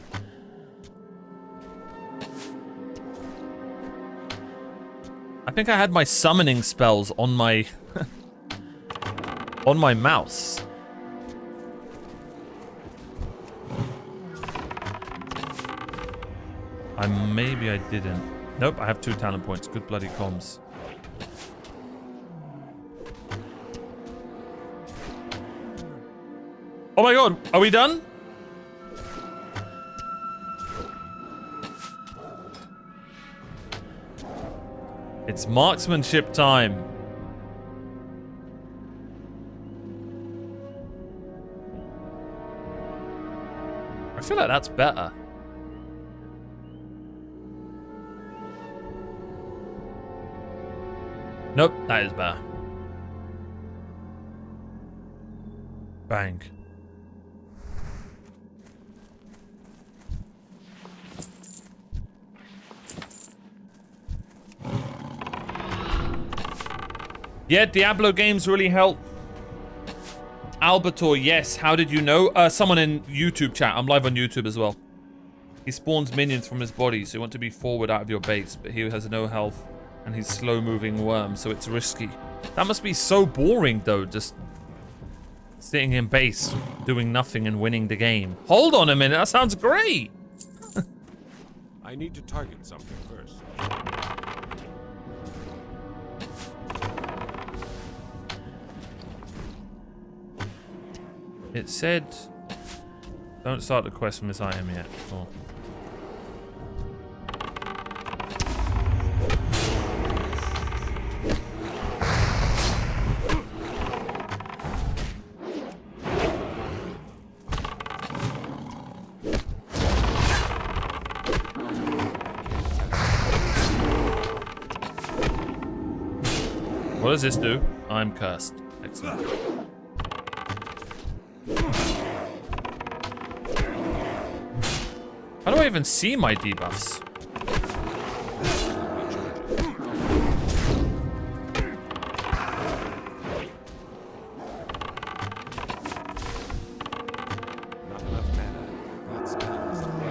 I think I had my summoning spells on my on my mouse. Maybe I didn't. Nope, I have 2 talent points. Good bloody comms. Oh my god, are we done? It's marksmanship time. I feel like that's better. Nope, that is better. Bang. Yeah, Diablo games really help. Albator, yes. How did you know? Someone in YouTube chat. I'm live on YouTube as well. He spawns minions from his body, so you want to be forward out of your base, but he has no health, and he's slow-moving worm, so it's risky. That must be so boring, though. Just sitting in base, doing nothing and winning the game. Hold on a minute, that sounds great. I need to target something first. It said, don't start the quest from this item yet. Oh. What does this do? I'm cursed. Excellent. How do I even see my debuffs? Not enough mana. That spell is dead.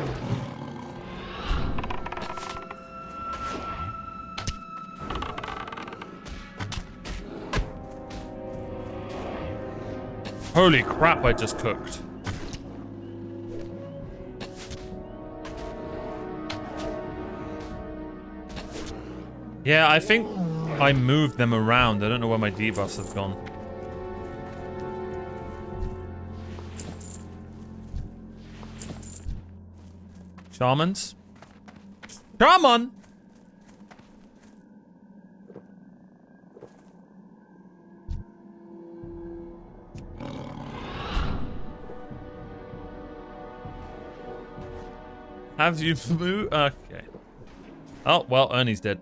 Holy crap, I just cooked. Yeah, I think I moved them around. I don't know where my debuffs have gone. Shamans? Shaman! Have you moved? Okay. Oh, well, Ernie's dead.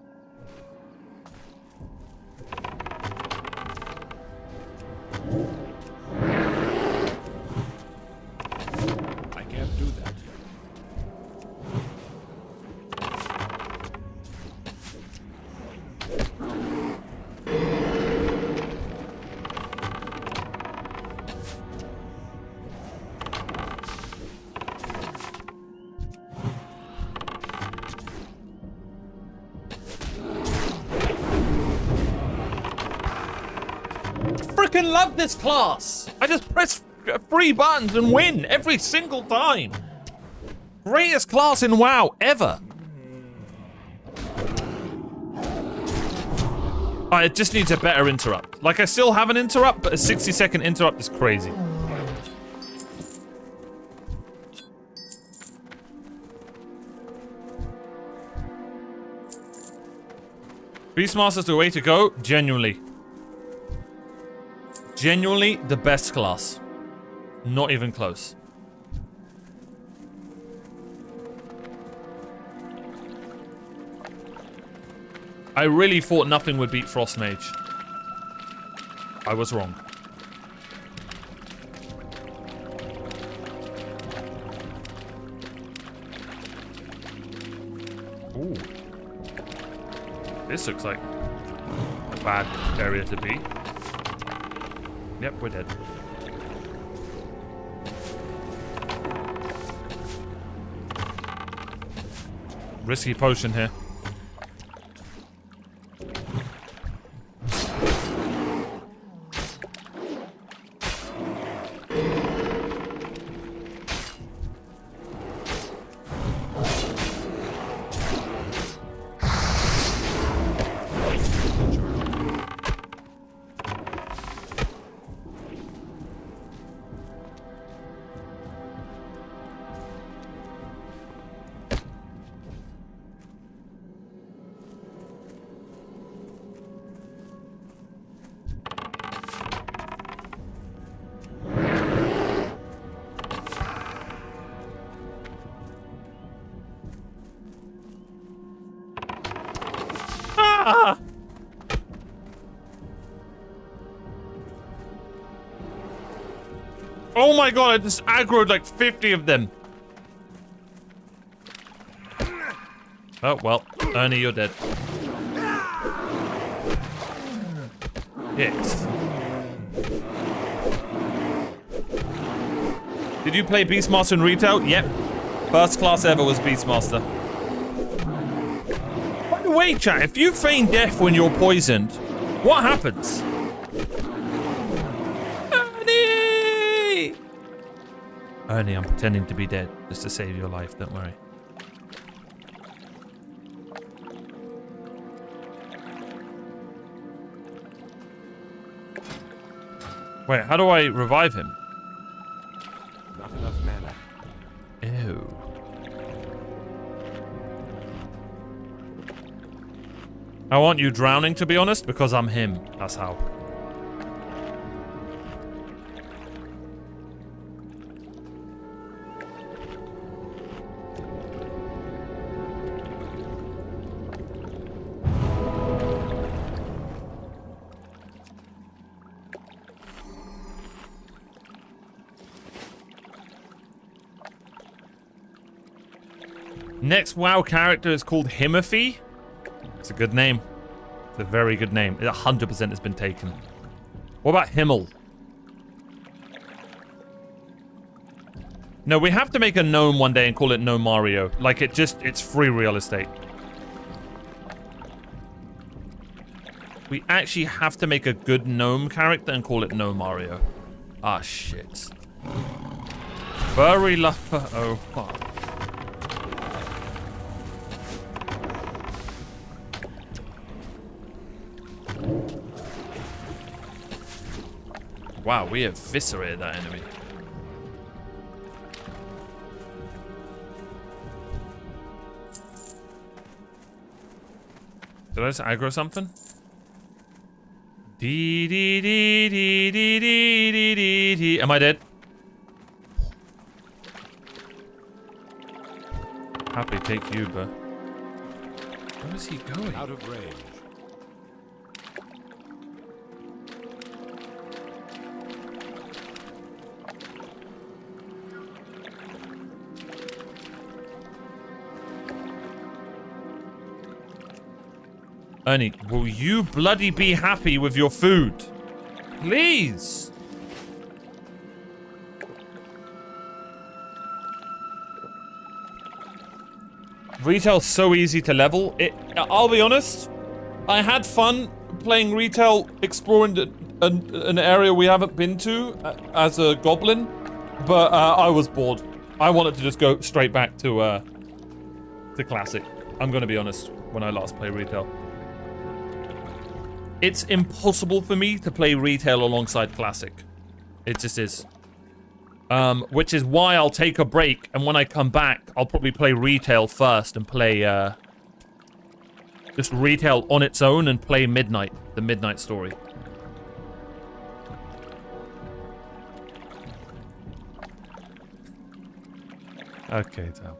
I can't do that yet. Freaking love this class. I just press 3 buttons and win every single time. Greatest class in WoW ever. It just needs a better interrupt. Like, I still have an interrupt, but a 60-second interrupt is crazy. Beastmaster's the way to go, genuinely. Genuinely the best class. Not even close. I really thought nothing would beat Frost Mage. I was wrong. Ooh. This looks like a bad area to be. Yep, we're dead. Risky potion here. Oh my god, I just aggroed like 50 of them. Oh, well, Ernie, you're dead. Yes. Did you play Beastmaster in retail? Yep. First class ever was Beastmaster. By the way, chat, if you feign death when you're poisoned, what happens? Ernie! Ernie, I'm pretending to be dead just to save your life, don't worry. Wait, how do I revive him? Not enough mana. Ew. I want you drowning, to be honest, because I'm him. That's how. Next WoW character is called Himothy. It's a good name. It's a very good name. It 100% has been taken. What about Himmel? No, we have to make a gnome one day and call it Gnome Mario. Like, it's free real estate. We actually have to make a good gnome character and call it Gnome Mario. Ah, shit. Furry lover. Oh, fuck. Wow, we eviscerated that enemy. Did I just aggro something? Dee dee dee dee dee dee dee dee dee. Am I dead? Happy take you, but where is he going? Out of range. Ernie, will you bloody be happy with your food? Please! Retail's so easy to level. I'll be honest, I had fun playing retail, exploring an area we haven't been to as a goblin, but I was bored. I wanted to just go straight back to classic. I'm gonna be honest, when I last played retail. It's impossible for me to play retail alongside classic. It just is. Which is why I'll take a break, and when I come back, I'll probably play retail first and play just retail on its own and play Midnight, the Midnight story. Okay, Tal.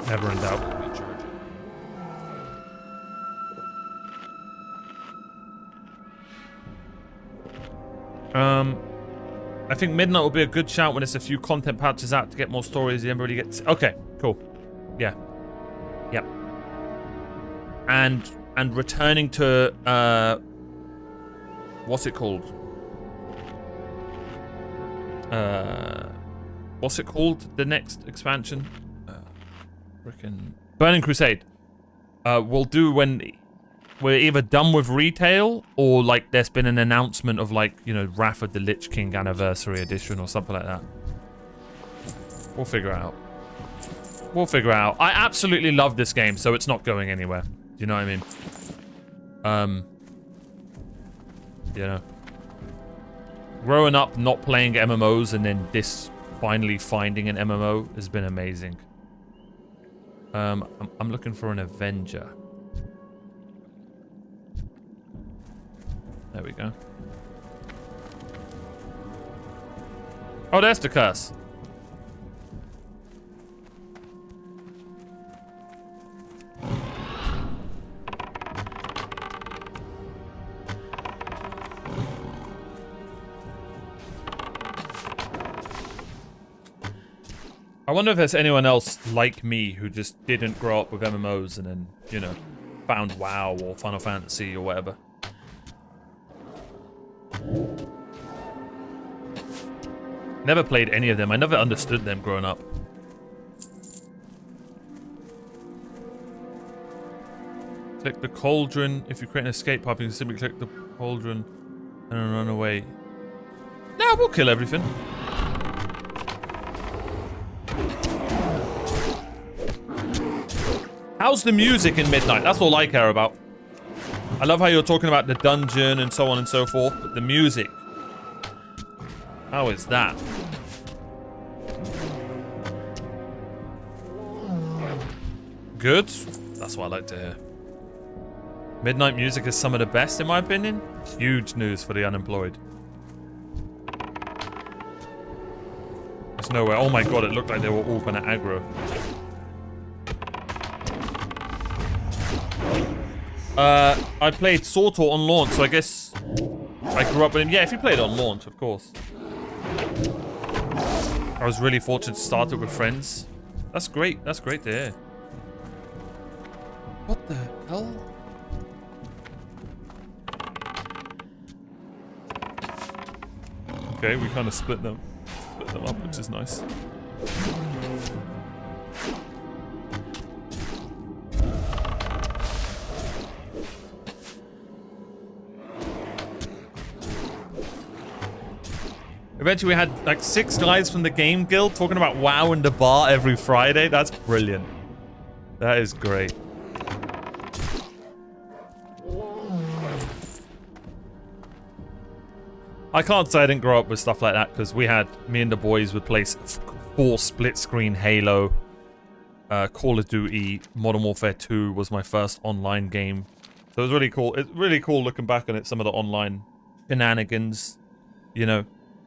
Never in doubt. I think Midnight will be a good shout when it's a few content patches out to get more stories. Everybody gets. Okay, cool. Yeah. Yep. And returning to what's it called? What's it called? The next expansion? Frickin' Burning Crusade. We'll do when we're either done with retail or like there's been an announcement of like, you know, Wrath of the Lich King Anniversary Edition or something like that. We'll figure it out. We'll figure it out. I absolutely love this game, so it's not going anywhere. Do you know what I mean? You know. Growing up not playing MMOs and then this finally finding an MMO has been amazing. I'm looking for an Avenger. There we go. Oh, there's the curse. I wonder if there's anyone else like me who just didn't grow up with MMOs and then, you know, found WoW or Final Fantasy or whatever. Never played any of them. I never understood them growing up. Click the cauldron. If you create an escape pod, you can simply click the cauldron and then run away. No, we'll kill everything. How's the music in Midnight? That's all I care about. I love how you're talking about the dungeon and so on and so forth, but the music. How is that? Good? That's what I like to hear. Midnight music is some of the best in my opinion. Huge news for the unemployed. There's nowhere. Oh my god, it looked like they were all gonna aggro. I played Sortor on launch, so I guess I grew up with him. Yeah, if you played on launch, of course. I was really fortunate to start it with friends. That's great. That's great to hear. What the hell? Okay, we kind of split them up, which is nice. Eventually we had like 6 guys from the game guild talking about WoW in the bar every Friday. That's brilliant. That is great. I can't say I didn't grow up with stuff like that because me and the boys would play 4 split screen Halo, Call of Duty, Modern Warfare 2 was my first online game. So it was really cool. It's really cool looking back on it, some of the online shenanigans, you know,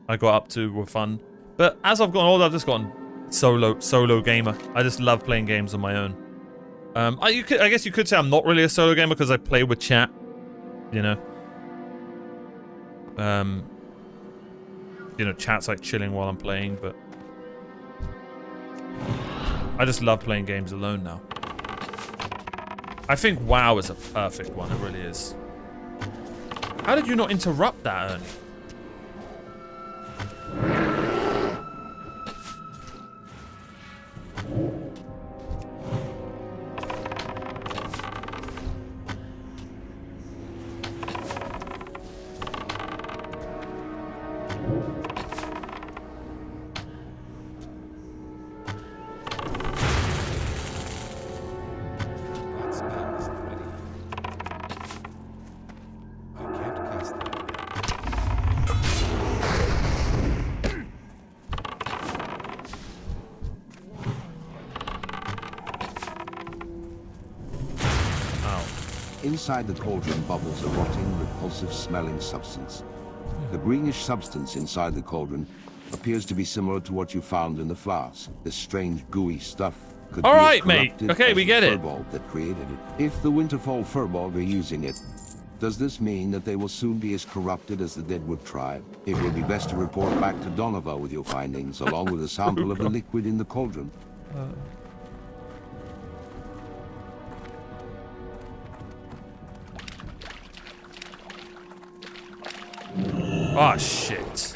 I got up to were fun. But as I've gotten older, I've just gotten solo gamer. I just love playing games on my own. I guess you could say I'm not really a solo gamer because I play with chat, you know. You know, chat's like chilling while I'm playing, but I just love playing games alone now. I think WoW is a perfect one, it really is. How did you not interrupt that, Ernie? Inside the cauldron bubbles a rotting, repulsive-smelling substance. The greenish substance inside the cauldron appears to be similar to what you found in the flask. This strange, gooey stuff could be as corrupted Okay, we get as it. the furball that created it. If the Winterfall Furball are using it, does this mean that they will soon be as corrupted as the Deadwood tribe? It will be best to report back to Donovan with your findings, along with a sample of the liquid in the cauldron. Oh, shit.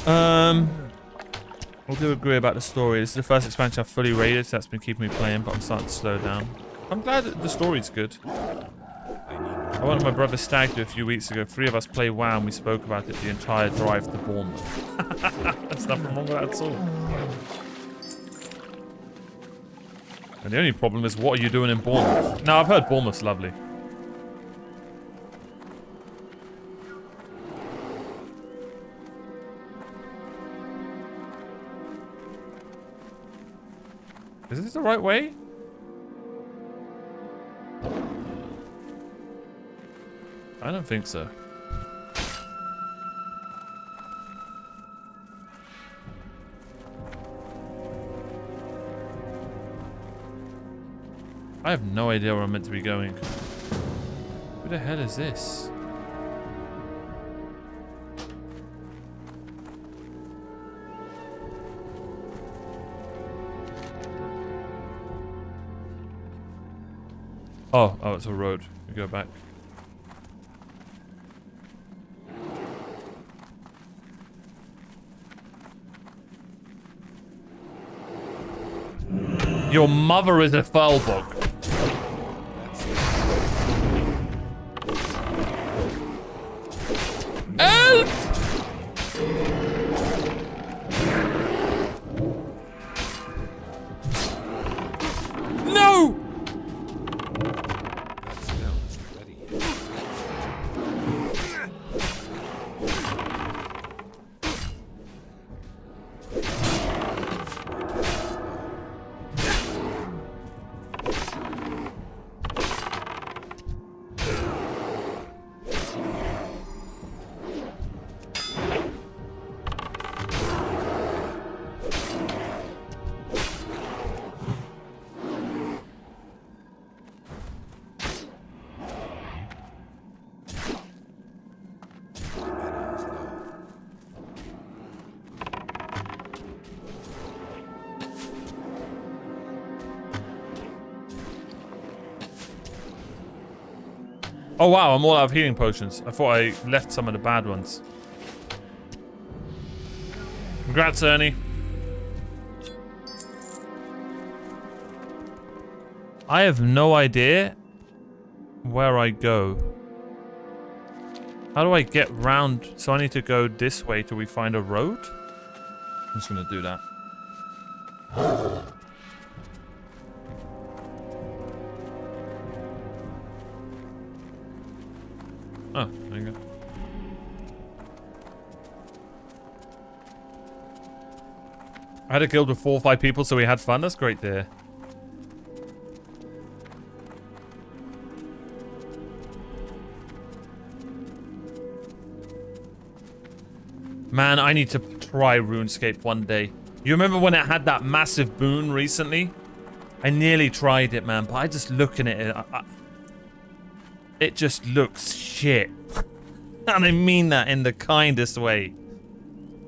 I do agree about the story. This is the first expansion I've fully rated, so that's been keeping me playing, but I'm starting to slow down. I'm glad that the story's good. I need more I went to my brother's stag do a few weeks ago. 3 of us play WoW and we spoke about it the entire drive to Bournemouth. There's nothing wrong with that at all. And the only problem is, what are you doing in Bournemouth? Now, I've heard Bournemouth's lovely. Is this the right way? I don't think so. I have no idea where I'm meant to be going. Who the hell is this? Oh, it's a road. We go back. Your mother is a Firbolg. Help! No! Oh wow, I'm all out of healing potions. I thought I left some of the bad ones. Congrats, Ernie. I have no idea where I go. How do I get round? So I need to go this way till we find a road? I'm just gonna do that. Oh, there you go. I had a guild with 4 or 5 people, so we had fun. That's great to hear. Man, I need to try RuneScape one day. You remember when it had that massive boon recently? I nearly tried it, man, but I just looking at it, it just looks shit. And I mean that in the kindest way.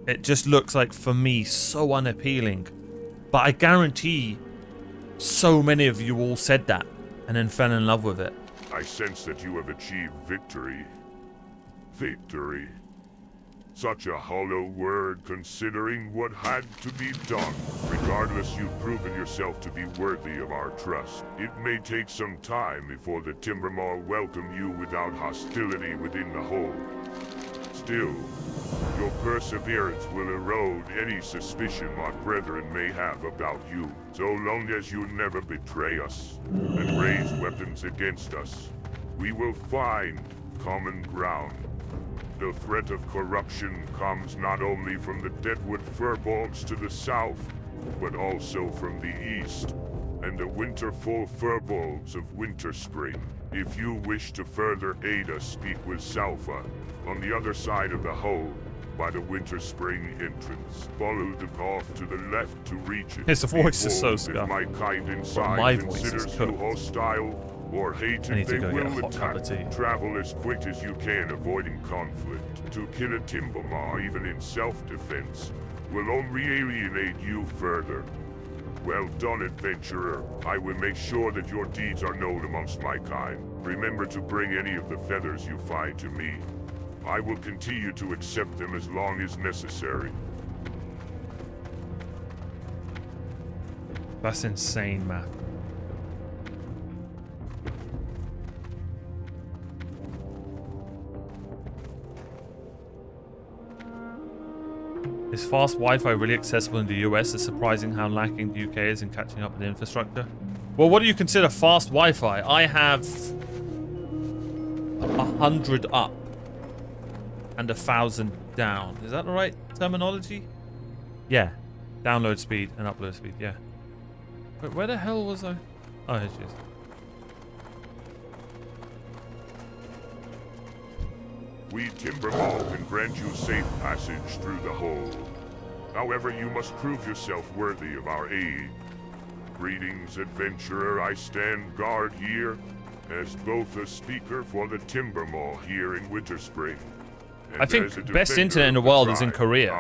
It just looks like, for me, so unappealing. But I guarantee so many of you all said that and then fell in love with it. I sense that you have achieved victory. Victory. Such a hollow word considering what had to be done. Regardless, you've proven yourself to be worthy of our trust. It may take some time before the Timbermaw welcome you without hostility within the hold. Still, your perseverance will erode any suspicion my brethren may have about you. So long as you never betray us and raise weapons against us, we will find common ground. The threat of corruption comes not only from the Deadwood Firbolgs to the south, but also from the east, and the Winterfall Firbolgs of Winterspring. If you wish to further aid us, speak with Salfa, on the other side of the hold, by the Winterspring entrance. Follow the path to the left to reach it. His voice is so Behold, scuffed. if my kind inside My voice is considers you cooked. hostile, or hate I need if to they go get a will hot cup of attack. tea. Travel as quick as you can, avoiding conflict. To kill a Timbermaw, even in self-defense, will only alienate you further. Well done, adventurer. I will make sure that your deeds are known amongst my kind. Remember to bring any of the feathers you find to me. I will continue to accept them as long as necessary. That's insane, man. Is fast Wi-Fi really accessible in the US? It's surprising how lacking the UK is in catching up with infrastructure. Well, what do you consider fast Wi-Fi? I have 100 up and 1,000 down. Is that the right terminology? Yeah. Download speed and upload speed, yeah. But where the hell was I? Oh, here she is. We Timbermaw can grant you safe passage through the hole. However, you must prove yourself worthy of our aid. Greetings, adventurer. I stand guard here as both a speaker for the Timbermaw here in Winterspring. I think best internet in the world is in Korea.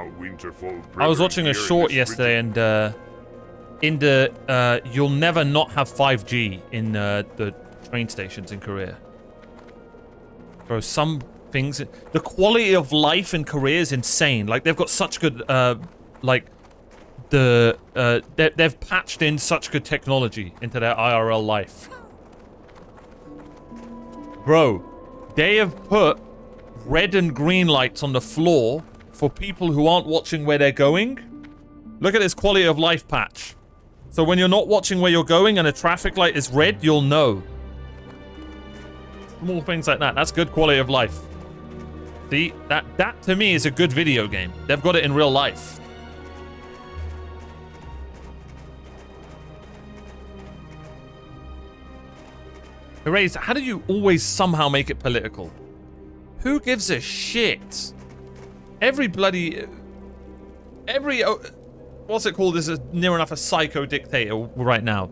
I was watching a short yesterday, and you'll never not have 5G in the train stations in Korea. Bro, some things, the quality of life in Korea is insane. Like, they've got such good, they've patched in such good technology into their IRL life. Bro, they have put red and green lights on the floor for people who aren't watching where they're going. Look at this quality of life patch. So when you're not watching where you're going and a traffic light is red, you'll know. Small things like that. That's good quality of life. See, that to me is a good video game. They've got it in real life. Hooray, how do you always somehow make it political? Who gives a shit? What's it called? This is near enough a psycho dictator right now.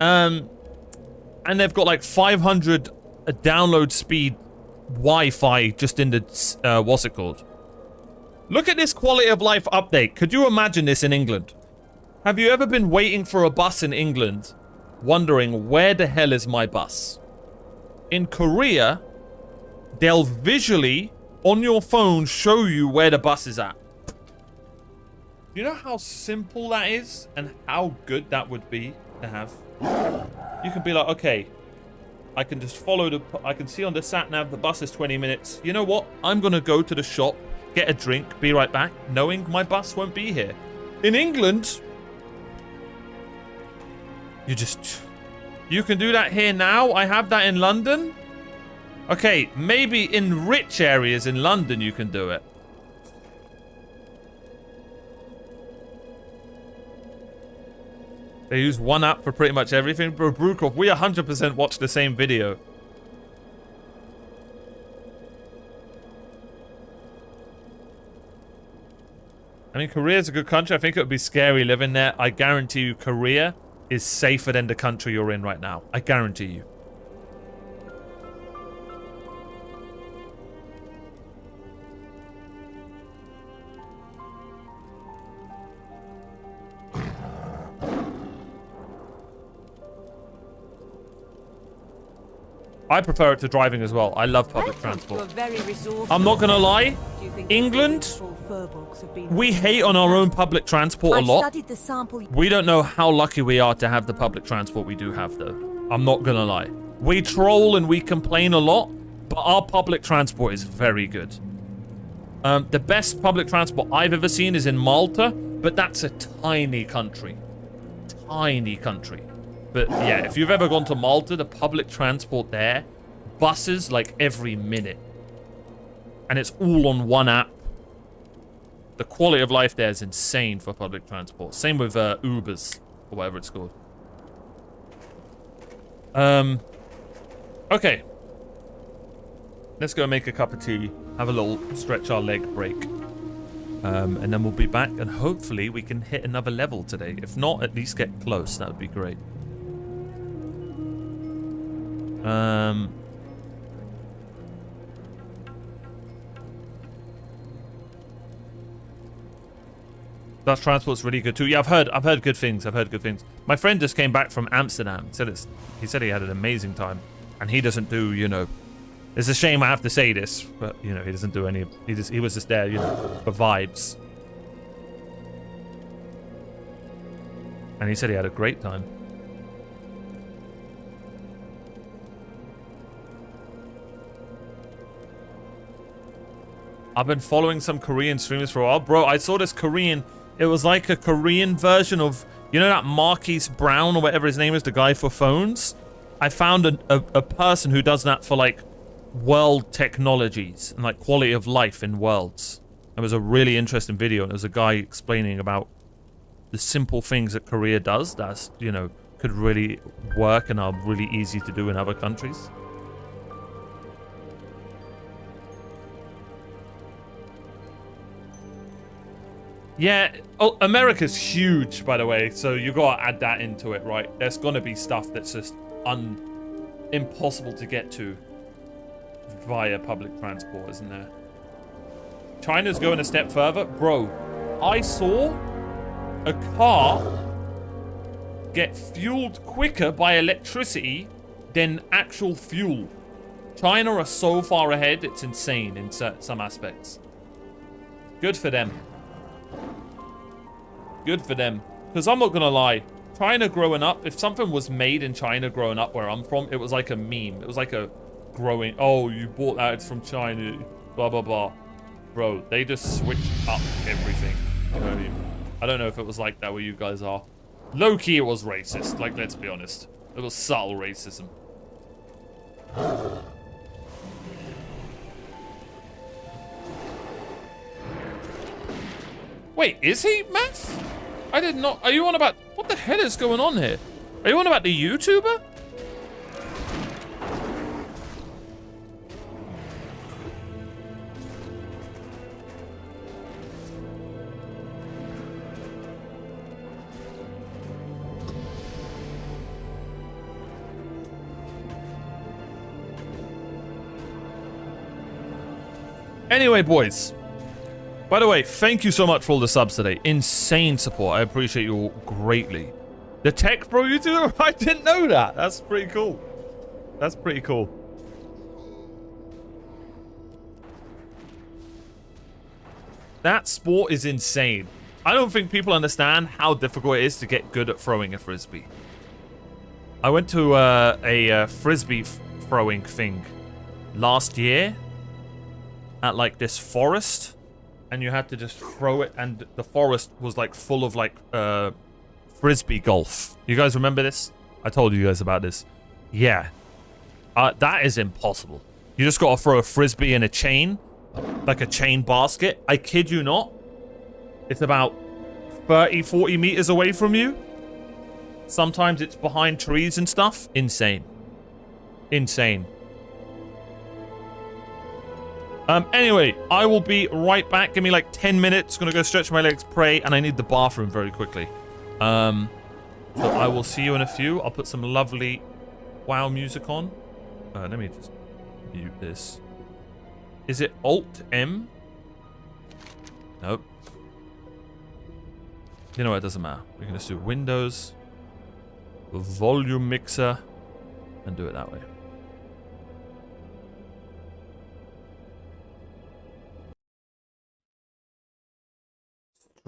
And they've got like 500 download speed Wi-Fi just in the, what's it called? Look at this quality of life update. Could you imagine this in England? Have you ever been waiting for a bus in England, wondering where the hell is my bus? In Korea, they'll visually, on your phone, show you where the bus is at. Do you know how simple that is and how good that would be to have? You can be like, okay, I can just follow I can see on the sat-nav the bus is 20 minutes. You know what? I'm going to go to the shop, get a drink, be right back, knowing my bus won't be here. In England, you can do that here now. I have that in London. Okay, maybe in rich areas in London you can do it. They use one app for pretty much everything. Bro, Brukov, we 100% watched the same video. I mean, Korea's a good country. I think it would be scary living there. I guarantee you Korea is safer than the country you're in right now. I guarantee you. I prefer it to driving as well. I love public transport. I'm not gonna lie, England, we hate on our own public transport a lot. We don't know how lucky we are to have the public transport we do have, though. I'm not gonna lie. We troll and we complain a lot, but our public transport is very good. The best public transport I've ever seen is in Malta, but that's a tiny country. Tiny country. But yeah, if you've ever gone to Malta, the public transport there, buses like every minute. And it's all on one app. The quality of life there is insane for public transport. Same with Ubers, or whatever it's called. Okay. Let's go make a cup of tea, have a little stretch our leg break. And then we'll be back, and hopefully we can hit another level today. If not, at least get close. That would be great. Dutch transport's really good too. Yeah, I've heard good things. I've heard good things. My friend just came back from Amsterdam. He said he had an amazing time, and he doesn't do, you know. It's a shame I have to say this, but you know, he doesn't do any. He was just there, you know, for vibes. And he said he had a great time. I've been following some Korean streamers for a while. Bro, I saw this Korean. It was like a Korean version of, you know that Marquise Brown or whatever his name is, the guy for phones? I found a person who does that for like world technologies and like quality of life in worlds. It was a really interesting video, and it was a guy explaining about the simple things that Korea does that's, you know, could really work and are really easy to do in other countries. Yeah, oh, America's huge, by the way, so you gotta add that into it, right? There's gonna be stuff that's just impossible to get to via public transport, isn't there? China's going a step further. Bro, I saw a car get fueled quicker by electricity than actual fuel. China are so far ahead, it's insane in some aspects. Good for them. Good for them. Because I'm not gonna lie, China growing up, if something was made in China growing up where I'm from, it was like a meme. It was like a growing, oh, you bought that, it's from China, blah, blah, blah. Bro, they just switched up everything. You know what I mean? I don't know if it was like that where you guys are. Low-key, it was racist. Like, let's be honest. It was subtle racism. Wait, is he, Math? I did not... Are you on about... What the hell is going on here? Are you on about the YouTuber? Anyway, boys. By the way, thank you so much for all the subs today. Insane support. I appreciate you all greatly. The Tech Bro YouTuber? I didn't know that. That's pretty cool. That's pretty cool. That sport is insane. I don't think people understand how difficult it is to get good at throwing a frisbee. I went to a frisbee throwing thing last year at like this forest, and you had to just throw it, and the forest was like full of like frisbee golf. You guys remember this? I told you guys about this. Yeah. That is impossible. You just gotta throw a frisbee in a chain, like a chain basket. I kid you not. It's about 30, 40 meters away from you. Sometimes it's behind trees and stuff. Insane. Insane. Anyway, I will be right back. Give me like 10 minutes. Gonna go stretch my legs, pray, and I need the bathroom very quickly. So I will see you in a few. I'll put some lovely WoW music on. Let me just mute this. Is it Alt-M? Nope. You know what? It doesn't matter. We're gonna just do Windows, volume mixer, and do it that way.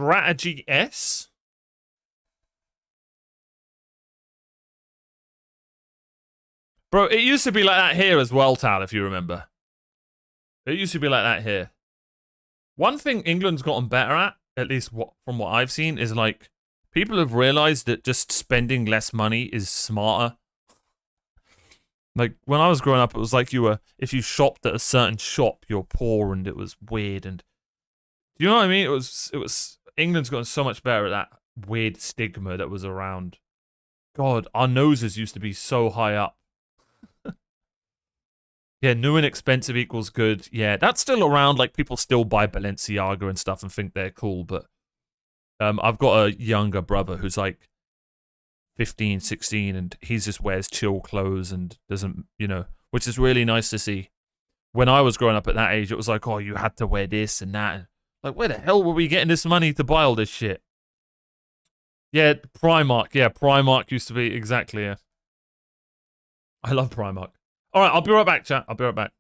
Strategy S? Bro, it used to be like that here as well, Tal, if you remember. It used to be like that here. One thing England's gotten better at least from what I've seen, is like, people have realized that just spending less money is smarter. Like, when I was growing up, it was like if you shopped at a certain shop, you're poor and it was weird. And do you know what I mean? It was England's gotten so much better at that weird stigma that was around. God, our noses used to be so high up. Yeah, new and expensive equals good. Yeah, that's still around. Like, people still buy Balenciaga and stuff and think they're cool. But I've got a younger brother who's like 15, 16, and he just wears chill clothes and doesn't, which is really nice to see. When I was growing up at that age, it was like, oh, you had to wear this and that. Like, where the hell were we getting this money to buy all this shit? Yeah, Primark. Yeah, Primark used to be, exactly, yeah. I love Primark. All right, I'll be right back, chat. I'll be right back.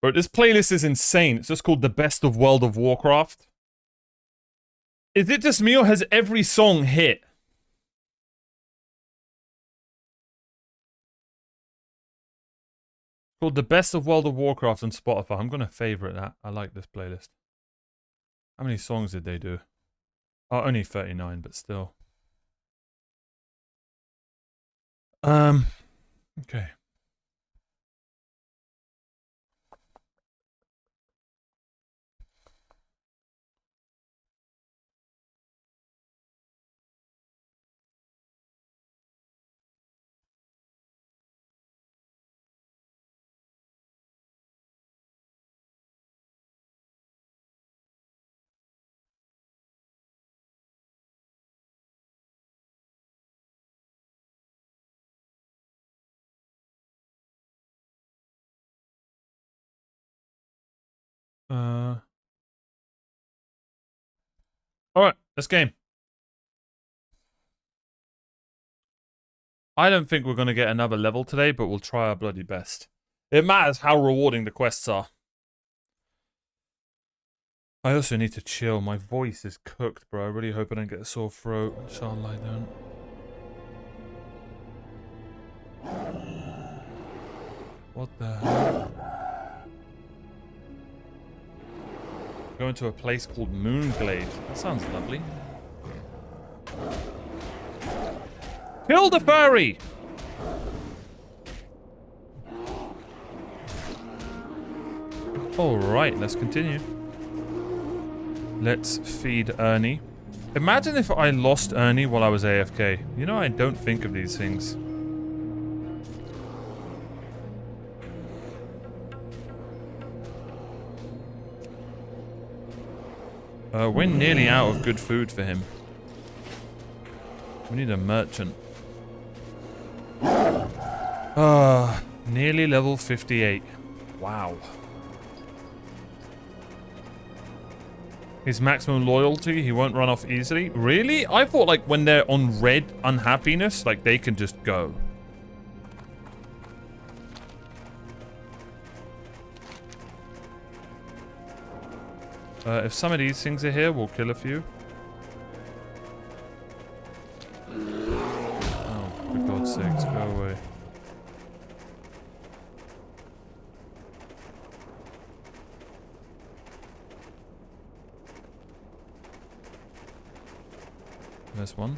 Bro, this playlist is insane. It's just called The Best of World of Warcraft. Is it just me or has every song hit? Called The Best of World of Warcraft on Spotify. I'm going to favorite that. I like this playlist. How many songs did they do? Oh, only 39, but still. Okay. Alright, let's game. I don't think we're going to get another level today, but we'll try our bloody best. It matters how rewarding the quests are. I also need to chill. My voice is cooked, bro. I really hope I don't get a sore throat. Inshallah, I don't. What the hell? Going to a place called Moonglade. That sounds lovely. Kill the furry! Alright, let's continue. Let's feed Ernie. Imagine if I lost Ernie while I was AFK. You know, I don't think of these things. We're nearly out of good food for him. We need a merchant. Nearly level 58. Wow. His maximum loyalty, he won't run off easily. Really? I thought like when they're on red unhappiness, like they can just go. If some of these things are here, we'll kill a few. Oh, for God's sakes, go away. There's one.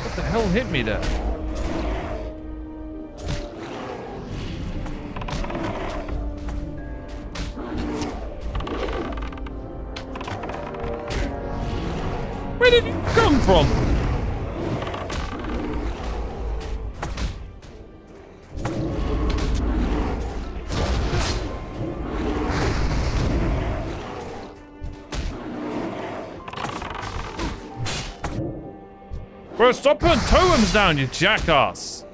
What the hell hit me there? Where did you come from? Bro, stop putting totems down, you jackass!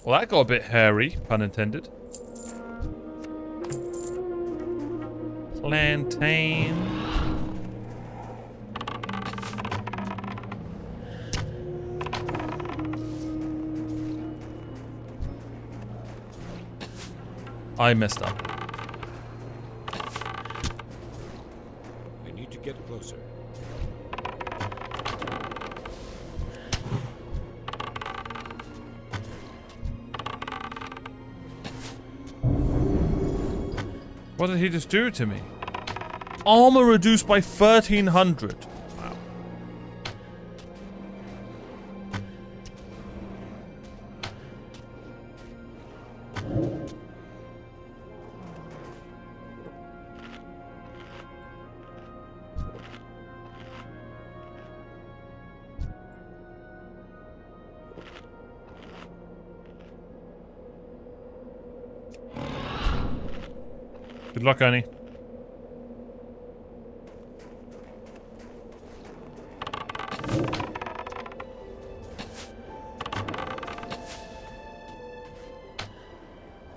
Well, that got a bit hairy, pun intended. Plantain. I messed up. I need to get closer. What did he just do to me? Armor reduced by 1300. Wow. Good luck, Ernie.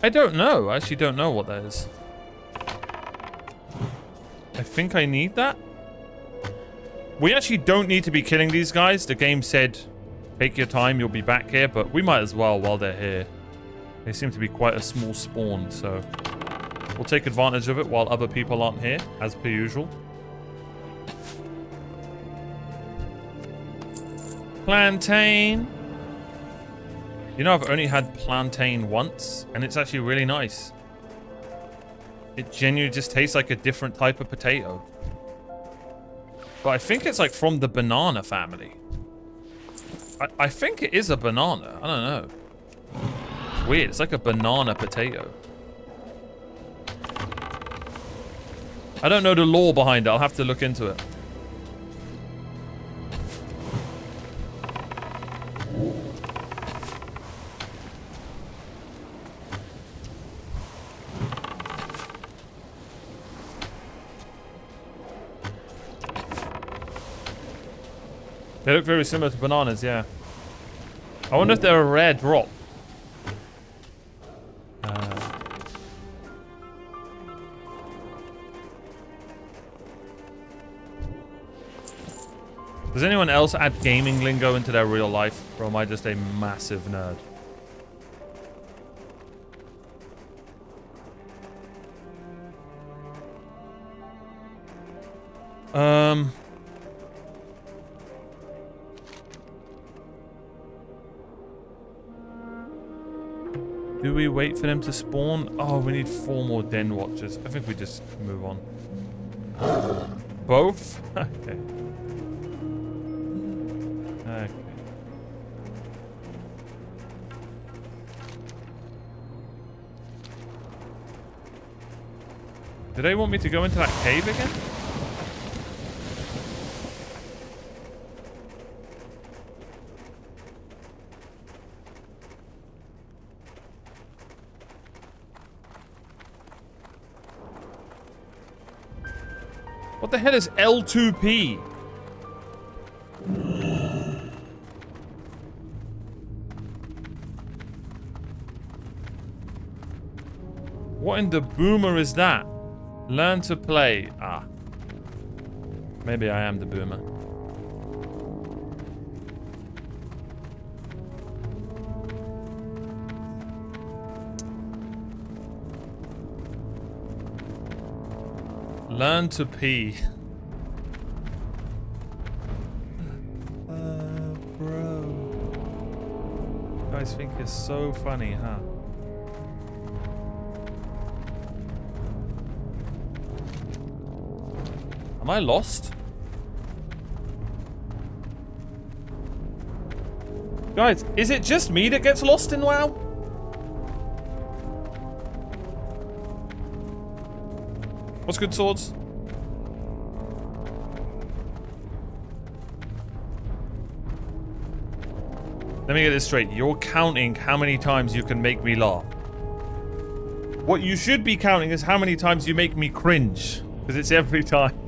I don't know. I actually don't know what that is. I think I need that. We actually don't need to be killing these guys. The game said, take your time, you'll be back here, but we might as well while they're here. They seem to be quite a small spawn, so we'll take advantage of it while other people aren't here, as per usual. Plantain. You know, I've only had plantain once, and it's actually really nice. It genuinely just tastes like a different type of potato. But I think it's like from the banana family. I think it is a banana. I don't know. It's weird. It's like a banana potato. I don't know the lore behind it. I'll have to look into it. They look very similar to bananas, yeah. I wonder if they're a rare drop. Does anyone else add gaming lingo into their real life? Or am I just a massive nerd? Do we wait for them to spawn? Oh, we need 4 more den watchers. I think we just move on. Both? Okay. Okay. Do they want me to go into that cave again? What the hell is L2P? What in the boomer is that? Learn to play. Ah. Maybe I am the boomer. Learn to pee. Bro. You guys think it's so funny, huh? Am I lost? Guys, is it just me that gets lost in WoW? What's good, swords? Let me get this straight. You're counting how many times you can make me laugh. What you should be counting is how many times you make me cringe. Because it's every time.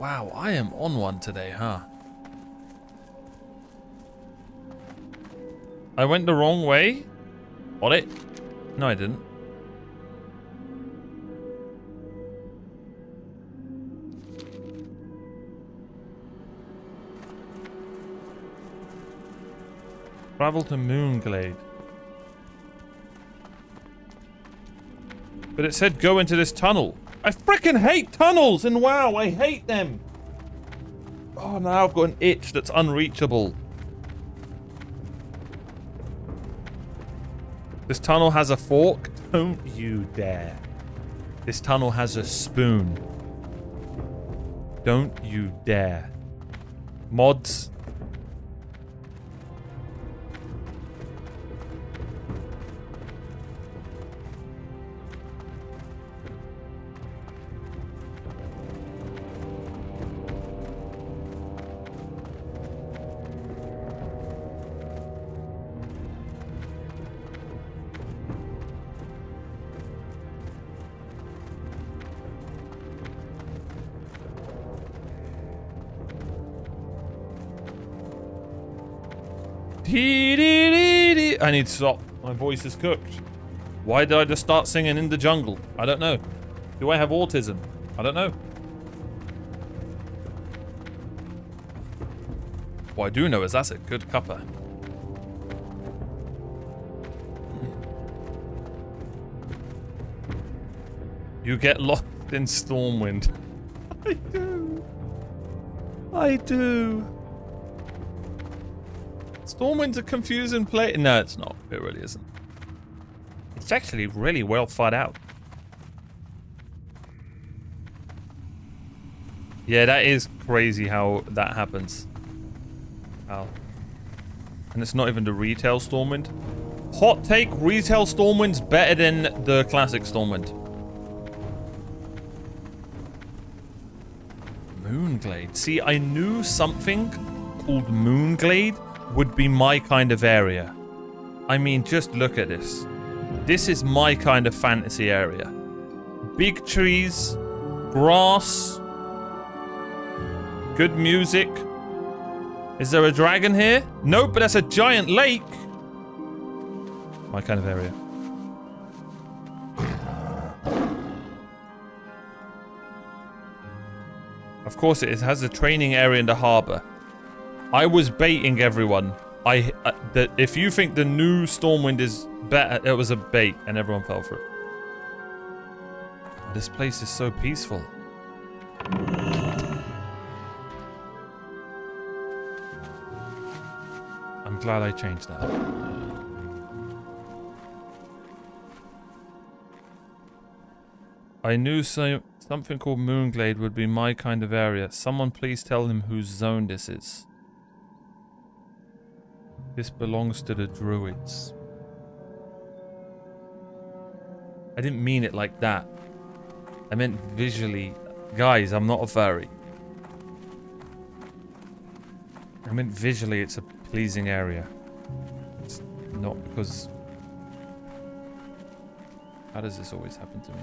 Wow, I am on one today, huh? I went the wrong way? Got it? No, I didn't. Travel to Moonglade. But it said go into this tunnel. I freaking hate tunnels in WoW. I hate them. Oh, now I've got an itch that's unreachable. This tunnel has a fork. Don't you dare. This tunnel has a spoon. Don't you dare. Mods. I need to stop. My voice is cooked. Why did I just start singing in the jungle? I don't know. Do I have autism? I don't know. What I do know is that's a good cuppa. You get lost in Stormwind. I do. I do. Stormwind's a confusing play. No, it's not. It really isn't. It's actually really well thought out. Yeah, that is crazy how that happens. Wow. And it's not even the retail Stormwind. Hot take, retail Stormwind's better than the classic Stormwind. Moonglade. See, I knew something called Moonglade would be my kind of area. I mean, just look at this. This is my kind of fantasy area. Big trees, grass, good music. Is there a dragon here? Nope, but that's a giant lake. My kind of area. Of course it has a training area in the harbor. I was baiting everyone. If you think the new Stormwind is better, it was a bait and everyone fell for it. This place is so peaceful. I'm glad I changed that. I knew something called Moonglade would be my kind of area. Someone please tell him whose zone this is. This belongs to the druids. I didn't mean it like that. I meant visually. Guys, I'm not a fairy. I meant visually it's a pleasing area. It's not because... How does this always happen to me?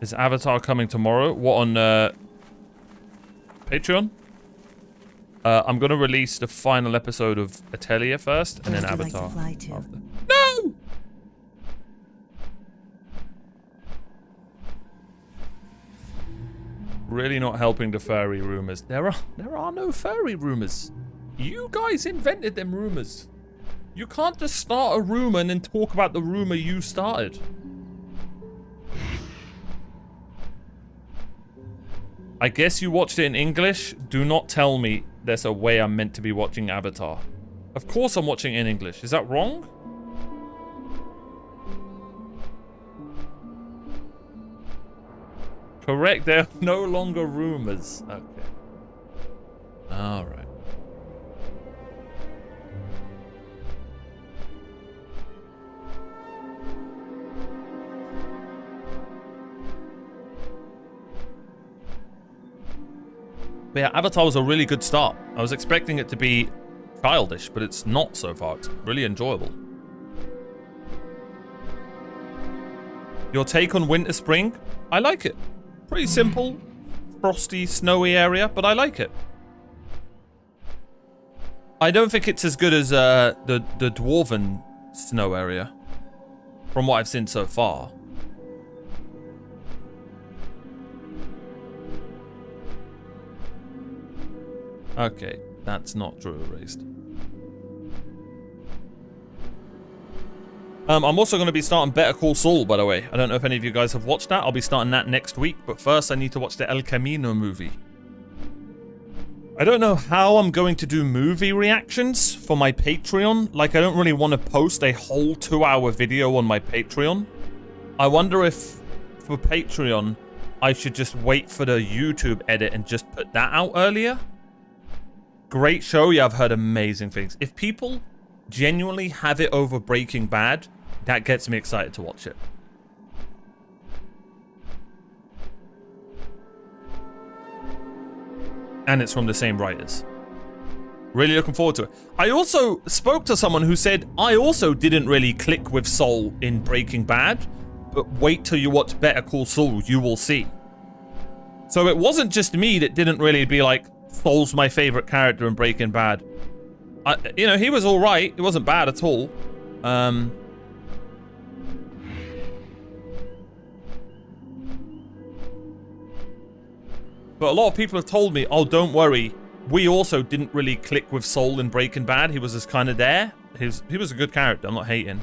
Is Avatar coming tomorrow? What, on Patreon? I'm gonna release the final episode of Atelier first, and then Avatar after. No! Really not helping the furry rumors. There are no furry rumors. You guys invented them rumors. You can't just start a rumor and then talk about the rumor you started. I guess you watched it in English. Do not tell me there's a way I'm meant to be watching Avatar. Of course I'm watching in English. Is that wrong? Correct, they're no longer rumors. Okay. Alright. But yeah, Avatar was a really good start. I was expecting it to be childish, but it's not so far. It's really enjoyable. Your take on Winter Spring? I like it. Pretty simple, frosty, snowy area, but I like it. I don't think it's as good as the Dwarven snow area, from what I've seen so far. Okay, that's not Drew erased. I'm also going to be starting Better Call Saul, by the way. I don't know if any of you guys have watched that. I'll be starting that next week, but first I need to watch the El Camino movie. I don't know how I'm going to do movie reactions for my Patreon. Like, I don't really want to post a whole 2-hour video on my Patreon. I wonder if, for Patreon, I should just wait for the YouTube edit and just put that out earlier. Great show. Yeah, I've heard amazing things. If people genuinely have it over Breaking Bad, that gets me excited to watch it. And it's from the same writers. Really looking forward to it. I also spoke to someone who said, I also didn't really click with Saul in Breaking Bad, but wait till you watch Better Call Saul, you will see. So it wasn't just me that didn't really be like, Saul's my favorite character in Breaking Bad. You know, he was all right. It wasn't bad at all. But a lot of people have told me, oh, don't worry. We also didn't really click with Saul in Breaking Bad. He was just kind of there. He was a good character. I'm not hating.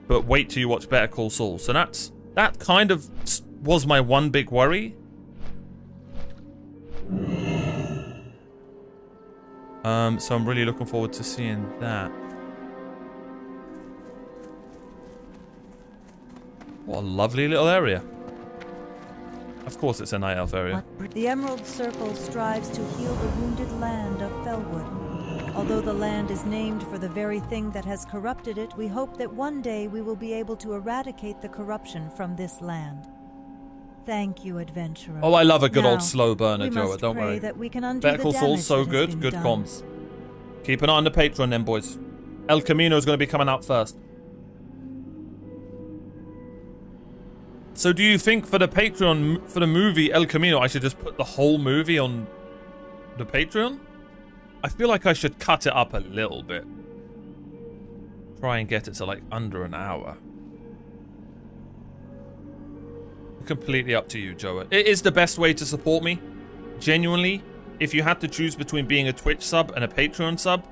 But wait till you watch Better Call Saul. So that kind of was my one big worry. So I'm really looking forward to seeing that. What a lovely little area. Of course it's a night elf area. The Emerald Circle strives to heal the wounded land of Felwood. Although the land is named for the very thing that has corrupted it, we hope that one day we will be able to eradicate the corruption from this land. Thank you, adventurer. Oh, I love a good now, old slow burner, Joa. Don't worry. That we can undo Better the Call Saul's so damage that has good. been Good done. comms. Keep an eye on the Patreon then, boys. El Camino is going to be coming out first. So do you think for the Patreon, for the movie El Camino, I should just put the whole movie on the Patreon? I feel like I should cut it up a little bit. Try and get it to like under an hour. Completely up to you, Joa. It is the best way to support me. Genuinely, if you had to choose between being a Twitch sub and a Patreon sub,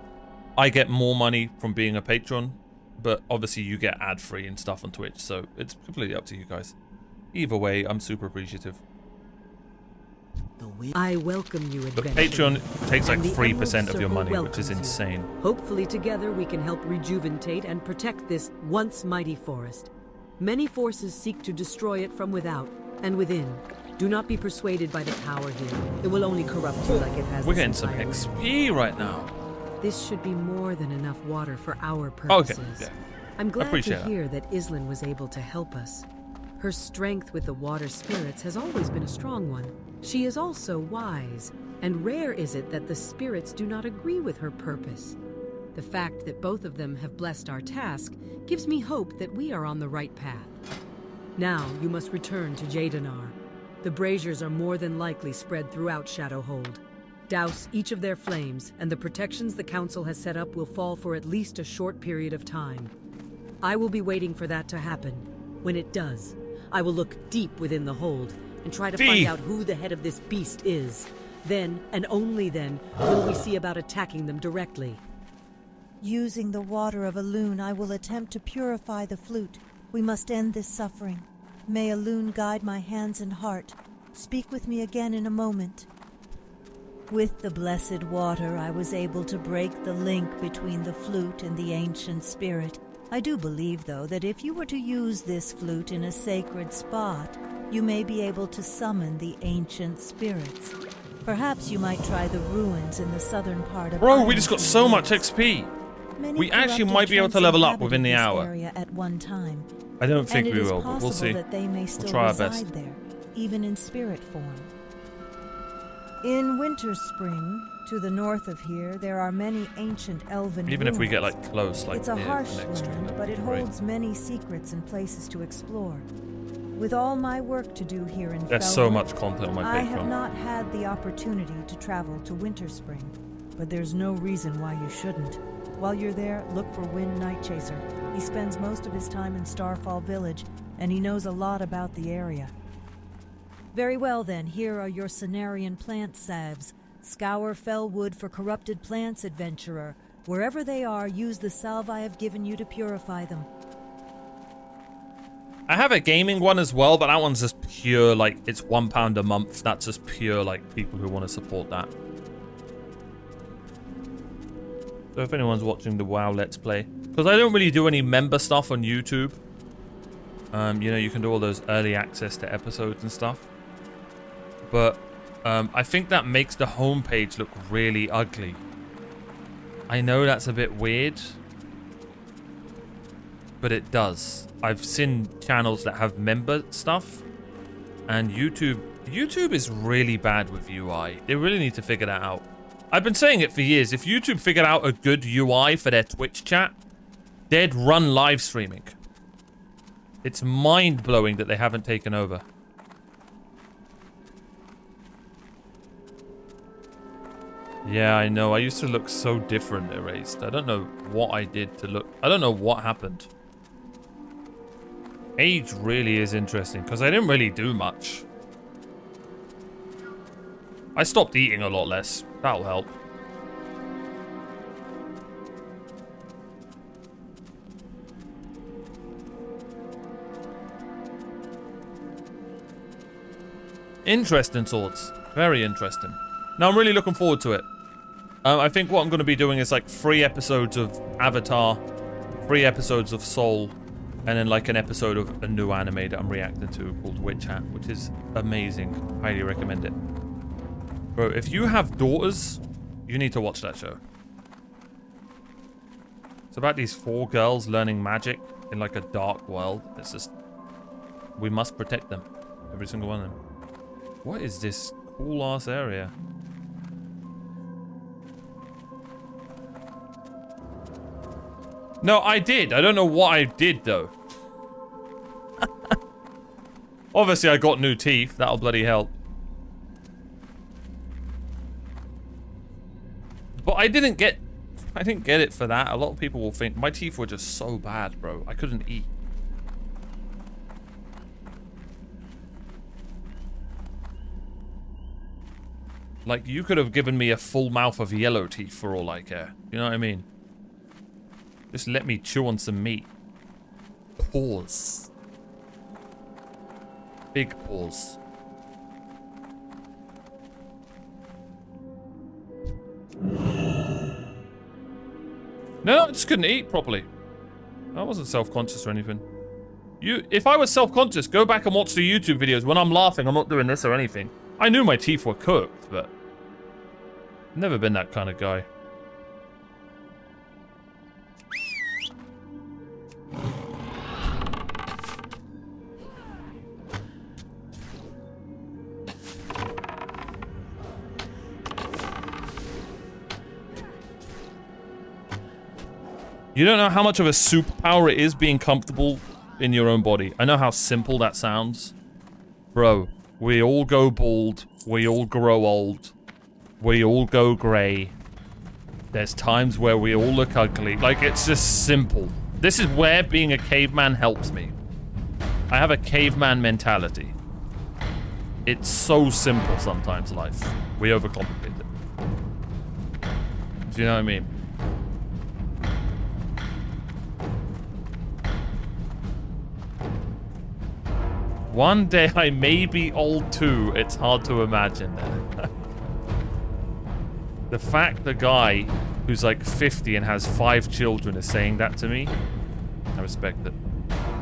I get more money from being a patron. But obviously you get ad-free and stuff on Twitch, so it's completely up to you guys. Either way, I'm super appreciative. I welcome you, But adventurer. Patreon takes like And the 3% Emerald of your Circle money, which welcomes is you. insane. Hopefully together we can help rejuvenate and protect this once mighty forest. Many forces seek to destroy it from without and within. Do not be persuaded by the power here. It will only corrupt you like it has We're this getting some entire XP right now. This should be more than enough water for our Okay, purposes. yeah. I'm glad to Appreciate that. hear that Islin was able to help us. Her strength with the water spirits has always been a strong one. She is also wise, and rare is it that the spirits do not agree with her purpose. The fact that both of them have blessed our task gives me hope that we are on the right path. Now you must return to Jadenar. The braziers are more than likely spread throughout Shadowhold. Douse each of their flames, and the protections the Council has set up will fall for at least a short period of time. I will be waiting for that to happen. When it does, I will look deep within the hold and try to find out who the head of this beast is. Then, and only then, will we see about attacking them directly. Using the water of Elune, I will attempt to purify the flute. We must end this suffering. May Elune guide my hands and heart. Speak with me again in a moment. With the blessed water, I was able to break the link between the flute and the ancient spirit. I do believe, though, that if you were to use this flute in a sacred spot, you may be able to summon the ancient spirits. Perhaps you might try the ruins in the southern part of Bro, we just got Ironton so much Woods. XP. Many We actually corrupted might be able to tribes level up within the inhabited this hour. area at one time. I don't think And we it is will, but we'll possible see. that they may still We'll try our reside best. there, even in spirit form. In Winter Spring, to the north of here, there are many ancient elven Even if we get ruins. like close, like It's a near harsh the next stream, land, that'd but be it great. holds many secrets and places to explore. With all my work to do here in There's so Felwood, much content on my I have Patreon. not had the opportunity to travel to Winter Spring, but there's no reason why you shouldn't. While you're there, look for Wind Nightchaser. He spends most of his time in Starfall Village, and he knows a lot about the area. Very well then, here are your Cenarian plant salves. Scour Felwood for corrupted plants, adventurer. Wherever they are, use the salve I have given you to purify them. I have a gaming one as well, but that one's just pure, like, it's £1 a month. That's just pure, like, people who want to support that. So if anyone's watching the WoW Let's Play, because I don't really do any member stuff on YouTube. You know, you can do all those early access to episodes and stuff. But I think that makes the homepage look really ugly. I know that's a bit weird, but it does. I've seen channels that have member stuff, and YouTube is really bad with UI. They really need to figure that out. I've been saying it for years. If YouTube figured out a good UI for their Twitch chat, they'd run live streaming. It's mind-blowing that they haven't taken over. Yeah, I know. I used to look so different erased. I don't know what I did to look... I don't know what happened. Age really is interesting, because I didn't really do much. I stopped eating a lot less. That'll help. Interesting swords. Very interesting. Now, I'm really looking forward to it. I think what I'm going to be doing is like 3 episodes of Avatar, 3 episodes of Soul, and then like an episode of a new anime that I'm reacting to called Witch Hat, which is amazing. Highly recommend it. Bro, if you have daughters, you need to watch that show. It's about these 4 girls learning magic in like a dark world. It's just... we must protect them. Every single one of them. What is this cool ass area? No, I did. I don't know what I did though. Obviously, I got new teeth. That'll bloody help. But I didn't get it for that. A lot of people will think my teeth were just so bad, bro. I couldn't eat. Like, you could have given me a full mouth of yellow teeth for all I care. You know what I mean? Just let me chew on some meat. Pause. Big pause. No, I just couldn't eat properly. I wasn't self-conscious or anything. If I was self-conscious, go back and watch the YouTube videos. When I'm laughing, I'm not doing this or anything. I knew my teeth were cooked, but... I've never been that kind of guy. You don't know how much of a superpower it is being comfortable in your own body. I know how simple that sounds. Bro, we all go bald. We all grow old. We all go grey. There's times where we all look ugly. Like, it's just simple. This is where being a caveman helps me. I have a caveman mentality. It's so simple sometimes, life. We overcomplicate it. Do you know what I mean? One day I may be old too. It's hard to imagine that. The fact the guy who's like 50 and has 5 children is saying that to me, I respect it.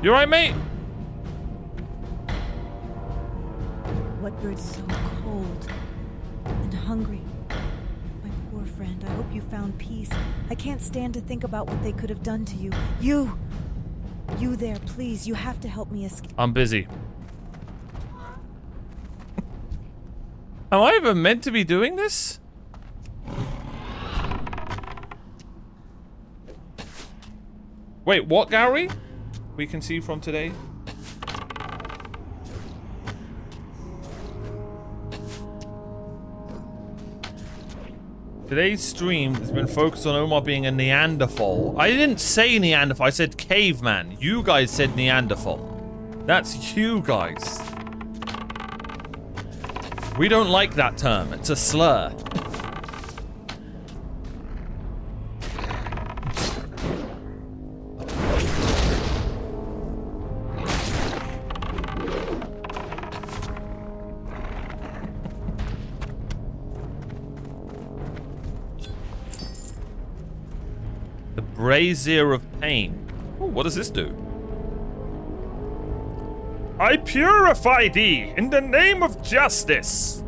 You alright, mate? What bird's so cold and hungry? My poor friend, I hope you found peace. I can't stand to think about what they could have done to you. You there, please. You have to help me escape. I'm busy. Am I even meant to be doing this? Wait, what, Gary? We can see from today. Today's stream has been focused on Omar being a Neanderthal. I didn't say Neanderthal, I said caveman. You guys said Neanderthal. That's you guys. We don't like that term. It's a slur. The Brazier of Pain. Oh, what does this do? I purify thee in the name of justice.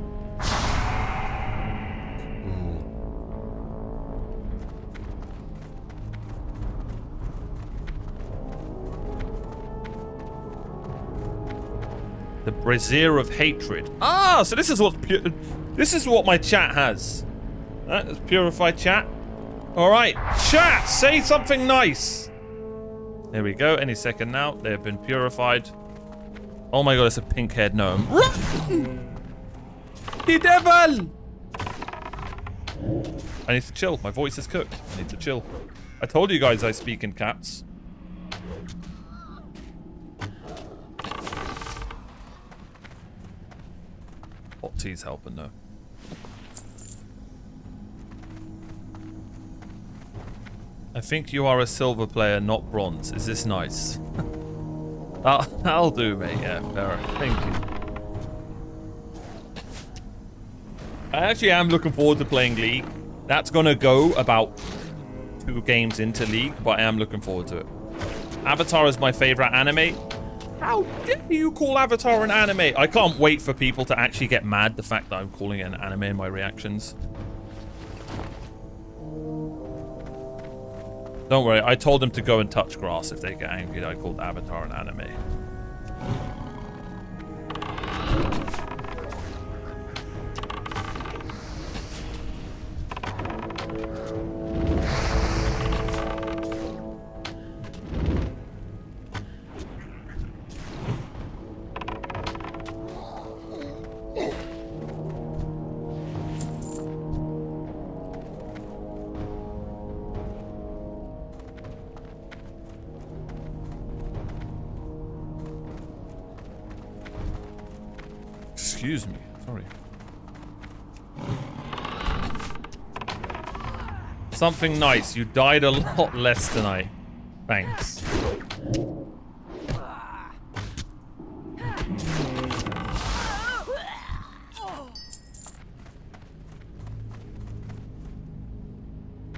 The Brazier of Hatred. Ah, so this is what my chat has. Let's purify chat. All right, chat, say something nice. There we go. Any second now, they have been purified. Oh my god, it's a pink-haired gnome. Run! The devil! I need to chill. My voice is cooked. I need to chill. I told you guys I speak in caps. Hot tea's helping though. I think you are a silver player, not bronze. Is this nice? I'll do, mate. Yeah, fair. Thank you. I actually am looking forward to playing League. That's gonna go about 2 games into League, but I am looking forward to it. Avatar is my favorite anime. How dare you call Avatar an anime? I can't wait for people to actually get mad the fact that I'm calling it an anime in my reactions. Don't worry, I told them to go and touch grass if they get angry that I called Avatar an anime. Excuse me, sorry. Something nice. You died a lot less tonight. Thanks.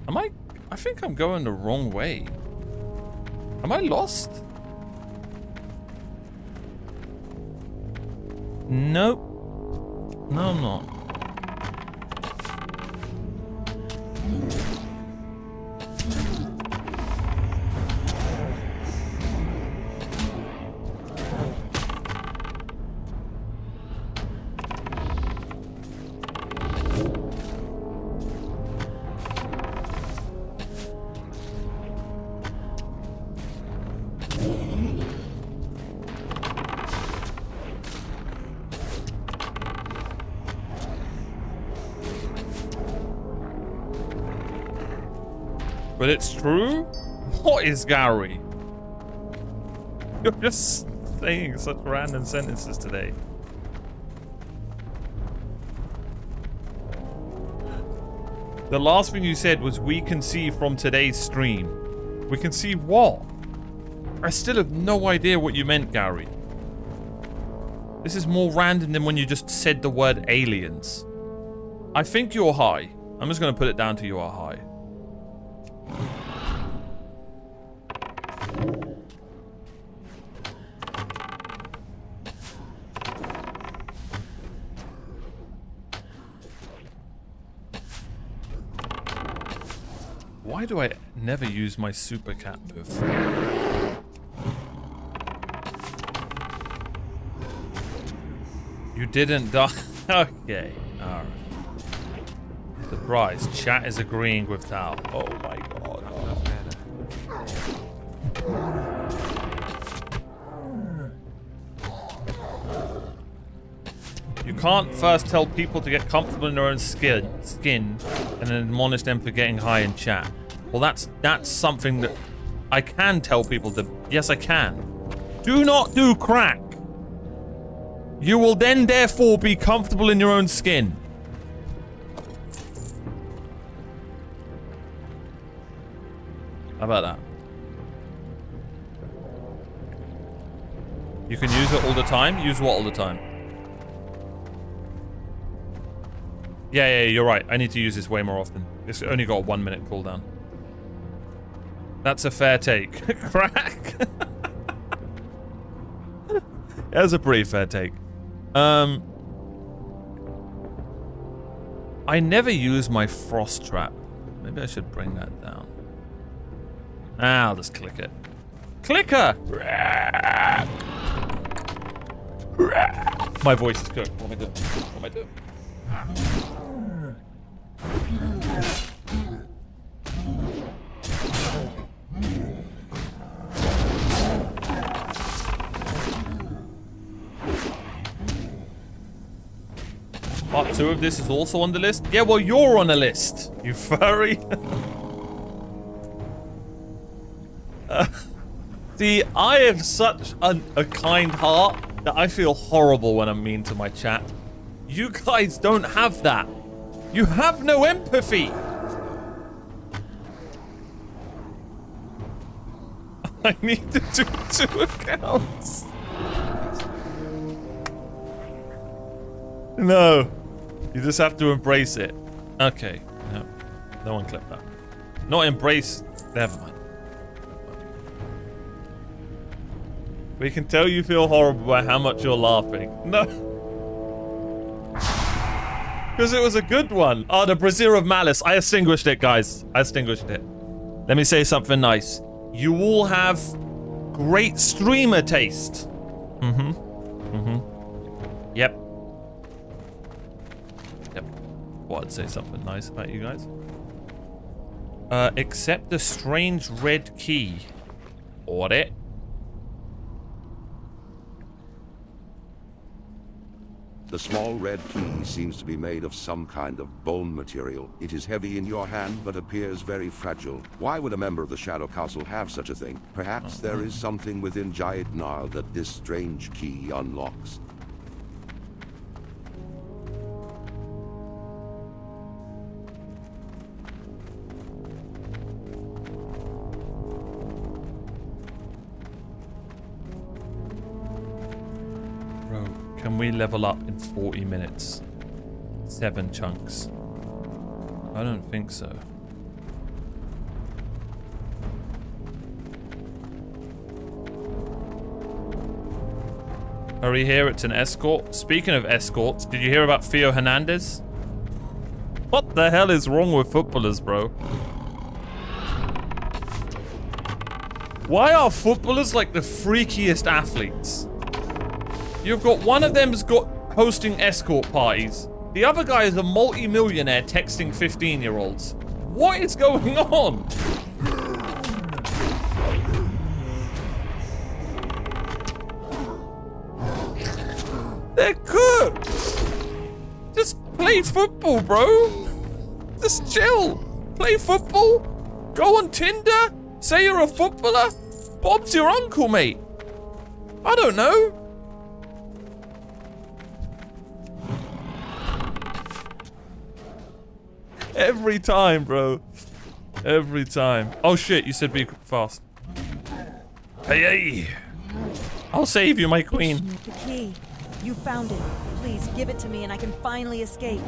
Am I think I'm going the wrong way. Am I lost? Nope. No, I'm not. But it's true? What is Gary? You're just saying such random sentences today. The last thing you said was, we can see from today's stream. We can see what? I still have no idea what you meant, Gary. This is more random than when you just said the word aliens. I think you're high. I'm just going to put it down to you are high. Why do I never use my super cat move? You didn't die. Okay. Alright. Surprise. Chat is agreeing with Tal. Oh my god. You can't first tell people to get comfortable in their own skin and then admonish them for getting high in chat. Well, that's something that I can tell people to. Yes, I can. Do not do crack. You will then therefore be comfortable in your own skin. How about that? You can use it all the time. Use what all the time? Yeah, you're right. I need to use this way more often. It's only got a 1 minute cooldown. That's a fair take. Crack. That's a pretty fair take. I never use my frost trap. Maybe I should bring that down. I'll just click it. Clicker! My voice is cooked. What am I doing? What am I doing? Part 2 of this is also on the list. Yeah, well, you're on a list, you furry. See, I have such a kind heart that I feel horrible when I'm mean to my chat. You guys don't have that. You have no empathy. I need to do 2 accounts. No. You just have to embrace it. Okay. No. No one clipped that. Not embrace. Never mind. We can tell you feel horrible by how much you're laughing. No. Because it was a good one. Oh, the Brazier of Malice. I extinguished it, guys. I extinguished it. Let me say something nice. You all have great streamer taste. Yep. Well, I'd say something nice about you guys. Accept the strange red key. What it? The small red key seems to be made of some kind of bone material. It is heavy in your hand, but appears very fragile. Why would a member of the Shadow Castle have such a thing? Perhaps there is something within Giant Gnarl that this strange key unlocks. Can we level up in 40 minutes? 7 chunks. I don't think so. Hurry here, it's an escort. Speaking of escorts, did you hear about Theo Hernandez? What the hell is wrong with footballers, bro? Why are footballers like the freakiest athletes? You've got one of them's got hosting escort parties. The other guy is a multi-millionaire texting 15-year-olds. What is going on? They're cooked. Just play football, bro. Just chill. Play football. Go on Tinder. Say you're a footballer. Bob's your uncle, mate. I don't know. Every time, bro. Every time. Oh shit, you said be fast. Hey, hey. I'll save you, my queen. The key. You found it. Please give it to me and I can finally escape.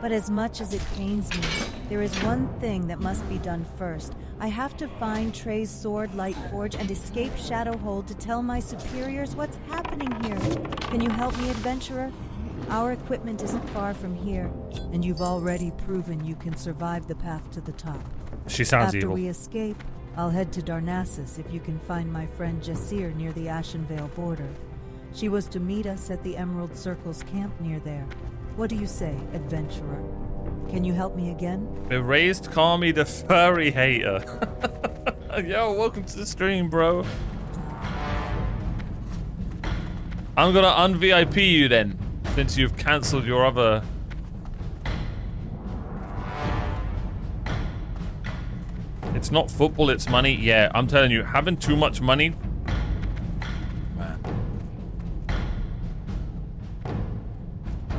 But as much as it pains me, there is one thing that must be done first. I have to find Trey's sword, Lightforge, and escape Shadowhold to tell my superiors what's happening here. Can you help me, adventurer? Our equipment isn't far from here, and you've already proven you can survive the path to the top. She sounds evil. After we escape, I'll head to Darnassus if you can find my friend Jasir near the Ashenvale border. She was to meet us at the Emerald Circle's camp near there. What do you say, adventurer? Can you help me again? Erased Kami the furry hater. Yo, welcome to the stream, bro. I'm gonna un-VIP you then, since you've cancelled your other... It's not football, it's money. Yeah, I'm telling you, having too much money... Man.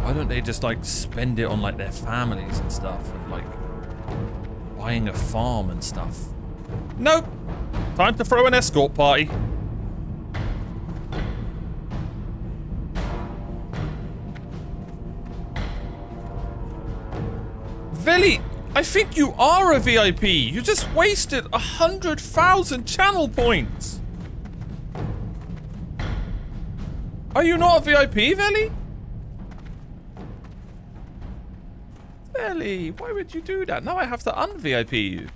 Why don't they just, like, spend it on, like, their families and stuff? And, like, buying a farm and stuff. Nope. Time to throw an escort party. Veli, I think you are a VIP. You just wasted 100,000 channel points. Are you not a VIP, Veli? Veli, why would you do that? Now I have to un-VIP you.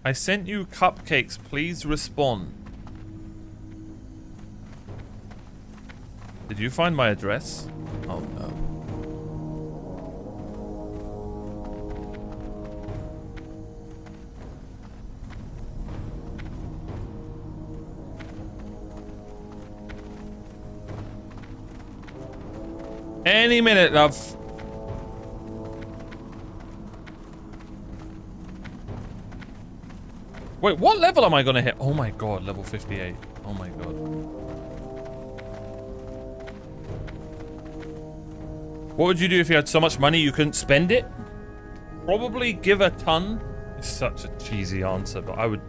I sent you cupcakes. Please respond. Did you find my address? Oh no. Any minute, love. Wait, what level am I gonna hit? Oh my god, level 58. Oh my god. What would you do if you had so much money you couldn't spend it? Probably give a ton. It's such a cheesy answer, but I would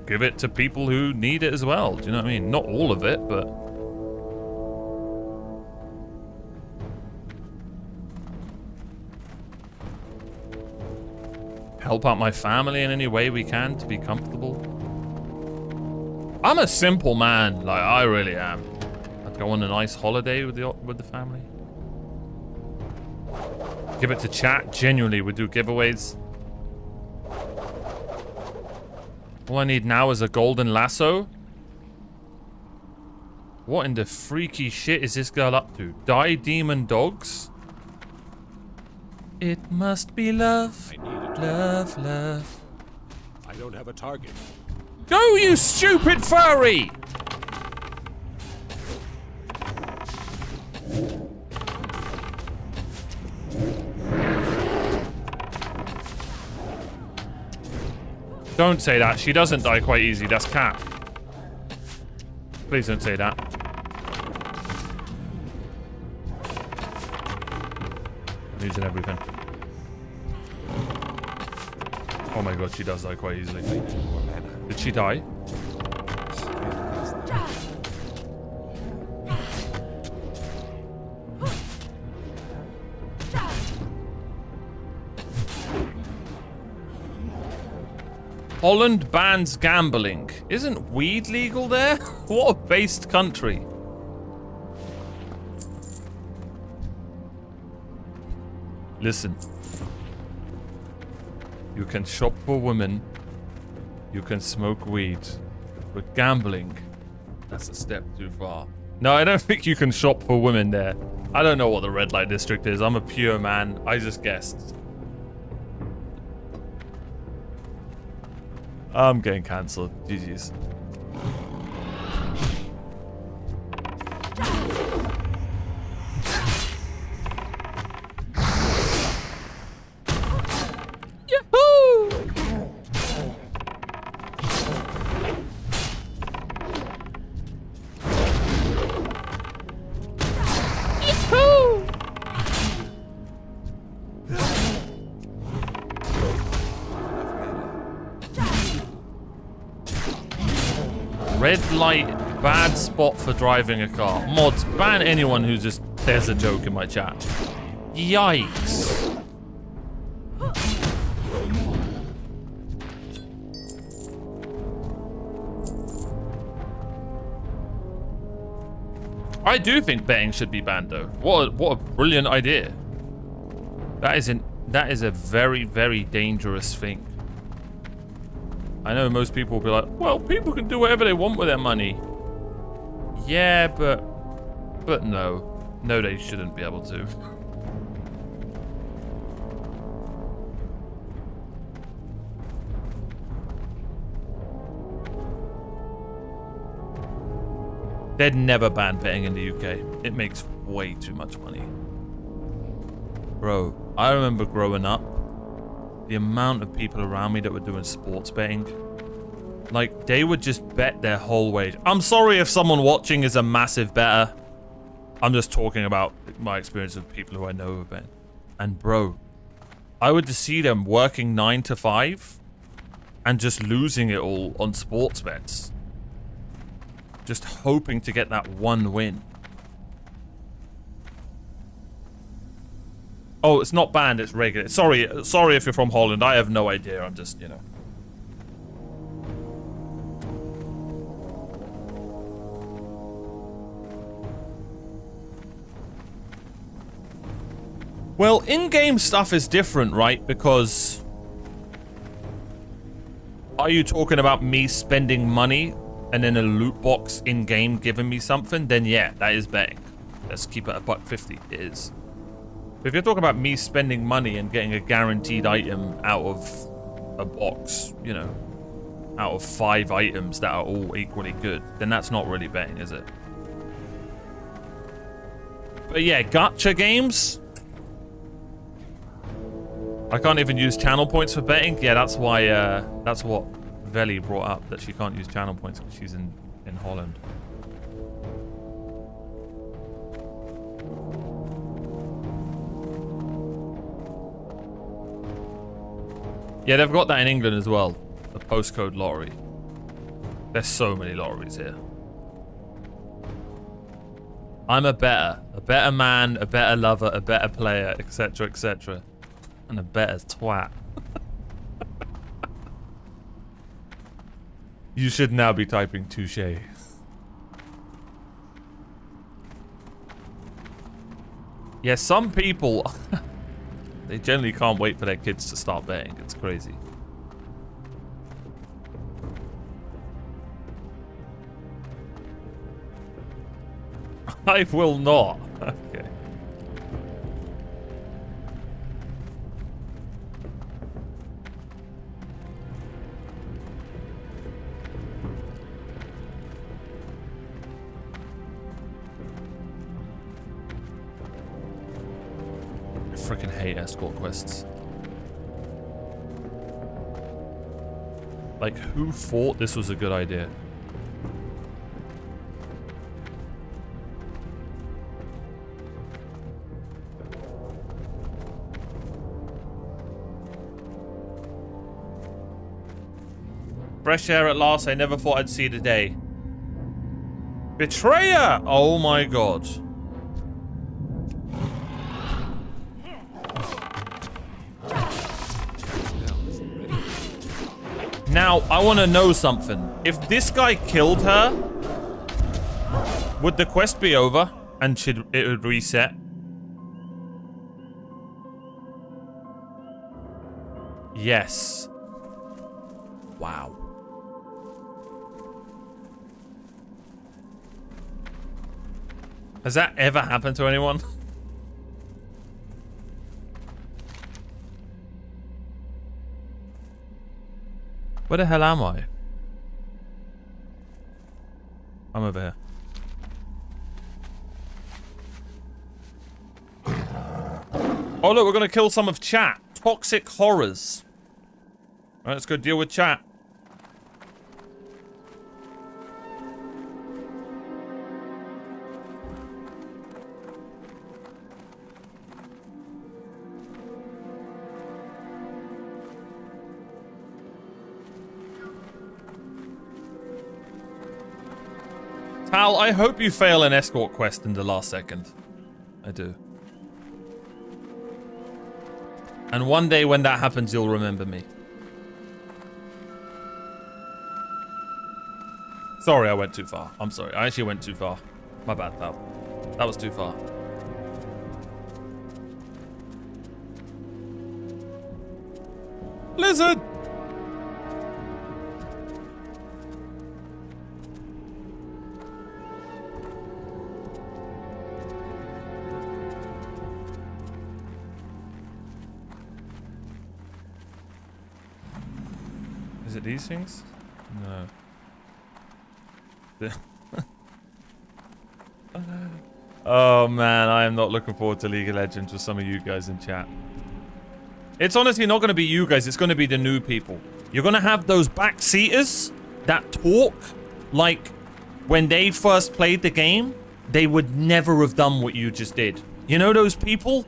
give it to people who need it as well. Do you know what I mean? Not all of it, but... help out my family in any way we can to be comfortable. I'm a simple man, like I really am. I'd go on a nice holiday with the family. Give it to chat. Genuinely, we do giveaways. All I need now is a golden lasso. What in the freaky shit is this girl up to? Die demon dogs? It must be love. Love, love. I don't have a target. Go, you stupid furry! Don't say that. She doesn't die quite easy. That's Cat. Please don't say that. I'm using everything. Oh my god, she does die quite easily. Did she die? Holland bans gambling. Isn't weed legal there? What a based country. Listen. You can shop for women. You can smoke weed. But gambling, that's a step too far. No, I don't think you can shop for women there. I don't know what the red light district is. I'm a pure man. I just guessed. I'm getting cancelled. GG's. Red light, bad spot for driving a car. Mods, ban anyone who just says a joke in my chat. Yikes. I do think betting should be banned though. What a brilliant idea. That is a very, very dangerous thing. I know most people will be like, well, people can do whatever they want with their money. Yeah, but no. No, they shouldn't be able to. They'd never ban betting in the UK. It makes way too much money. Bro, I remember growing up, the amount of people around me that were doing sports betting, like, they would just bet their whole wage. I'm sorry if someone watching is a massive bettor. I'm just talking about my experience with people who I know have been. And bro, I would just see them working 9 to 5 and just losing it all on sports bets. Just hoping to get that one win. Oh, it's not banned, it's regulated. Sorry if you're from Holland. I have no idea. I'm just, you know. Well, in-game stuff is different, right? Because are you talking about me spending money and then a loot box in-game giving me something? Then yeah, that is betting. Let's keep it at $1.50. It is. But if you're talking about me spending money and getting a guaranteed item out of a box, you know, out of 5 items that are all equally good, then that's not really betting, is it? But yeah, gacha games. I can't even use channel points for betting. Yeah, that's why. That's what Veli brought up, that she can't use channel points because she's in Holland. Yeah, they've got that in England as well. The postcode lottery. There's so many lotteries here. I'm a better man, a better lover, a better player, etc., etc. And a better twat. You should now be typing touche. Yeah, some people, they generally can't wait for their kids to start betting. It's crazy. I will not. Okay. I freaking hate escort quests. Like, who thought this was a good idea? Fresh air at last. I never thought I'd see the day. Betrayer! Oh my god. Now, I want to know something. If this guy killed her, would the quest be over and it would reset? Yes. Wow. Has that ever happened to anyone? Where the hell am I? I'm over here. Oh look, we're gonna kill some of chat. Toxic horrors. Alright, let's go deal with chat. Tal, I hope you fail an escort quest in the last second. I do. And one day when that happens, you'll remember me. Sorry, I went too far. I'm sorry. I actually went too far. My bad, pal. That was too far. Lizard! Is it these things? No. Oh man, I am not looking forward to League of Legends with some of you guys in chat. It's honestly not going to be you guys, it's going to be the new people. You're going to have those backseaters that talk like when they first played the game, they would never have done what you just did. You know those people?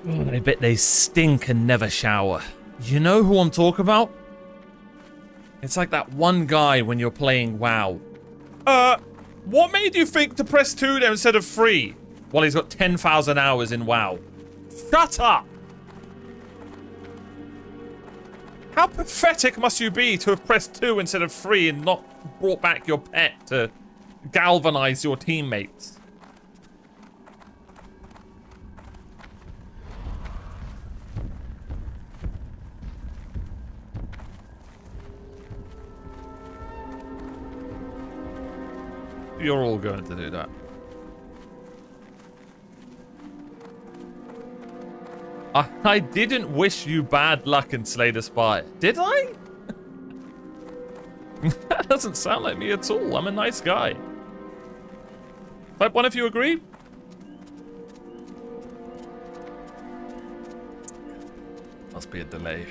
Oh, I bet they stink and never shower. You know who I'm talking about? It's like that one guy when you're playing WoW. What made you think to press 2 there instead of 3? While he's got 10,000 hours in WoW. Shut up! How pathetic must you be to have pressed 2 instead of 3 and not brought back your pet to galvanize your teammates? You're all going to do that. I didn't wish you bad luck and slay the spire. Did I? That doesn't sound like me at all. I'm a nice guy. Type 1 if you agree. Must be a delay.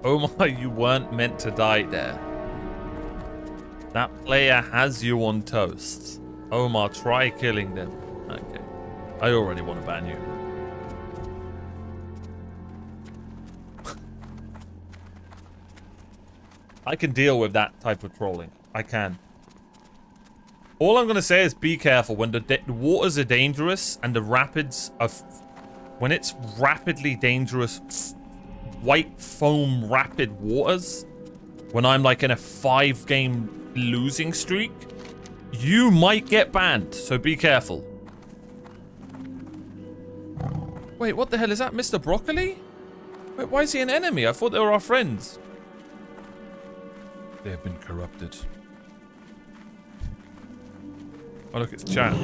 Omar, you weren't meant to die there. That player has you on toast. Omar, try killing them. Okay. I already want to ban you. I can deal with that type of trolling. I can. All I'm going to say is be careful. When the waters are dangerous and the rapids are... when it's rapidly dangerous white foam rapid waters, when I'm like in a 5-game losing streak, you might get banned. So be careful. Wait, what the hell is that? Mr. Broccoli? Wait, why is he an enemy? I thought they were our friends. They have been corrupted. Oh, look, it's chat.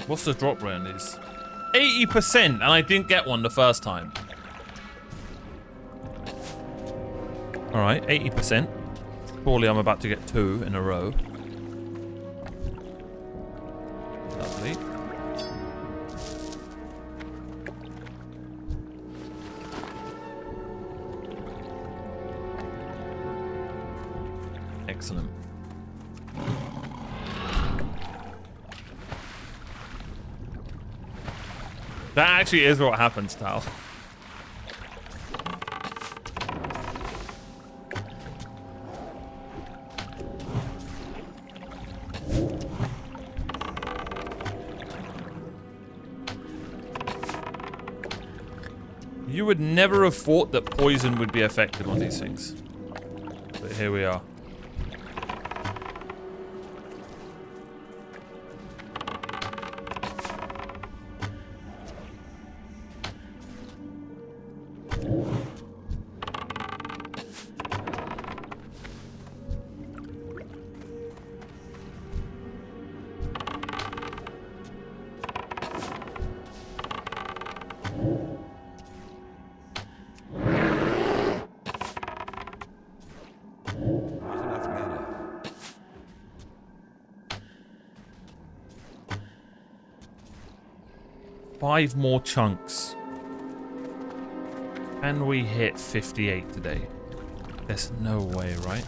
What's the drop rate on these? 80%, and I didn't get one the first time. Alright, 80%. Surely I'm about to get 2 in a row. Lovely. Excellent. That actually is what happens, Tal. You would never have thought that poison would be effective on these things. But here we are. Not enough mana. 5 more chunks. Can we hit 58 today? There's no way, right?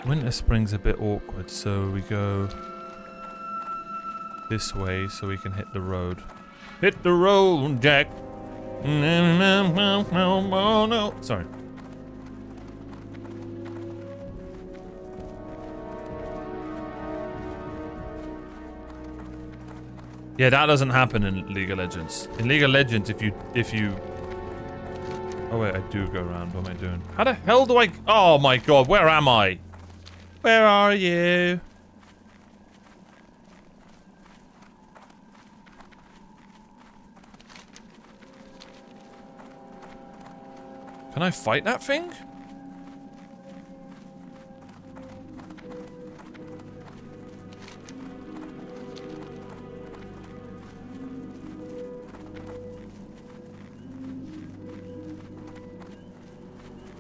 Winter Spring's a bit awkward, so we go this way so we can hit the road. Hit the road, Jack. No. Sorry. Yeah, that doesn't happen in League of Legends. In League of Legends, if you... Oh wait, I do go around. What am I doing? How the hell do I... Oh my god, where am I? Where are you? Can I fight that thing?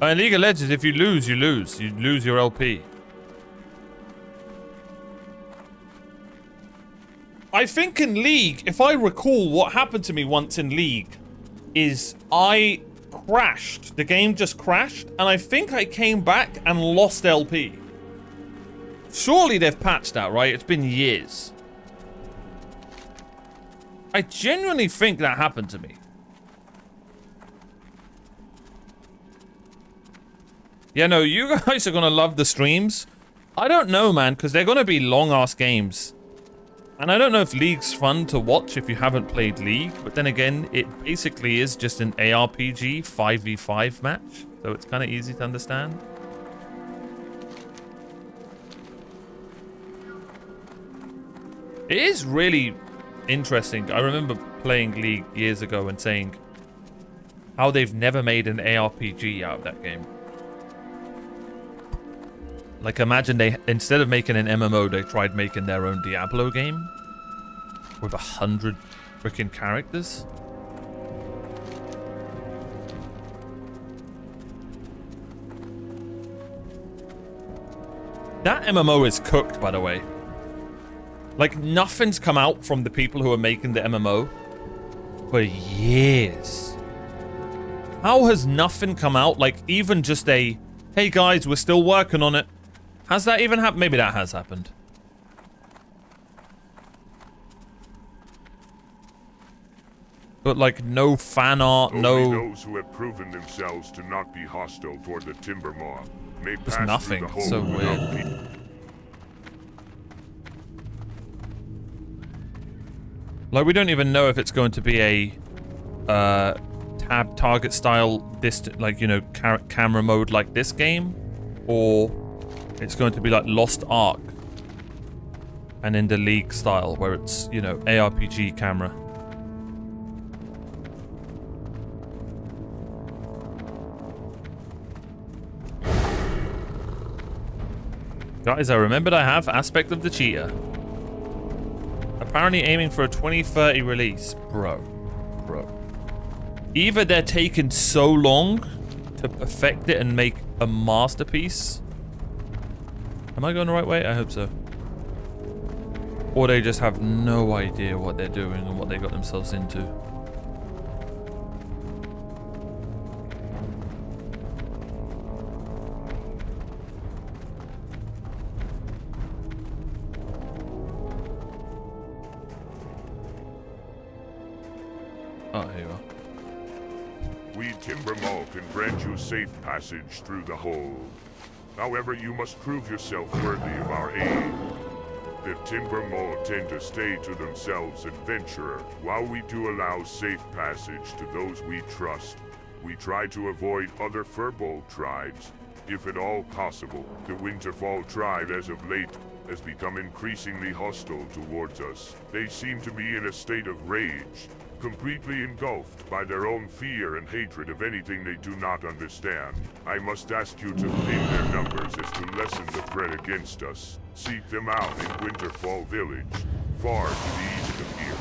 In League of Legends, if you lose, you lose. You lose your LP. I think in League, if I recall what happened to me once in League, is I crashed. The game just crashed, and I think I came back and lost LP. Surely they've patched that, right? It's been years. I genuinely think that happened to me. Yeah, no, you guys are gonna love the streams. I don't know, man, because they're gonna be long-ass games. And I don't know if League's fun to watch if you haven't played League, but then again, it basically is just an ARPG 5v5 match, so it's kind of easy to understand. It is really interesting. I remember playing League years ago and saying how they've never made an ARPG out of that game. Like, imagine they, instead of making an MMO, they tried making their own Diablo game with 100 freaking characters. That MMO is cooked, by the way. Like, nothing's come out from the people who are making the MMO for years. How has nothing come out? Like, even just a, hey guys, we're still working on it. Has that even happened? Maybe that has happened. But like, no fan art, no... Only those who have proven themselves to not be hostile toward the Timber Maw may pass There's nothing. through the hole So without weird. Like, we don't even know if it's going to be a tab target style, like, you know, camera mode like this game, or it's going to be like Lost Ark and in the League style where it's, you know, ARPG camera. Guys, I remembered I have Aspect of the Cheetah. Apparently aiming for a 2030 release. Bro. Either they're taking so long to perfect it and make a masterpiece. Am I going the right way? I hope so. Or they just have no idea what they're doing and what they got themselves into. Oh, here you are. We Timber Maw can grant you safe passage through the hole. However, you must prove yourself worthy of our aid. The Timber Maw tend to stay to themselves, adventurer. While we do allow safe passage to those we trust, we try to avoid other Furbolg tribes, if at all possible. The Winterfall tribe, as of late, has become increasingly hostile towards us. They seem to be in a state of rage, completely engulfed by their own fear and hatred of anything they do not understand. I must ask you to thin their numbers as to lessen the threat against us. Seek them out in Winterfall Village, far to the east of here.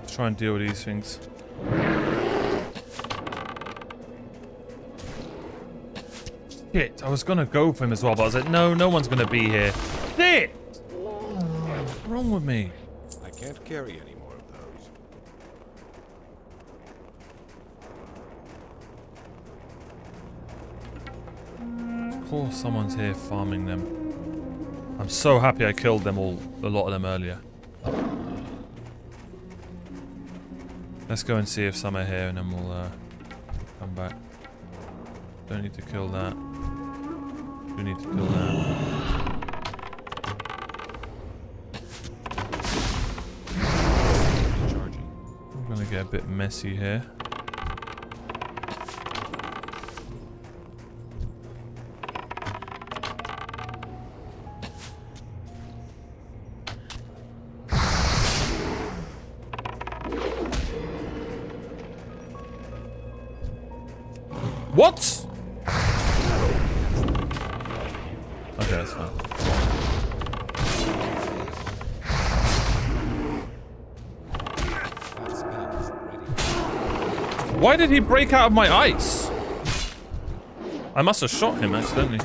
Let's try and deal with these things. Shit, I was gonna go for him as well, but I was like, no, no one's gonna be here. Shit! What's wrong with me? I can't carry any more of those. Of course someone's here farming them. I'm so happy I killed them all, a lot of them earlier. Let's go and see if some are here and then we'll come back. Don't need to kill that. Do need to kill that. I'm gonna get a bit messy here. What? Okay, that's fine. Why did he break out of my ice? I must have shot him accidentally.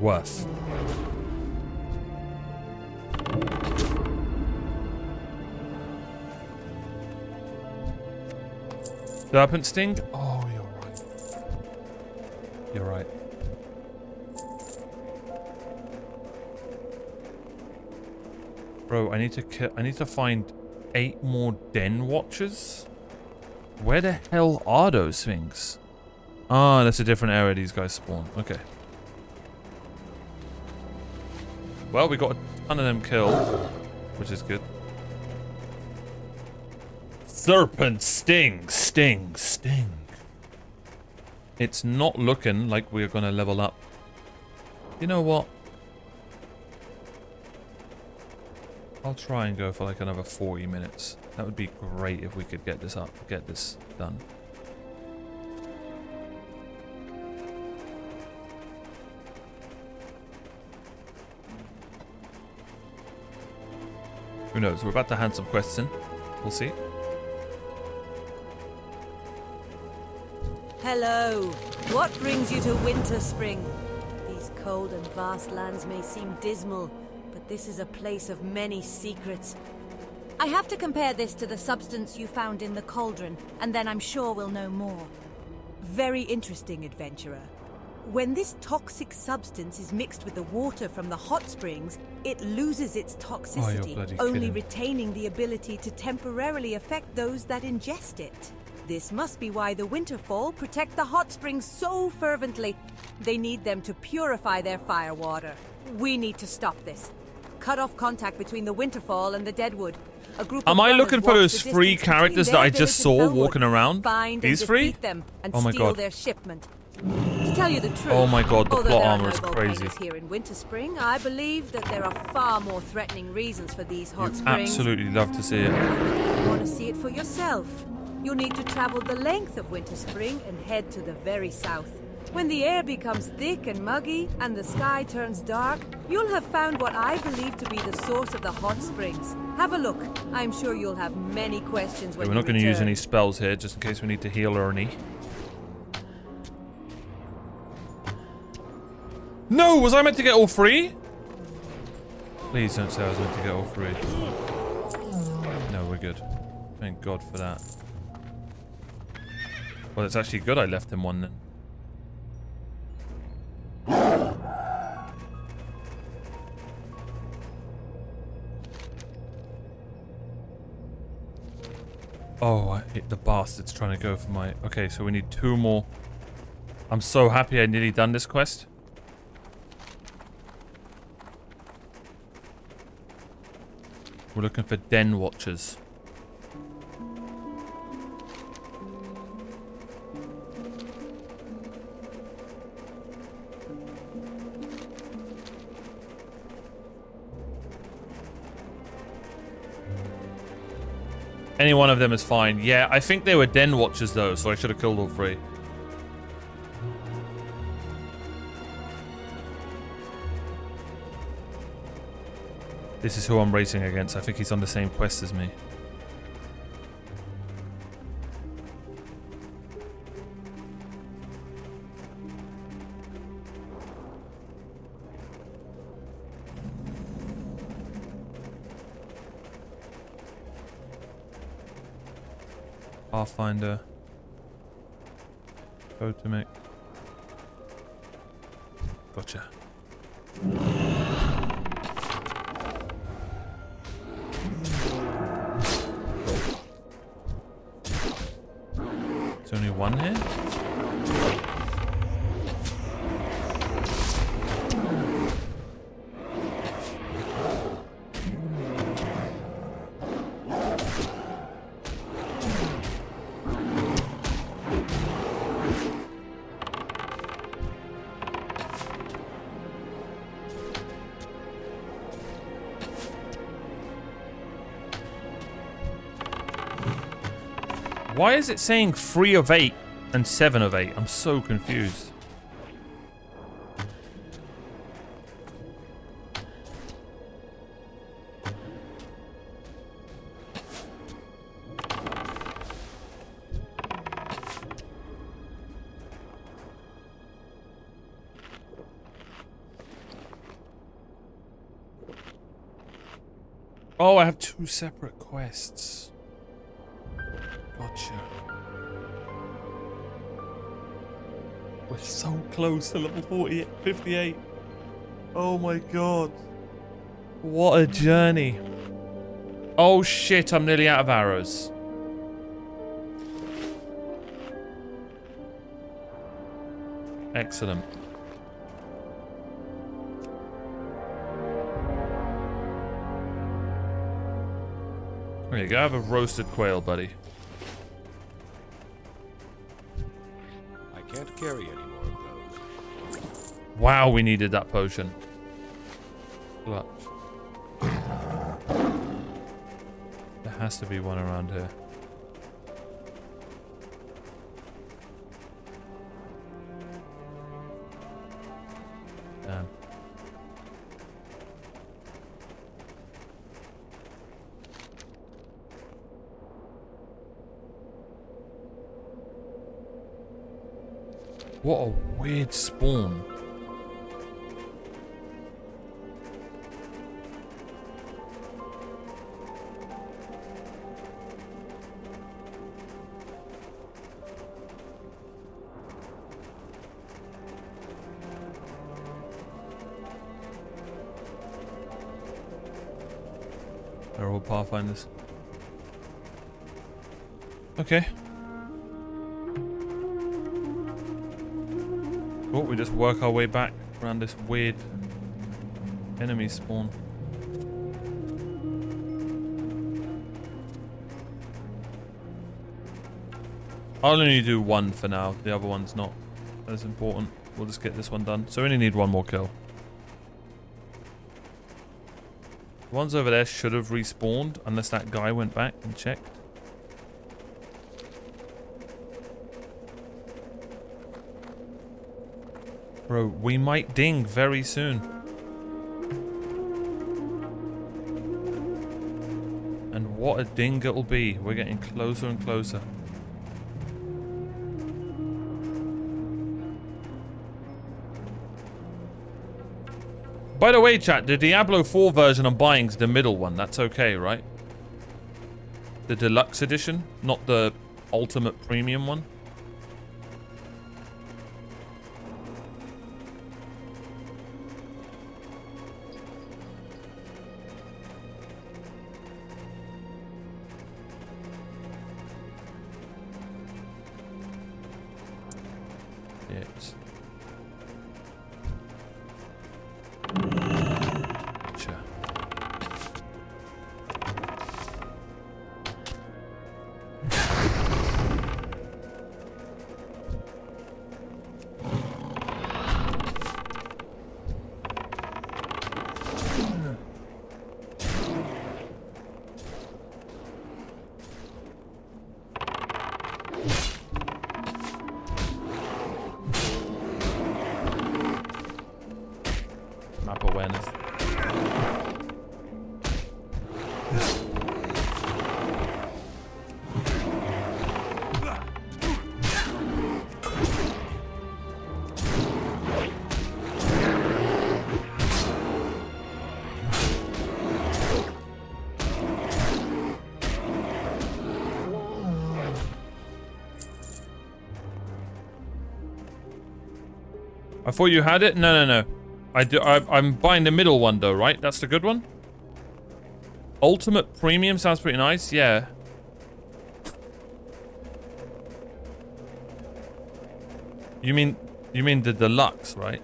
worse. Serpent sting? Oh, you're right. You're right. Bro, I need to find 8 more den watchers? Where the hell are those things? Ah, that's a different area these guys spawn. Okay. Well, we got a ton of them killed, which is good. Serpent sting, sting, sting. It's not looking like we're gonna level up. You know what? I'll try and go for like another 40 minutes. That would be great if we could get this done. Who knows? We're about to hand some quests in. We'll see. Hello. What brings you to Winter Spring? These cold and vast lands may seem dismal, but this is a place of many secrets. I have to compare this to the substance you found in the cauldron, and then I'm sure we'll know more. Very interesting, adventurer. When this toxic substance is mixed with the water from the hot springs, it loses its toxicity, only retaining the ability to temporarily affect those that ingest it. This must be why the Winterfall protect the hot springs so fervently. They need them to purify their firewater. We need to stop this. Cut off contact between the Winterfall and the Deadwood. A group Am of I looking for those runners 3 walks the characters distance that I between just their saw village walking around? find These and 3? defeat them and Oh my steal god. their shipment. To tell you the truth, Oh my god, the although plot there are armor no is crazy. volcanoes here in Winter Spring, I believe that there are far more threatening reasons for these hot You'd springs. absolutely love to see it. You want to see it for yourself. You'll need to travel the length of Winter Spring and head to the very south. When the air becomes thick and muggy and the sky turns dark, you'll have found what I believe to be the source of the hot springs. Have a look. I'm sure you'll have many questions when We're not going to use return. any spells here, just in case we need to heal Ernie. No! Was I meant to get all 3? Please don't say I was meant to get all 3. No, we're good. Thank God for that. Well, it's actually good I left him 1 then. Oh, the bastard's trying to go for my... Okay, so we need 2 more. I'm so happy I nearly done this quest. We're looking for den watchers. Any one of them is fine. Yeah, I think they were den watchers though, so I should have killed all 3. This is who I'm racing against. I think he's on the same quest as me. Pathfinder. Totemic. Gotcha. There's only 1 here? Why is it saying 3 of 8 and 7 of 8? I'm so confused. Oh, I have 2 separate quests. Gotcha. We're so close to level 58. Oh my god. What a journey. Oh shit, I'm nearly out of arrows. Excellent. There you go, have a roasted quail, buddy. I can't carry any more of those. Wow, we needed that potion. Clutch. There has to be one around here. Damn. What a weird spawn. They're all pathfinders. Okay. Oh, we just work our way back around this weird enemy spawn. I'll only do one for now. The other one's not as important. We'll just get this one done. So we only need one more kill. The ones over there should have respawned unless that guy went back and checked. Bro, we might ding very soon. And what a ding it'll be. We're getting closer and closer. By the way, chat, the Diablo 4 version I'm buying is the middle one. That's okay, right? The deluxe edition, not the ultimate premium one. Yes. Map awareness. I thought you had it? No. I'm buying the middle one though, right? That's the good one? Ultimate Premium sounds pretty nice, yeah. You mean the deluxe, right?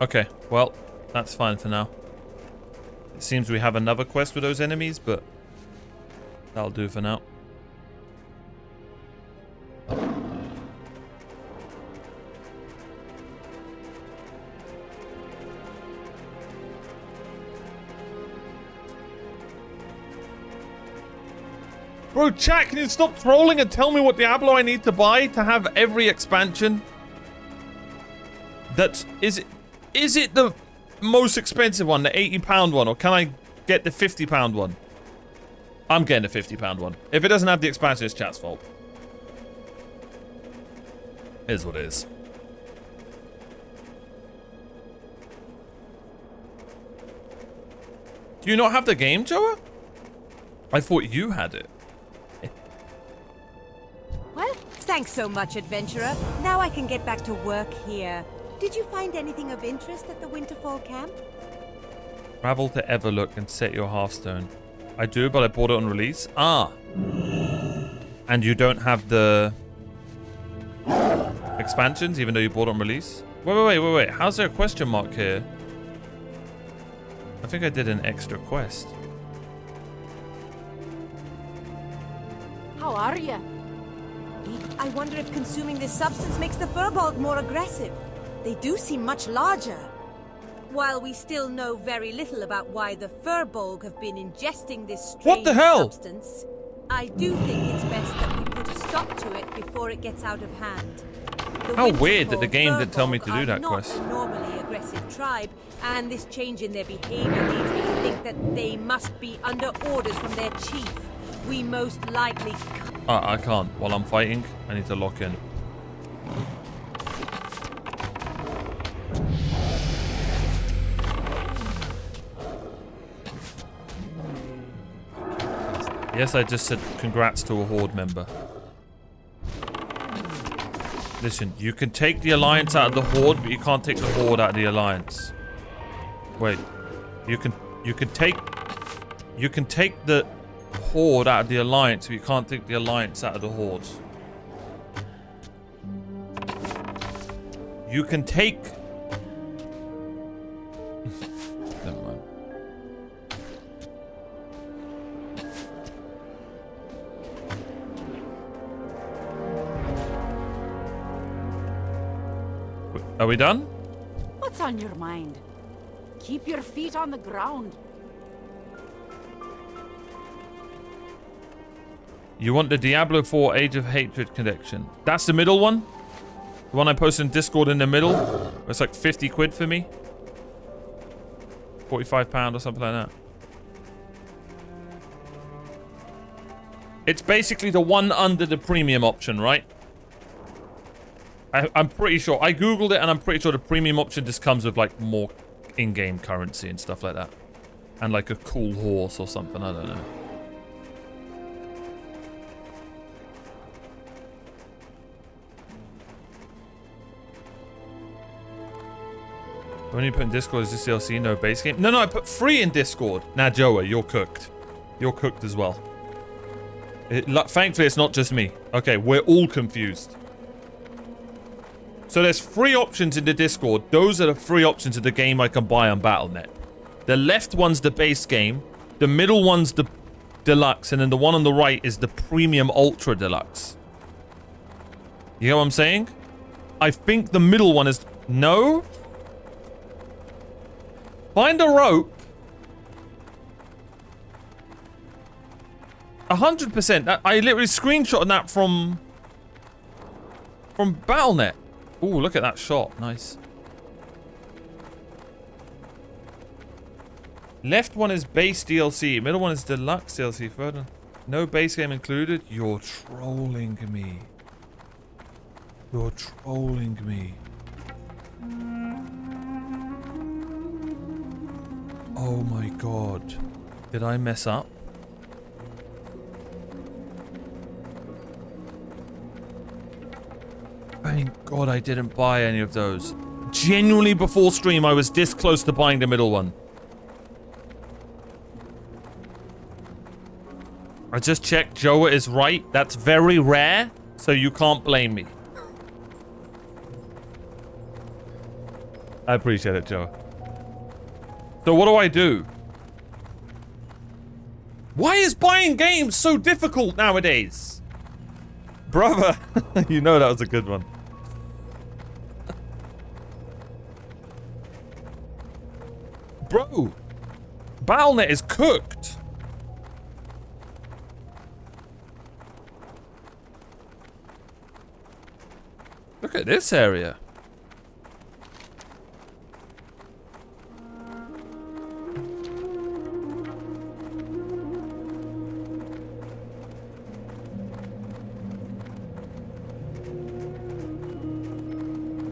Okay, well, that's fine for now. It seems we have another quest with those enemies, but that'll do for now. Bro, chat, can you stop trolling and tell me what Diablo I need to buy to have every expansion? Is it the most expensive one, the £80 one, or can get the £50 one. I'm getting a £50 one. If it doesn't have the expansion, it's chat's fault. Is what it is. Do you not have the game, Joa? I thought you had it. Well, thanks so much, adventurer. Now I can get back to work here. Did you find anything of interest at the Winterfall camp? Travel to Everlook and set your Hearthstone. I do, but I bought it on release. Ah. And you don't have the expansions, even though you bought it on release? Wait. How's there a question mark here? I think I did an extra quest. How are you? I wonder if consuming this substance makes the Furbolg more aggressive. They do seem much larger. While we still know very little about why the Furbolg have been ingesting this strange substance, I do think it's best that we put a stop to it before it gets out of hand. How weird that the game didn't tell me to do that quest. Not a normally aggressive tribe, and this change in their behavior leads me to think that they must be under orders from their chief. We most likely... I can't. While I'm fighting, I need to lock in. Yes, I just said congrats to a Horde member. Listen, you can take the Alliance out of the Horde, but you can't take the Horde out of the Alliance. Wait. You can take the Horde out of the Alliance, but you can't take the Alliance out of the Horde. You can take... Never mind. Are we done? What's on your mind? Keep your feet on the ground. You want the Diablo 4 Age of Hatred collection. That's the middle one? The one I posted in Discord in the middle? It's like 50 quid for me? £45 or something like that. It's basically the one under the premium option, right? I'm pretty sure. I googled it and I'm pretty sure the premium option just comes with like more in-game currency and stuff like that. And like a cool horse or something, I don't know. When you put in Discord, is this DLC no base game? No, I put free in Discord. Nah, Joa, you're cooked. You're cooked as well. Thankfully, it's not just me. Okay, we're all confused. So there's free options in the Discord. Those are the free options of the game I can buy on Battle.net. The left one's the base game. The middle one's the deluxe. And then the one on the right is the premium ultra deluxe. You know what I'm saying? I think the middle one is... No? Find a rope. 100%. I literally screenshotted that from Battle.net. Ooh, look at that shot. Nice. Left one is base DLC. Middle one is deluxe DLC. Further. No base game included. You're trolling me. You're trolling me. Oh my god. Did I mess up? Thank God I didn't buy any of those. Genuinely, before stream, I was this close to buying the middle one. I just checked. Joa is right. That's very rare, so you can't blame me. I appreciate it, Joa. So what do I do? Why is buying games so difficult nowadays? Brother, you know that was a good one. Bro, Battle.net is cooked. Look at this area.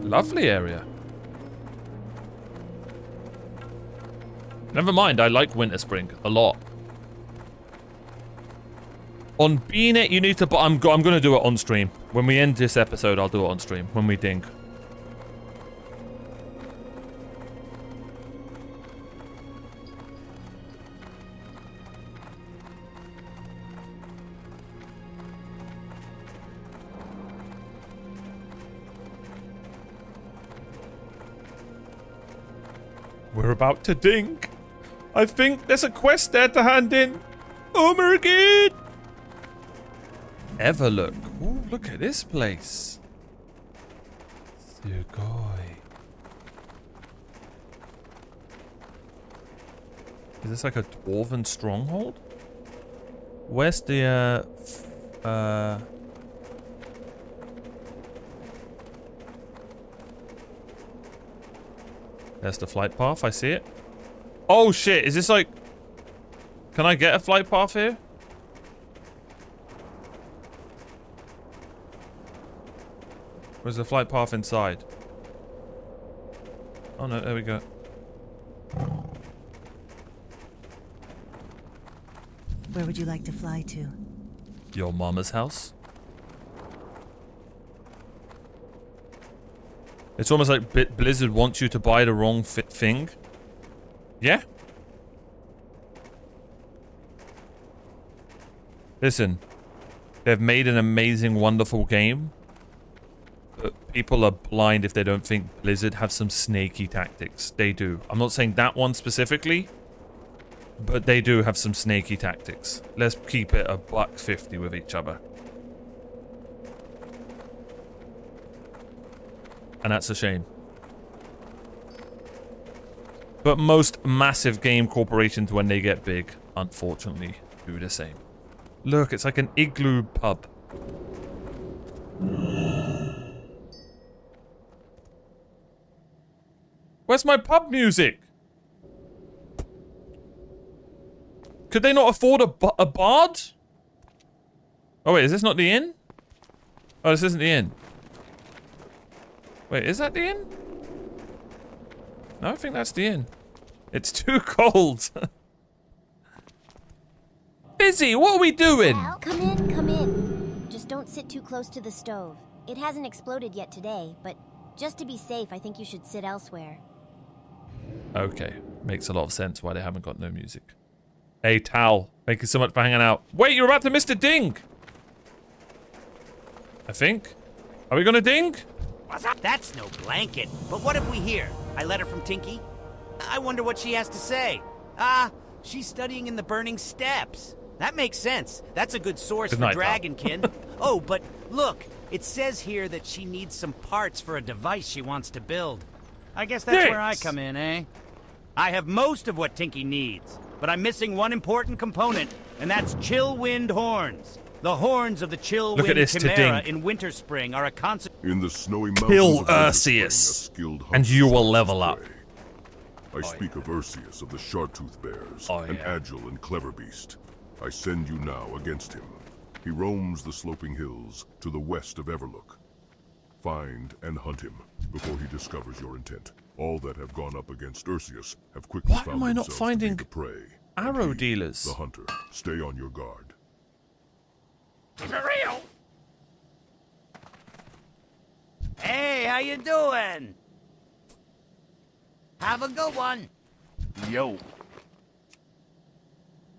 Lovely area. Never mind, I like Winter Spring a lot. On Beanet, you need to... I'm going to do it on stream. When we end this episode, I'll do it on stream. When we ding. We're about to ding. I think there's a quest there to hand in. Oh my god! Everlook. Ooh, look at this place. Sugoi. Is this like a dwarven stronghold? Where's the There's the flight path, I see it. Oh shit, is this like... Can I get a flight path here? Where's the flight path inside? Oh no, there we go. Where would you like to fly to? Your mama's house? It's almost like Blizzard wants you to buy the wrong thing. Yeah? Listen. They've made an amazing, wonderful game. But people are blind if they don't think Blizzard have some snaky tactics. They do. I'm not saying that one specifically. But they do have some snaky tactics. Let's keep it $1.50 with each other. And that's a shame. But most massive game corporations, when they get big, unfortunately, do the same. Look, it's like an igloo pub. Where's my pub music? Could they not afford a bard? Oh wait, is this not the inn? Oh, this isn't the inn. Wait, is that the inn? No, I think that's the inn. It's too cold. Busy, what are we doing? Well, come in, come in. Just don't sit too close to the stove. It hasn't exploded yet today, but just to be safe, I think you should sit elsewhere. Okay, makes a lot of sense why they haven't got no music. Hey, Tal, thank you so much for hanging out. Wait, you're about to miss the ding! I think. Are we gonna ding? What's up? That's no blanket. But what if we hear? I let her from Tinky. I wonder what she has to say. She's studying in the Burning Steppes. That makes sense. That's a good source for Dragonkin. Oh, but look, it says here that she needs some parts for a device she wants to build. I guess that's where I come in, eh? I have most of what Tinky needs, but I'm missing one important component, and that's Chillwind horns. The horns of the Chillwind Chimera in Winter Spring are a consequence. In the snowy mountains Kill of Ursius, and you will level up. I speak of Ursius of the Chartooth Bears, an agile and clever beast. I send you now against him. He roams the sloping hills to the west of Everlook. Find and hunt him before he discovers your intent. All that have gone up against Ursius have quickly Why am I not finding the prey. arrow dealers? The hunter, stay on your guard. Keep it real! Hey, how you doing? Have a good one. Yo.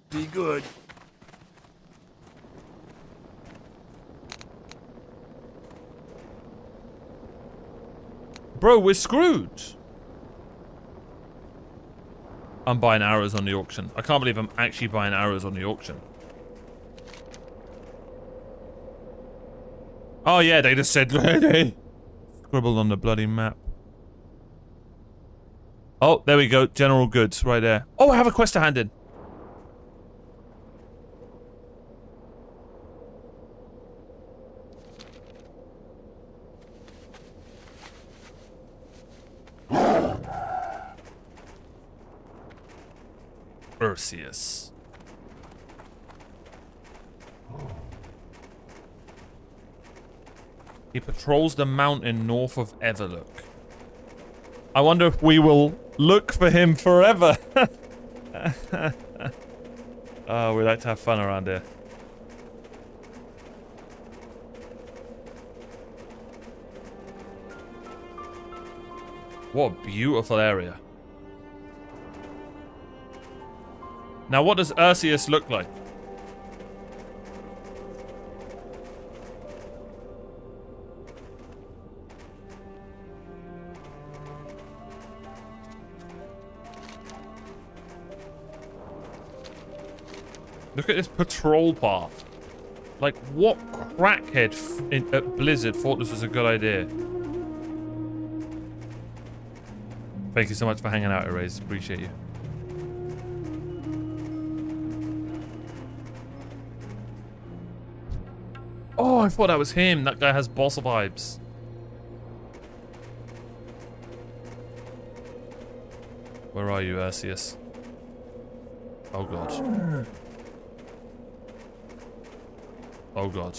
Be good. Bro, we're screwed. I'm buying arrows on the auction. I can't believe I'm actually buying arrows on the auction. Oh yeah, they just said ready. Scribbled on the bloody map. Oh, there we go. General goods right there. Oh, I have a quest to hand in. Ursius. He patrols the mountain north of Everlook. I wonder if we will look for him forever. Oh, we like to have fun around here. What a beautiful area. Now, what does Arceus look like? Look at this patrol path. Like, what crackhead at Blizzard thought this was a good idea? Thank you so much for hanging out, Erase. Appreciate you. Oh, I thought that was him. That guy has boss vibes. Where are you, Arceus? Oh, God. Oh, God.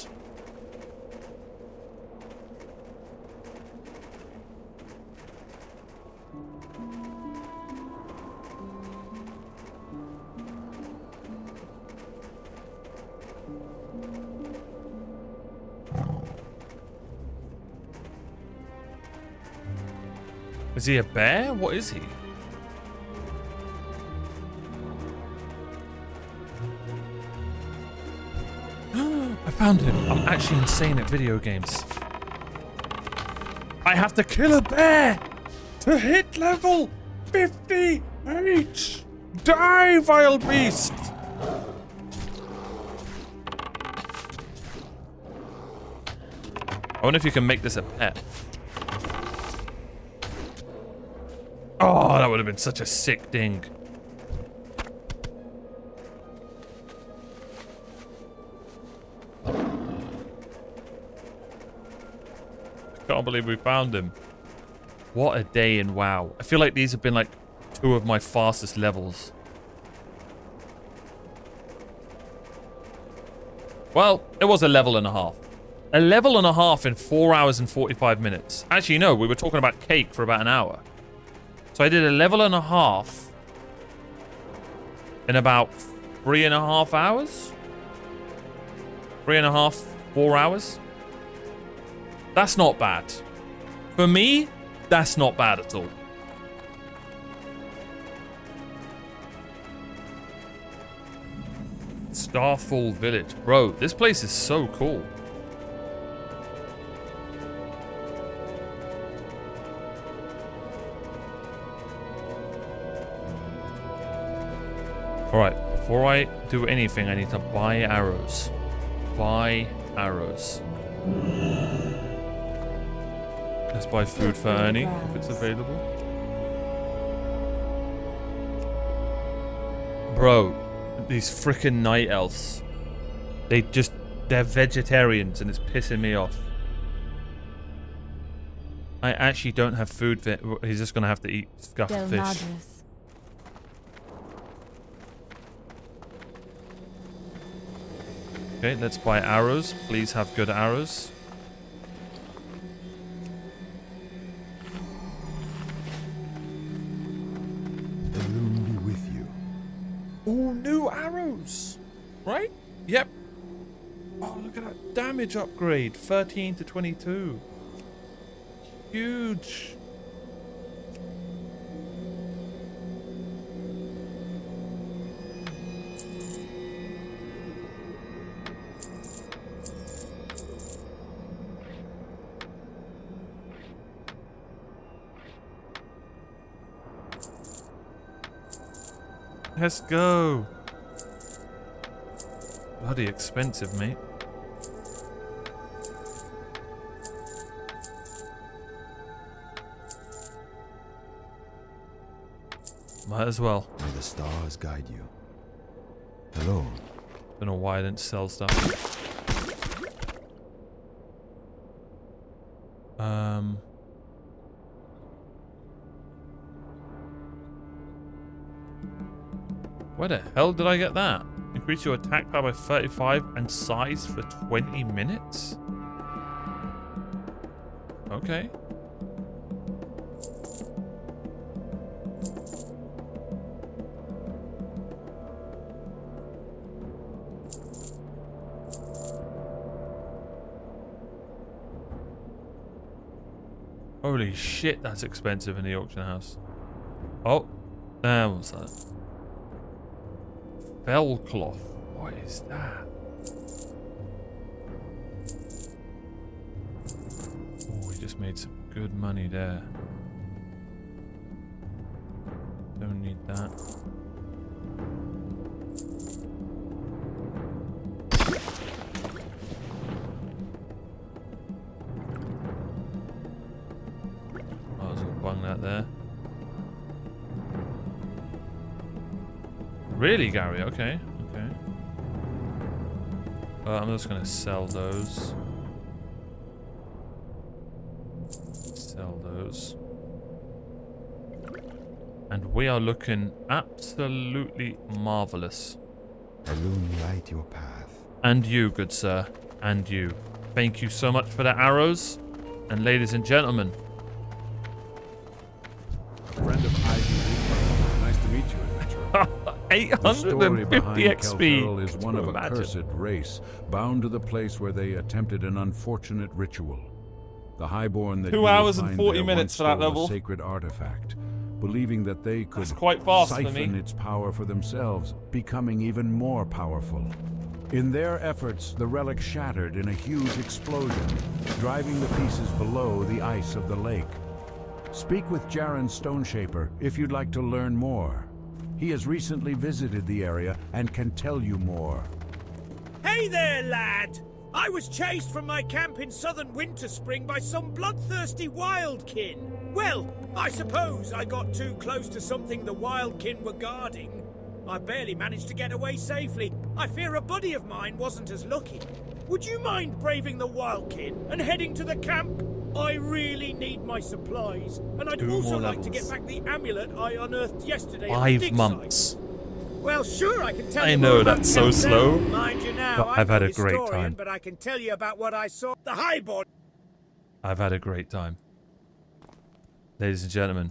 Is he a bear? What is he? I found him. I'm actually insane at video games. I have to kill a bear to hit level 58. Die, vile beast. I wonder if you can make this a pet. Oh, that would have been such a sick ding. Can't believe we found him. What a day in WoW. I feel like these have been like 2 of my fastest levels. Well, it was a level and a half. A level and a half in 4 hours and 45 minutes. Actually, no, we were talking about cake for about an hour. So I did a level and a half in about 3.5 hours? 3.5, 4 hours? That's not bad. For me, that's not bad at all. Starfall Village. Bro, this place is so cool. Alright, before I do anything, I need to buy arrows. Buy arrows. Let's buy food for Ernie, if it's available. Bro, these freaking night elves. They're vegetarians and it's pissing me off. I actually don't have food for... He's just going to have to eat scuffed fish. Okay, let's buy arrows. Please have good arrows. Oh, new arrows, right? Yep. Oh, look at that damage upgrade, 13 to 22. Huge. Let's go. Bloody expensive, mate. Might as well. May the stars guide you. Hello. Don't know why I didn't sell stuff. Where the hell did I get that? Increase your attack power by 35 and size for 20 minutes? Okay. Holy shit, that's expensive in the auction house. Oh, what's that? Fell cloth. What is that? Oh, we just made some good money there. Don't need that. Might as well bung that there. Really, Gary? Okay, okay. I'm just gonna sell those. Sell those. And we are looking absolutely marvelous. Illuminate your path. And you, good sir. And you. Thank you so much for the arrows. And ladies and gentlemen. Friend of Ivy. Nice to meet you, adventurer. 850 XP. Is one of a cursed race, bound to the place where they attempted an unfortunate ritual. The Highborn that 2 hours and 40 minutes for that level. A sacred artifact, believing that they could quite fast for siphon me. its power for themselves, becoming even more powerful. In their efforts, the relic shattered in a huge explosion, driving the pieces below the ice of the lake. Speak with Jaren Stoneshaper if you'd like to learn more. He has recently visited the area and can tell you more. Hey there, lad! I was chased from my camp in southern Winterspring by some bloodthirsty wildkin. Well, I suppose I got too close to something the wildkin were guarding. I barely managed to get away safely. I fear a buddy of mine wasn't as lucky. Would you mind braving the wildkin and heading to the camp? I really need my supplies, and I'd 2 also more like to levels. get back the amulet I unearthed yesterday. at the 5 dig months. site. Well, sure, I can tell I you know more about that's so Camp slow, Zell. Mind you now, but I'm I've had no a great historian, time. But I can tell you about what I saw. The Highborn. I've had a great time. Ladies and gentlemen,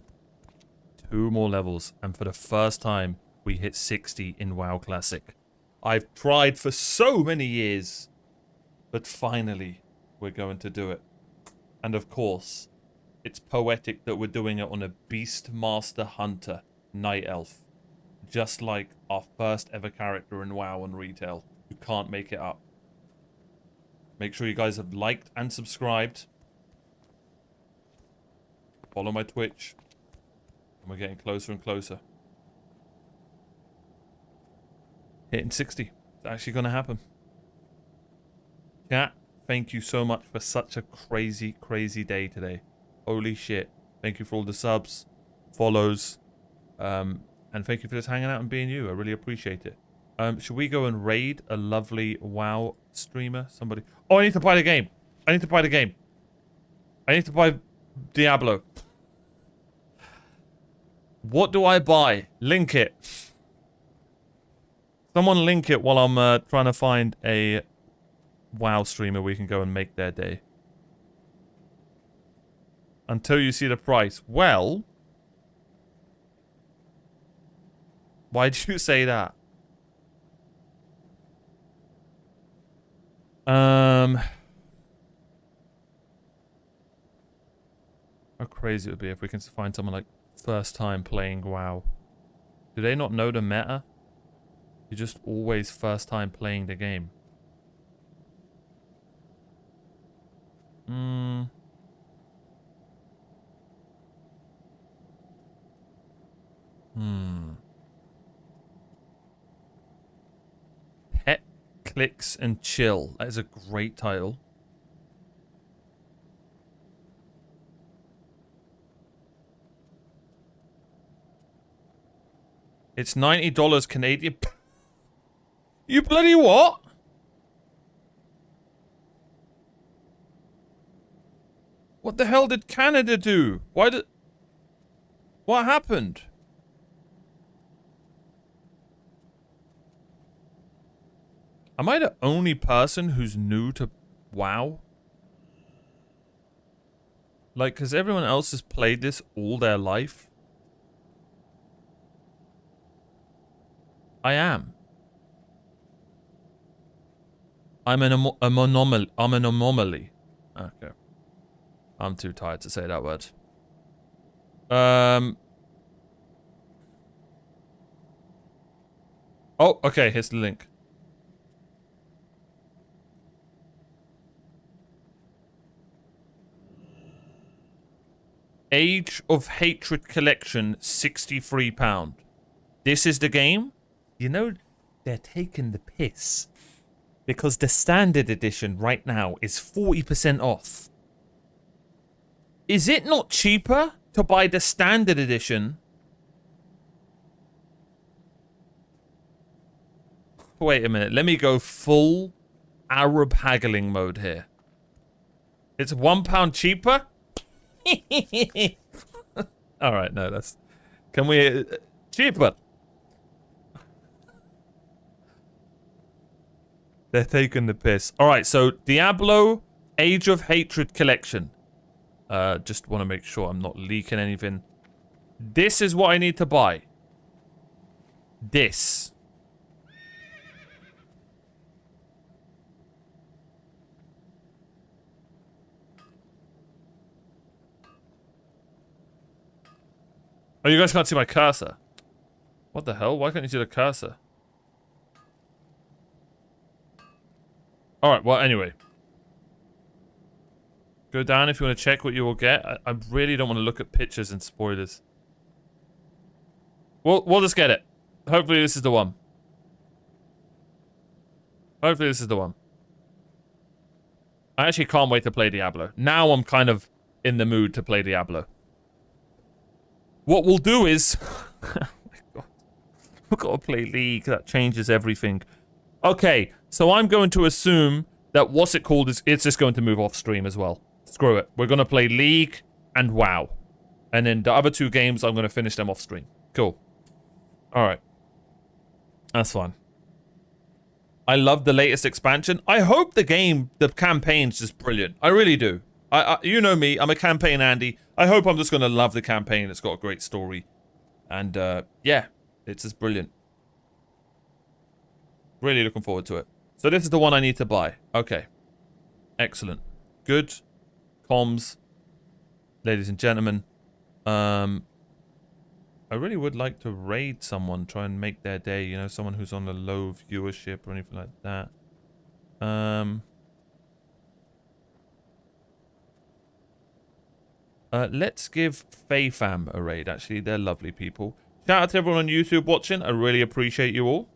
2 more levels, and for the first time, we hit 60 in WoW Classic. I've tried for so many years, but finally, we're going to do it. And of course, it's poetic that we're doing it on a Beastmaster Hunter Night Elf. Just like our first ever character in WoW on retail. You can't make it up. Make sure you guys have liked and subscribed. Follow my Twitch. And we're getting closer and closer. Hitting 60. It's actually going to happen. Chat, thank you so much for such a crazy, crazy day today. Holy shit. Thank you for all the subs, follows, and thank you for just hanging out and being you. I really appreciate it. Should we go and raid a lovely WoW streamer? Somebody. Oh, I need to buy the game. I need to buy the game. I need to buy Diablo. What do I buy? Link it. Someone link it while I'm trying to find a WoW streamer we can go and make their day. Until you see the price. Well, why did you say that? How crazy it would be if we can find someone like first time playing WoW. Do they not know the meta? You're just always first time playing the game. Pet Clicks and Chill. That is a great title. It's $90 Canadian. You bloody what? What the hell did Canada do? Why did... What happened? Am I the only person who's new to WoW? Like, because everyone else has played this all their life. I am. I'm an anomaly. Okay. I'm too tired to say that word. Oh, okay, here's the link. Age of Hatred Collection, £63. This is the game? You know, they're taking the piss. Because the standard edition right now is 40% off. Is it not cheaper to buy the standard edition? Wait a minute, let me go full Arab haggling mode here. It's £1 cheaper? Alright, no, that's... Can we... cheaper? They're taking the piss. Alright, so Diablo Age of Hatred Collection. Just want to make sure I'm not leaking anything. This is what I need to buy. This. Oh, you guys can't see my cursor. What the hell? Why can't you see the cursor? Alright, well, anyway. Go down if you want to check what you will get. I really don't want to look at pictures and spoilers. We'll just get it. Hopefully this is the one. Hopefully this is the one. I actually can't wait to play Diablo. Now I'm kind of in the mood to play Diablo. What we'll do is... oh my god. We've got to play League. That changes everything. Okay, so I'm going to assume that what's it called is it's just going to move off stream as well. Screw it. We're going to play League and WoW. And then the other two games, I'm going to finish them off stream. Cool. Alright. That's fine. I love the latest expansion. I hope the game, the campaign's just brilliant. I really do. You know me, I'm a campaign Andy. I hope I'm just going to love the campaign. It's got a great story. And, yeah, it's just brilliant. Really looking forward to it. So this is the one I need to buy. Okay. Excellent. Good. Comms. Ladies and gentlemen. I really would like to raid someone. Try and make their day. You know, someone who's on a low viewership or anything like that. Let's give FayFam a raid, actually. They're lovely people. Shout out to everyone on YouTube watching. I really appreciate you all.